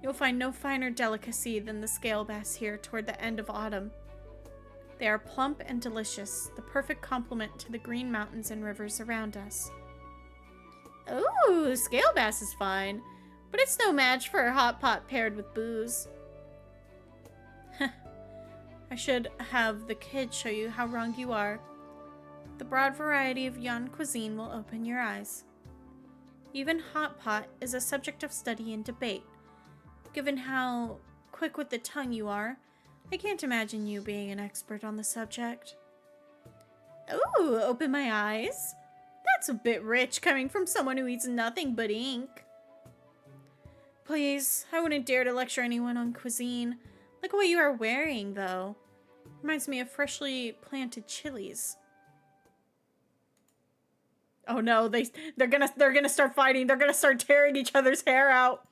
You'll find no finer delicacy than the scale bass here toward the end of autumn. They are plump and delicious, the perfect complement to the green mountains and rivers around us. Ooh, scale bass is fine, but it's no match for a hot pot paired with booze. I should have the kids show you how wrong you are. The broad variety of Yan cuisine will open your eyes. Even hot pot is a subject of study and debate. Given how quick with the tongue you are, I can't imagine you being an expert on the subject. Ooh, open my eyes. That's a bit rich coming from someone who eats nothing but ink. please. I wouldn't dare to lecture anyone on cuisine. Look at what you are wearing, though. Reminds me of freshly planted chilies. Oh no, they're gonna start fighting. They're gonna start tearing each other's hair out.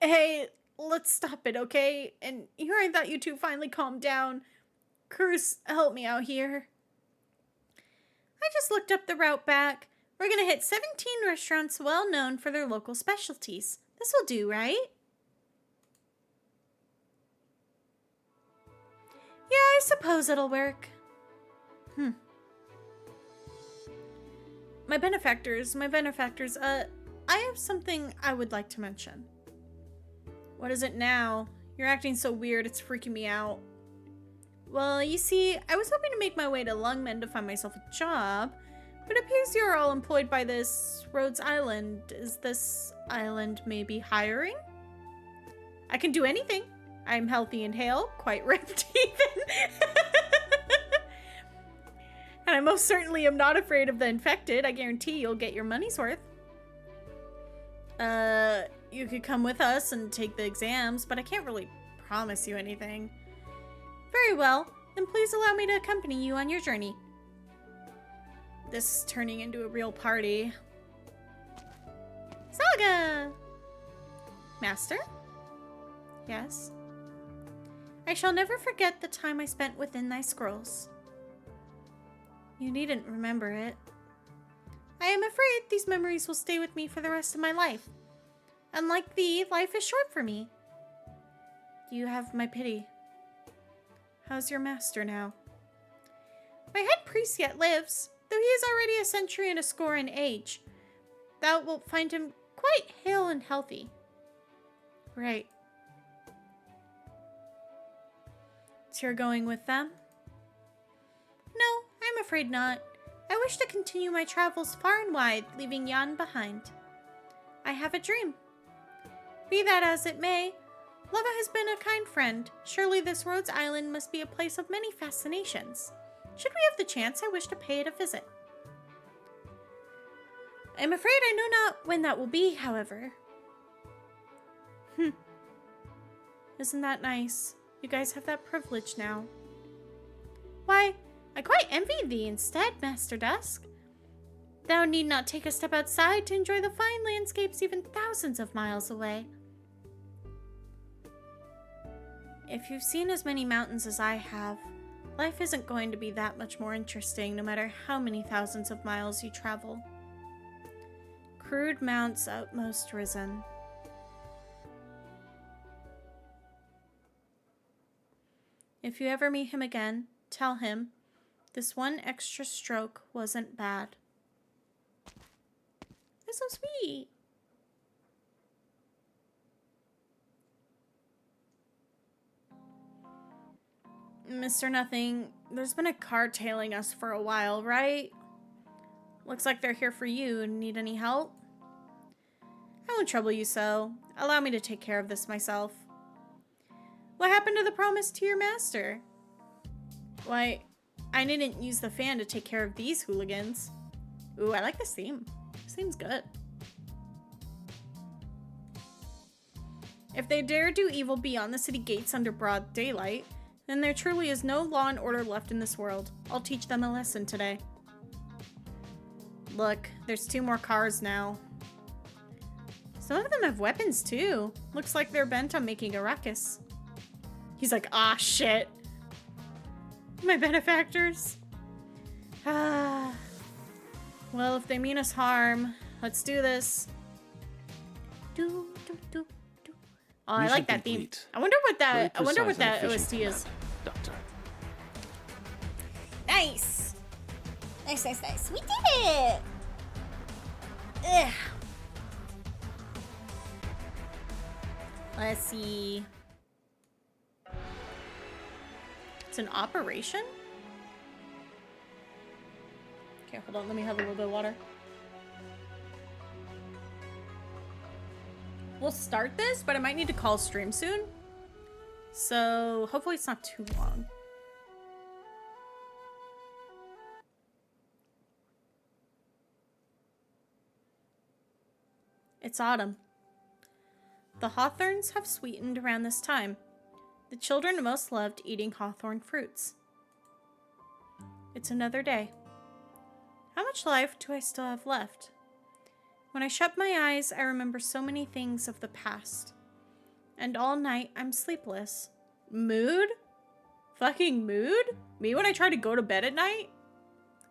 Hey, let's stop it, okay? And hearing that you two finally calmed down. Cruz, help me out here. I just looked up the route back. We're gonna hit 17 restaurants well known for their local specialties. This will do, right? Yeah, I suppose it'll work. My benefactors, I have something I would like to mention. What is it now? You're acting so weird, it's freaking me out. Well, you see, I was hoping to make my way to Lungmen to find myself a job, but it appears you're all employed by this Rhodes Island. Is this island maybe hiring? I can do anything. I'm healthy and hale, quite ripped even. And I most certainly am not afraid of the infected. I guarantee you'll get your money's worth. You could come with us and take the exams, but I can't really promise you anything. Very well, then please allow me to accompany you on your journey. This is turning into a real party. Saga! Master? Yes? I shall never forget the time I spent within thy scrolls. You needn't remember it. I am afraid these memories will stay with me for the rest of my life. Unlike thee, life is short for me. You have my pity. How's your master now? My head priest yet lives, though he is already a century and a score in age. Thou wilt find him quite hale and healthy. Right. So you're going with them? No, I'm afraid not. I wish to continue my travels far and wide, leaving Jan behind. I have a dream. Be that as it may, Lava has been a kind friend. Surely this Rhodes Island must be a place of many fascinations. Should we have the chance, I wish to pay it a visit. I'm afraid I know not when that will be, however. Isn't that nice? You guys have that privilege now. Why, I quite envy thee instead, Master Dusk. Thou need not take a step outside to enjoy the fine landscapes even thousands of miles away. If you've seen as many mountains as I have, life isn't going to be that much more interesting no matter how many thousands of miles you travel. Crude mounts utmost risen. If you ever meet him again, tell him this one extra stroke wasn't bad. That's so sweet. Mr. Nothing, there's been a car tailing us for a while, right? Looks like they're here for you. Need any help? I won't trouble you so. Allow me to take care of this myself. What happened to the promise to your master? Why, I didn't use the fan to take care of these hooligans. Ooh, I like this theme. This theme's good. If they dare do evil beyond the city gates under broad daylight, then there truly is no law and order left in this world. I'll teach them a lesson today. Look, there's 2 more cars now. Some of them have weapons too. Looks like they're bent on making a ruckus. He's like, ah, shit. My benefactors. Ah. Well, if they mean us harm, let's do this. Oh, I like that theme. I wonder what that OST is. Doctor. Nice. Nice, nice, nice. We did it. Ugh. Let's see. It's an operation? Okay, hold on. Let me have a little bit of water. We'll start this, but I might need to call stream soon. So hopefully it's not too long. It's autumn. The hawthorns have sweetened around this time. The children most loved eating hawthorn fruits. It's another day. How much life do I still have left? When I shut my eyes, I remember so many things of the past. And all night, I'm sleepless. Mood? Fucking mood? Me when I try to go to bed at night?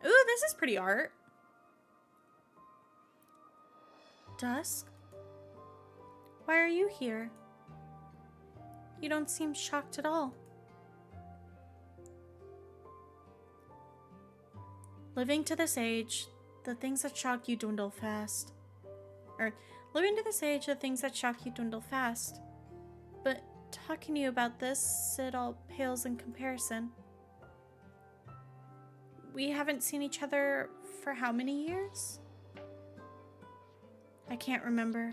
Ooh, this is pretty art. Dusk? Why are you here? You don't seem shocked at all. Living to this age, the things that shock you dwindle fast. Living to this age, the things that shock you dwindle fast. But talking to you about this, it all pales in comparison. We haven't seen each other for how many years? I can't remember.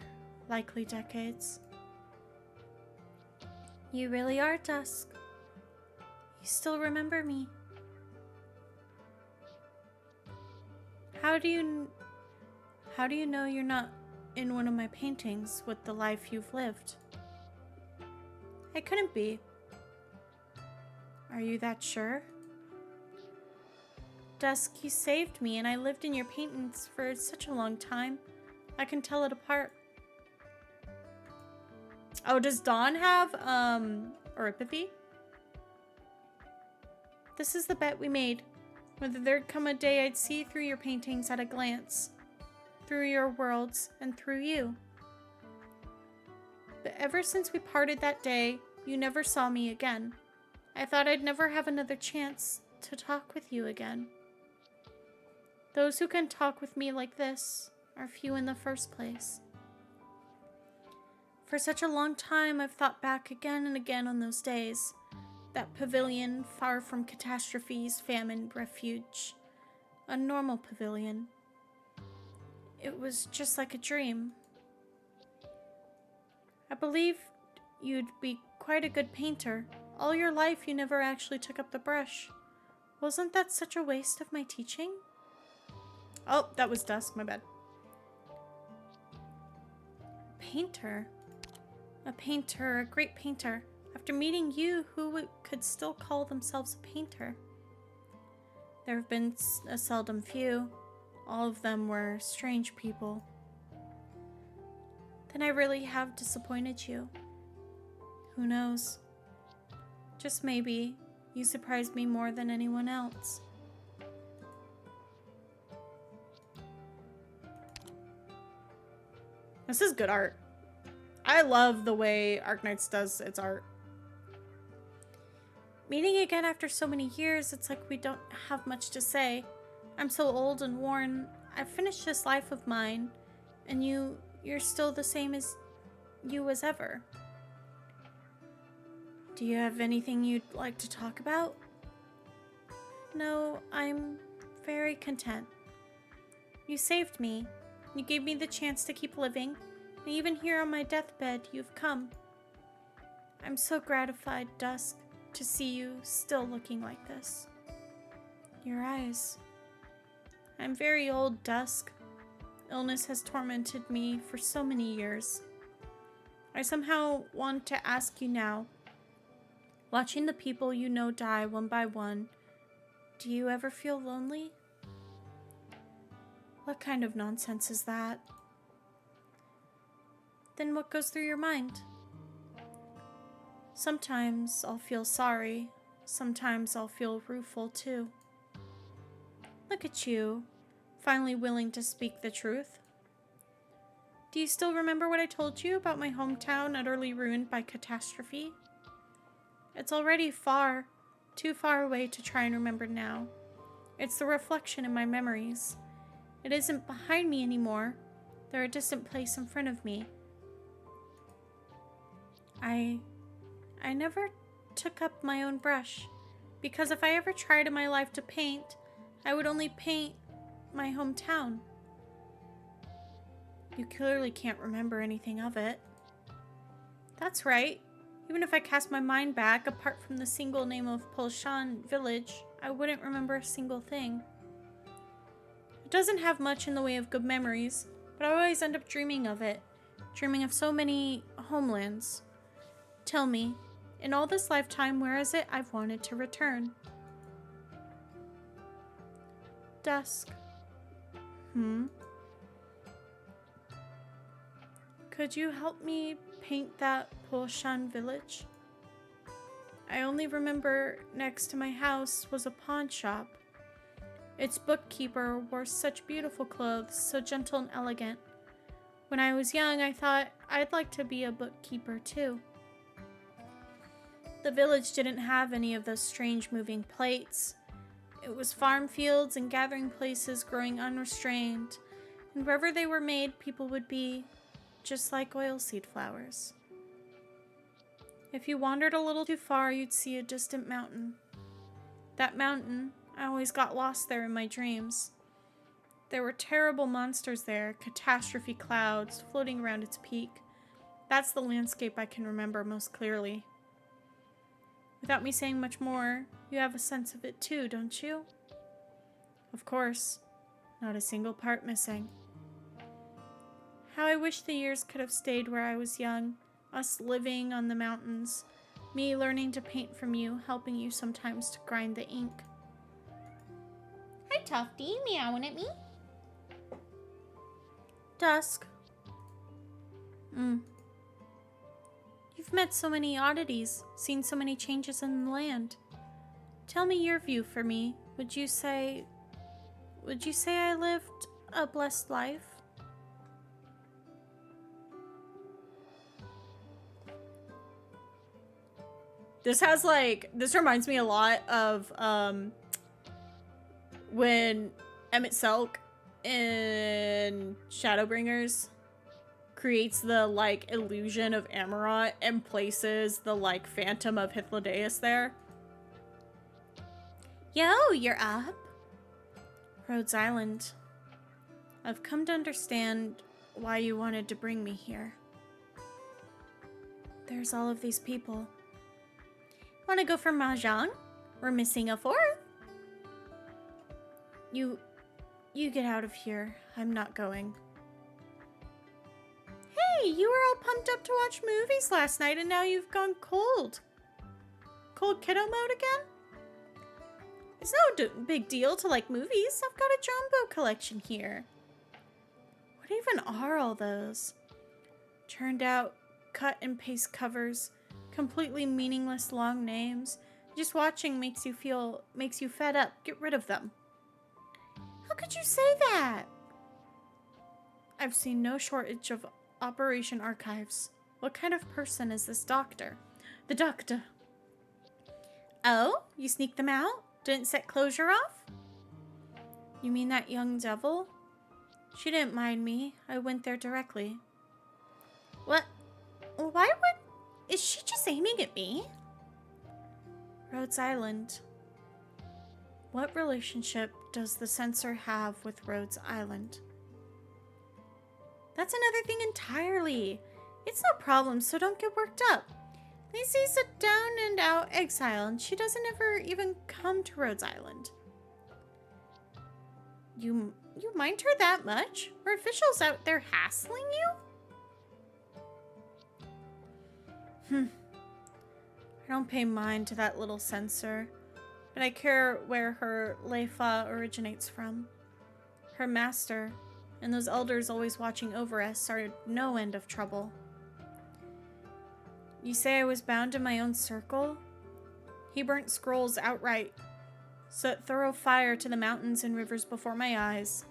Likely decades. You really are, Dusk. You still remember me. How do you know you're not in one of my paintings with the life you've lived? I couldn't be. Are you that sure? Dusk, you saved me, and I lived in your paintings for such a long time. I can tell it apart. Oh, does Dawn have, oripathy? This is the bet we made. Whether there'd come a day I'd see through your paintings at a glance. Through your worlds, and through you. But ever since we parted that day, you never saw me again. I thought I'd never have another chance to talk with you again. Those who can talk with me like this are few in the first place. For such a long time, I've thought back again and again on those days. That pavilion, far from catastrophes, famine, refuge. A normal pavilion. It was just like a dream. I believed you'd be quite a good painter. All your life, you never actually took up the brush. Wasn't that such a waste of my teaching? Oh, that was Dusk, my bad. Painter? A painter, a great painter. After meeting you, who could still call themselves a painter? There have been a seldom few. All of them were strange people. Then I really have disappointed you. Who knows? Just maybe you surprised me more than anyone else. This is good art. I love the way Arknights does its art. Meeting again after so many years, it's like we don't have much to say. I'm so old and worn. I've finished this life of mine, and you're still the same as you as ever. Do you have anything you'd like to talk about? No, I'm very content. You saved me. You gave me the chance to keep living, and even here on my deathbed, you've come. I'm so gratified, Dusk, to see you still looking like this. Your eyes. I'm very old, Dusk. Illness has tormented me for so many years. I somehow want to ask you now, watching the people you know die one by one, do you ever feel lonely? What kind of nonsense is that? Then what goes through your mind? Sometimes I'll feel sorry. Sometimes I'll feel rueful too. Look at you, finally willing to speak the truth. Do you still remember what I told you about my hometown utterly ruined by catastrophe? It's already too far away to try and remember now. It's the reflection in my memories. It isn't behind me anymore. They're a distant place in front of me. I never took up my own brush, because if I ever tried in my life to paint, I would only paint my hometown. You clearly can't remember anything of it. That's right. Even if I cast my mind back, apart from the single name of Polshan village, I wouldn't remember a single thing. It doesn't have much in the way of good memories, but I always end up dreaming of it, dreaming of so many homelands. Tell me, in all this lifetime, where is it I've wanted to return? Dusk. Could you help me paint that Polshan village? I only remember next to my house was a pawn shop. Its bookkeeper wore such beautiful clothes, so gentle and elegant. When I was young, I thought I'd like to be a bookkeeper too. The village didn't have any of those strange moving plates. It was farm fields and gathering places growing unrestrained, and wherever they were made, people would be just like oilseed flowers. If you wandered a little too far, you'd see a distant mountain. That mountain, I always got lost there in my dreams. There were terrible monsters there, catastrophe clouds floating around its peak. That's the landscape I can remember most clearly. Without me saying much more, you have a sense of it too, don't you? Of course, not a single part missing. How I wish the years could have stayed where I was young, us living on the mountains, me learning to paint from you, helping you sometimes to grind the ink. Hi, Tufty, meowing at me. Dusk. You've met so many oddities, seen so many changes in the land. Tell me your view for me. Would you say I lived a blessed life? This reminds me a lot of when Emmett Selk in Shadowbringers creates the illusion of Amarant and places the phantom of Hythlodaeus there. Yo, you're up. Rhodes Island. I've come to understand why you wanted to bring me here. There's all of these people. Want to go for Mahjong? We're missing a fourth. You get out of here. I'm not going. Hey, you were all pumped up to watch movies last night and now you've gone cold. Cold kiddo mode again? It's no big deal to like movies. I've got a jumbo collection here. What even are all those? Turned out cut and paste covers. Completely meaningless long names. Just watching makes you fed up. Get rid of them. How could you say that? I've seen no shortage of Operation Archives. What kind of person is this doctor? The doctor. Oh, you sneaked them out? Didn't set closure off? You mean that young devil? She didn't mind me. I went there directly. What? Why would... Is she just aiming at me? Rhodes Island. What relationship does the censor have with Rhodes Island? That's another thing entirely. It's no problem, so don't get worked up. Lacey's a down and out exile, and she doesn't ever even come to Rhodes Island. You mind her that much? Are officials out there hassling you? I don't pay mind to that little censor, but I care where her Leifa originates from. Her master, and those elders always watching over us are no end of trouble. You say I was bound in my own circle? He burnt scrolls outright, set thorough fire to the mountains and rivers before my eyes,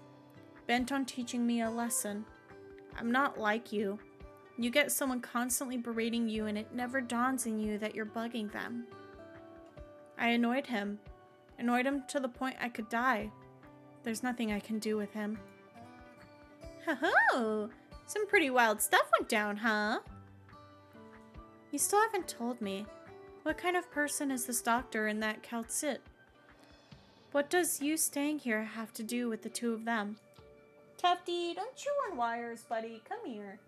bent on teaching me a lesson. I'm not like you. You get someone constantly berating you and it never dawns on you that you're bugging them. I annoyed him to the point I could die. There's nothing I can do with him. Ho-ho! Some pretty wild stuff went down, huh? You still haven't told me. What kind of person is this doctor in that Kaltsit? What does you staying here have to do with the two of them? Tufty, don't chew on wires, buddy. Come here.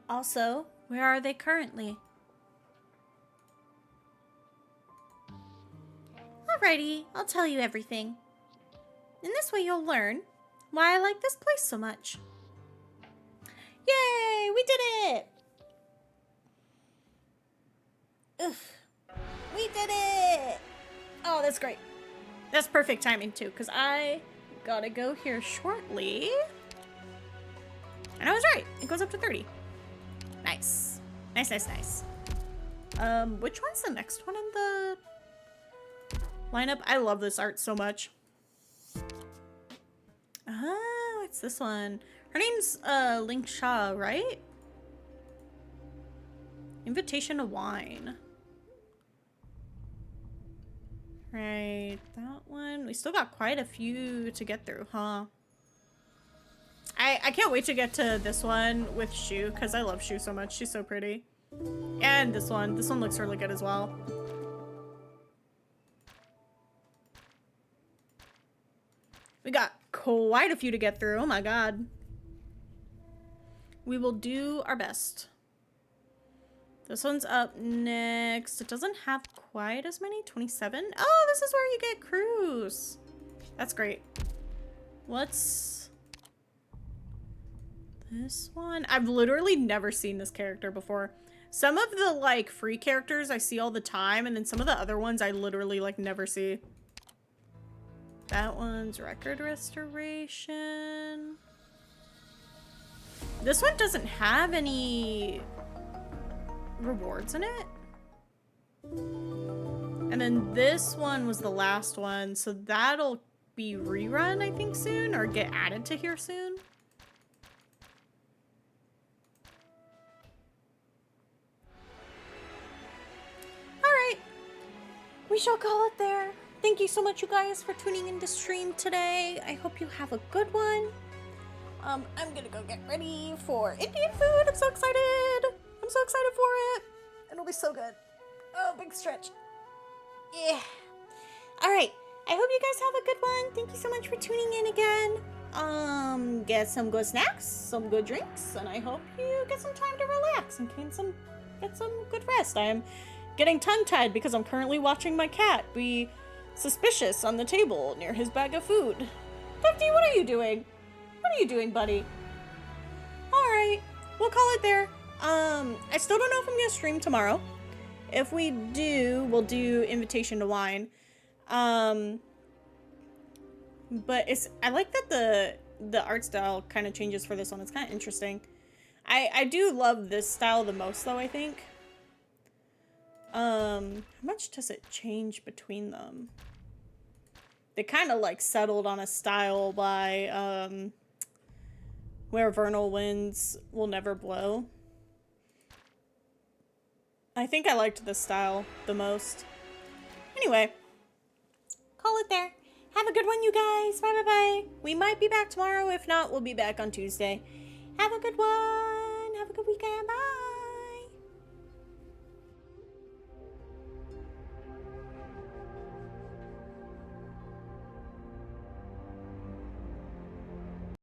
Also, where are they currently? Alrighty, I'll tell you everything. In this way you'll learn why I like this place so much. We did it! Ugh. We did it! Oh, that's great. That's perfect timing, too, because I gotta go here shortly. And I was right. It goes up to 30. Nice. Nice, nice, nice. Which one's the next one in the lineup? I love this art so much. Oh, it's this one. Her name's Ling Sha, right? Invitation to Wine. Right, that one. We still got quite a few to get through, huh? I can't wait to get to this one with Shu, because I love Shu so much. She's so pretty. And this one. This one looks really good as well. We got quite a few to get through. Oh my god. We will do our best. This one's up next. It doesn't have quite as many. 27. Oh, this is where you get Cruz. That's great. What's this one? I've literally never seen this character before. Some of the, like, free characters I see all the time, and then some of the other ones I literally, like, never see. That one's Record Restoration. This one doesn't have any rewards in it. And then this one was the last one, so that'll be rerun, I think, soon, or get added to here soon. Alright. We shall call it there. Thank you so much, you guys, for tuning in to stream today. I hope you have a good one. I'm gonna go get ready for Indian food. I'm so excited. I'm so excited for it. It'll be so good. Oh, big stretch. Yeah. Alright. I hope you guys have a good one. Thank you so much for tuning in again. Get some good snacks, some good drinks, and I hope you get some time to relax and get some good rest. I am getting tongue-tied because I'm currently watching my cat be suspicious on the table near his bag of food. Fifty, what are you doing? What are you doing, buddy? Alright, we'll call it there. I still don't know if I'm gonna stream tomorrow. If we do, we'll do Invitation to Wine. But I like that the art style kind of changes for this one. It's kind of interesting. I do love this style the most, though, I think. How much does it change between them? They kind of, like, settled on a style by, Where Vernal Winds Will Never Blow. I think I liked this style the most. Anyway, call it there. Have a good one, you guys. Bye, bye, bye. We might be back tomorrow. If not, we'll be back on Tuesday. Have a good one. Have a good weekend. Bye.